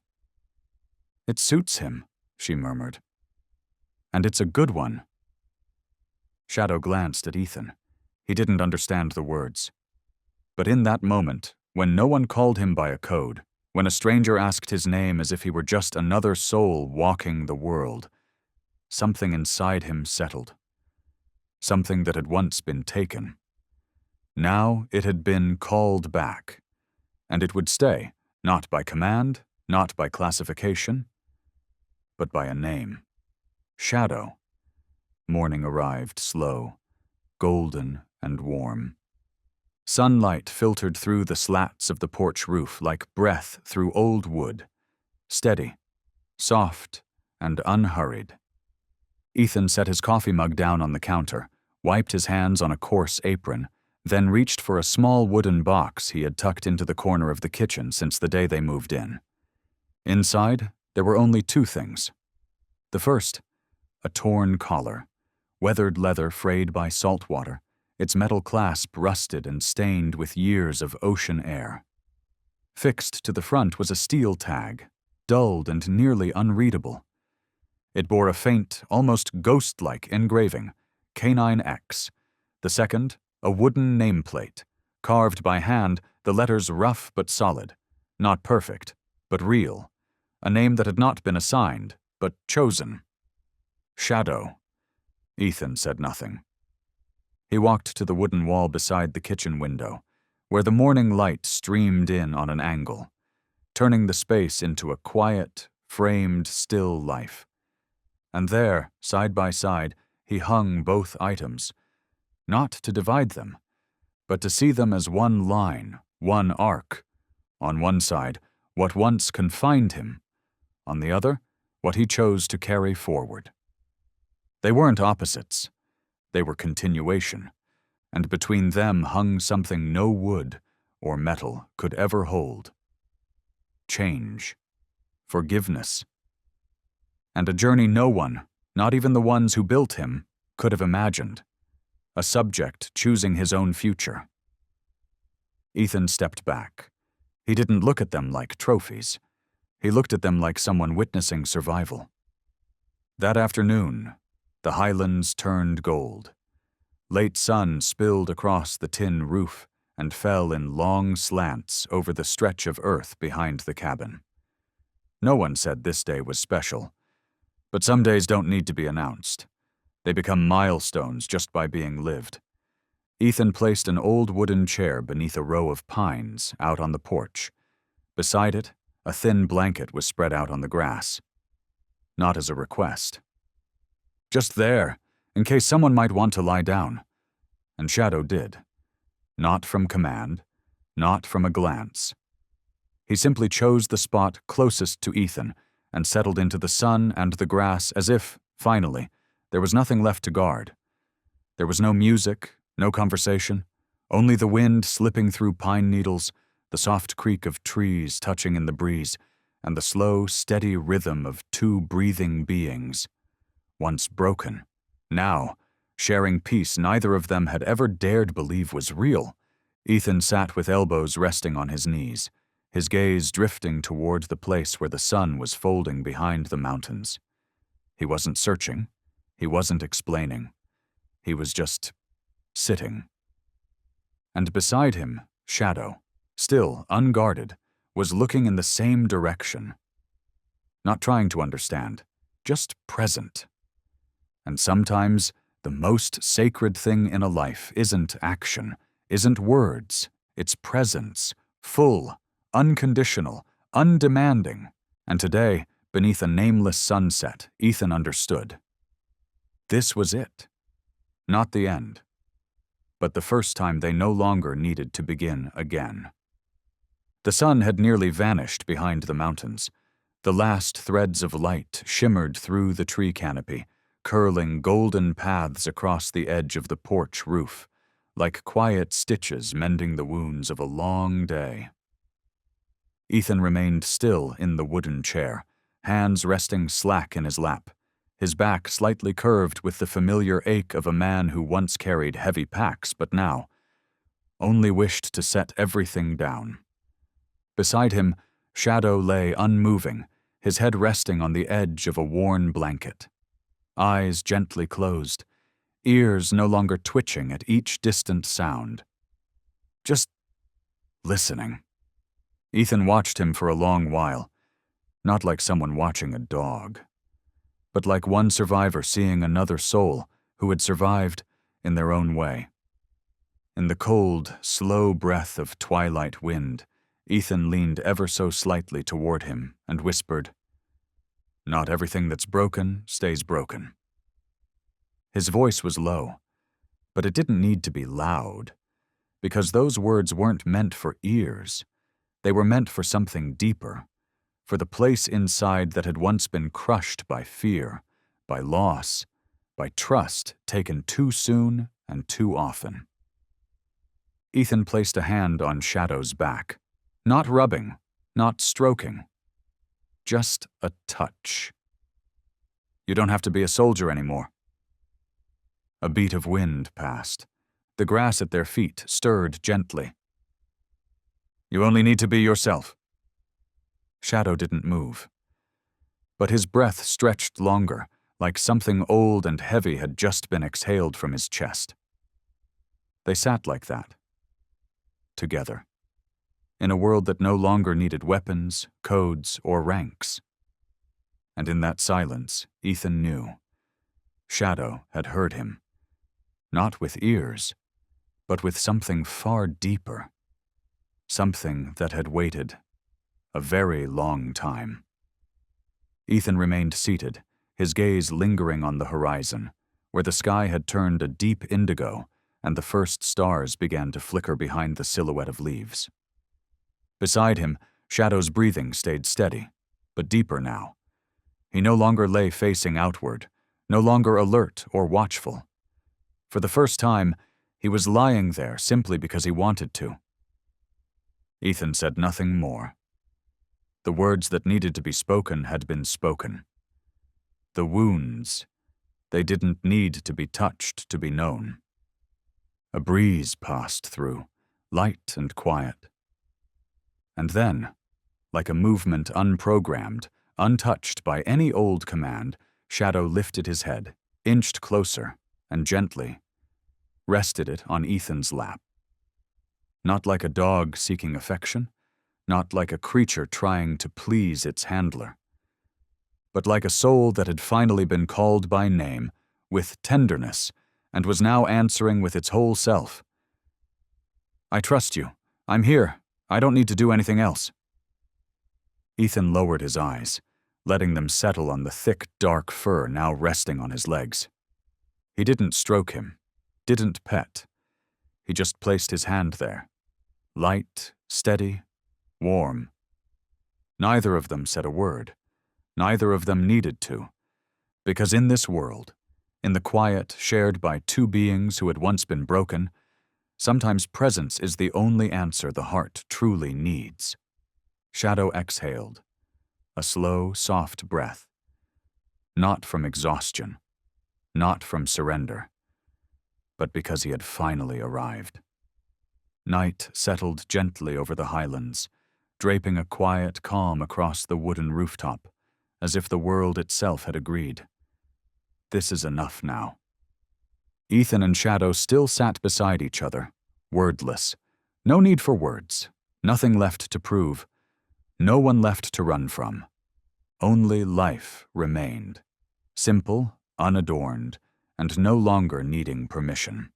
"It suits him," she murmured. "And it's a good one." Shadow glanced at Ethan. He didn't understand the words. But in that moment, when no one called him by a code, when a stranger asked his name as if he were just another soul walking the world, something inside him settled. Something that had once been taken. Now it had been called back, and it would stay, not by command, not by classification, but by a name. Shadow. Morning arrived slow, golden and warm. Sunlight filtered through the slats of the porch roof like breath through old wood, steady, soft, and unhurried. Ethan set his coffee mug down on the counter, wiped his hands on a coarse apron, then reached for a small wooden box he had tucked into the corner of the kitchen since the day they moved in. Inside, there were only 2 things. The first, a torn collar, weathered leather frayed by salt water, its metal clasp rusted and stained with years of ocean air. Fixed to the front was a steel tag, dulled and nearly unreadable. It bore a faint, almost ghost-like engraving, K9X. The second, a wooden nameplate, carved by hand, the letters rough but solid, not perfect, but real, a name that had not been assigned, but chosen. Shadow. Ethan said nothing. He walked to the wooden wall beside the kitchen window, where the morning light streamed in on an angle, turning the space into a quiet, framed, still life. And there, side by side, he hung both items, not to divide them, but to see them as one line, one arc. On one side, what once confined him. On the other, what he chose to carry forward. They weren't opposites. They were continuation, and between them hung something no wood or metal could ever hold. Change. Forgiveness. And a journey no one, not even the ones who built him, could have imagined. A subject choosing his own future. Ethan stepped back. He didn't look at them like trophies. He looked at them like someone witnessing survival. That afternoon, the highlands turned gold. Late sun spilled across the tin roof and fell in long slants over the stretch of earth behind the cabin. No one said this day was special, but some days don't need to be announced. They become milestones just by being lived. Ethan placed an old wooden chair beneath a row of pines out on the porch. Beside it, a thin blanket was spread out on the grass. Not as a request. Just there, in case someone might want to lie down. And Shadow did. Not from command, not from a glance. He simply chose the spot closest to Ethan and settled into the sun and the grass as if, finally, there was nothing left to guard. There was no music, no conversation, only the wind slipping through pine needles, the soft creak of trees touching in the breeze, and the slow, steady rhythm of 2 breathing beings. Once broken, now, sharing peace neither of them had ever dared believe was real. Ethan sat with elbows resting on his knees, his gaze drifting toward the place where the sun was folding behind the mountains. He wasn't searching. He wasn't explaining. He was just sitting. And beside him, Shadow, still unguarded, was looking in the same direction. Not trying to understand, just present. And sometimes, the most sacred thing in a life isn't action, isn't words, it's presence, full, unconditional, undemanding. And today, beneath a nameless sunset, Ethan understood. This was it. Not the end, but the first time they no longer needed to begin again. The sun had nearly vanished behind the mountains. The last threads of light shimmered through the tree canopy, curling golden paths across the edge of the porch roof, like quiet stitches mending the wounds of a long day. Ethan remained still in the wooden chair, hands resting slack in his lap, his back slightly curved with the familiar ache of a man who once carried heavy packs but now only wished to set everything down. Beside him, Shadow lay unmoving, his head resting on the edge of a worn blanket. Eyes gently closed, ears no longer twitching at each distant sound. Just listening. Ethan watched him for a long while, not like someone watching a dog, but like one survivor seeing another soul who had survived in their own way. In the cold, slow breath of twilight wind, Ethan leaned ever so slightly toward him and whispered, "Not everything that's broken stays broken." His voice was low, but it didn't need to be loud, because those words weren't meant for ears. They were meant for something deeper, for the place inside that had once been crushed by fear, by loss, by trust taken too soon and too often. Ethan placed a hand on Shadow's back, not rubbing, not stroking, just a touch. "You don't have to be a soldier anymore." A beat of wind passed. The grass at their feet stirred gently. "You only need to be yourself." Shadow didn't move, but his breath stretched longer, like something old and heavy had just been exhaled from his chest. They sat like that, together, in a world that no longer needed weapons, codes, or ranks. And in that silence, Ethan knew Shadow had heard him, not with ears, but with something far deeper, something that had waited a very long time. Ethan remained seated, his gaze lingering on the horizon, where the sky had turned a deep indigo and the first stars began to flicker behind the silhouette of leaves. Beside him, Shadow's breathing stayed steady, but deeper now. He no longer lay facing outward, no longer alert or watchful. For the first time, he was lying there simply because he wanted to. Ethan said nothing more. The words that needed to be spoken had been spoken. The wounds, they didn't need to be touched to be known. A breeze passed through, light and quiet. And then, like a movement unprogrammed, untouched by any old command, Shadow lifted his head, inched closer, and gently rested it on Ethan's lap. Not like a dog seeking affection, not like a creature trying to please its handler, but like a soul that had finally been called by name, with tenderness, and was now answering with its whole self. "I trust you. I'm here. I don't need to do anything else." Ethan lowered his eyes, letting them settle on the thick, dark fur now resting on his legs. He didn't stroke him, didn't pet. He just placed his hand there, light, steady, warm. Neither of them said a word. Neither of them needed to, because in this world, in the quiet shared by two beings who had once been broken, sometimes presence is the only answer the heart truly needs. Shadow exhaled, a slow, soft breath. Not from exhaustion, not from surrender, but because he had finally arrived. Night settled gently over the highlands, draping a quiet calm across the wooden rooftop, as if the world itself had agreed. This is enough now. Ethan and Shadow still sat beside each other, wordless. No need for words, nothing left to prove, no one left to run from. Only life remained, simple, unadorned, and no longer needing permission.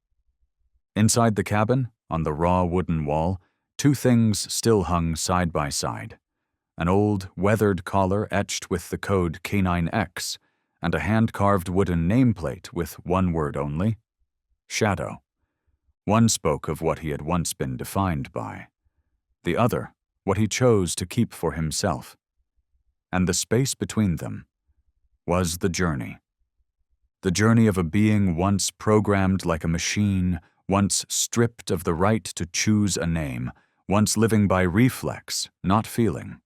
Inside the cabin, on the raw wooden wall, two things still hung side by side. An old, weathered collar etched with the code K9X, and a hand-carved wooden nameplate with one word only, Shadow. One spoke of what he had once been defined by. The other what he chose to keep for himself. And the space between them was the journey. The journey of a being once programmed like a machine, once stripped of the right to choose a name, once living by reflex, not feeling.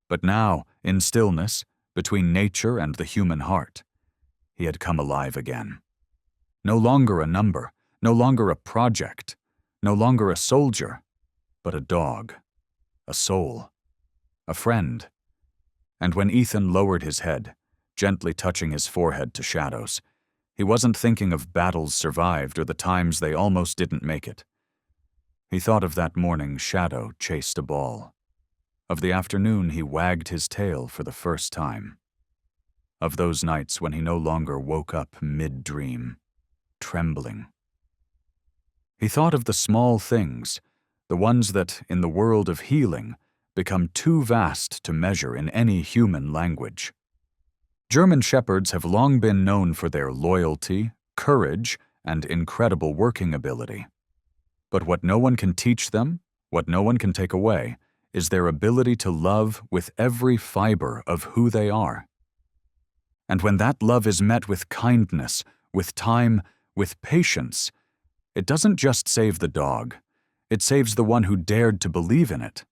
But now, in stillness, between nature and the human heart, he had come alive again. No longer a number, no longer a project, no longer a soldier, but a dog, a soul, a friend. And when Ethan lowered his head, gently touching his forehead to Shadow's, he wasn't thinking of battles survived or the times they almost didn't make it. He thought of that morning Shadow chased a ball, of the afternoon he wagged his tail for the first time, of those nights when he no longer woke up mid-dream, trembling. He thought of the small things, the ones that, in the world of healing, become too vast to measure in any human language. German Shepherds have long been known for their loyalty, courage, and incredible working ability. But what no one can teach them, what no one can take away, is their ability to love with every fiber of who they are. And when that love is met with kindness, with time, with patience, it doesn't just save the dog, it saves the one who dared to believe in it.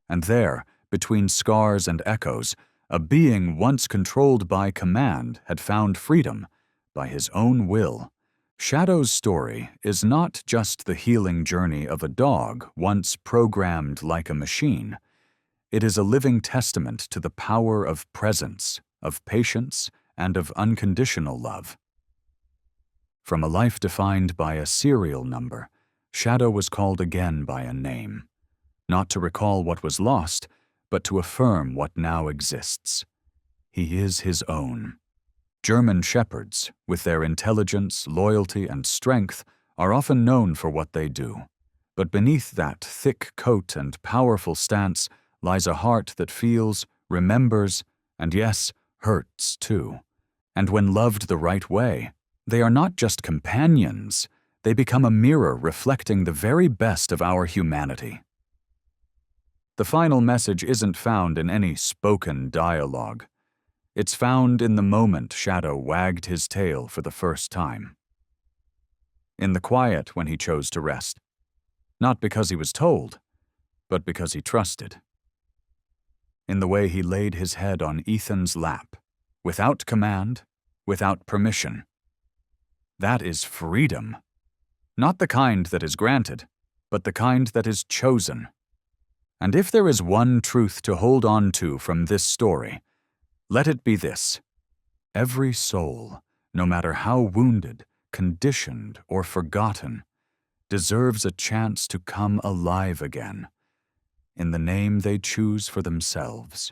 And there, between scars and echoes, a being once controlled by command had found freedom by his own will. Shadow's story is not just the healing journey of a dog once programmed like a machine. It is a living testament to the power of presence, of patience, and of unconditional love. From a life defined by a serial number, Shadow was called again by a name, not to recall what was lost, but to affirm what now exists. He is his own. German Shepherds, with their intelligence, loyalty, and strength, are often known for what they do. But beneath that thick coat and powerful stance lies a heart that feels, remembers, and yes, hurts too. And when loved the right way, they are not just companions, they become a mirror reflecting the very best of our humanity. The final message isn't found in any spoken dialogue. It's found in the moment Shadow wagged his tail for the first time. In the quiet when he chose to rest. Not because he was told, but because he trusted. In the way he laid his head on Ethan's lap, without command, without permission. That is freedom. Not the kind that is granted, but the kind that is chosen. And if there is one truth to hold on to from this story, let it be this: every soul, no matter how wounded, conditioned, or forgotten, deserves a chance to come alive again, in the name they choose for themselves.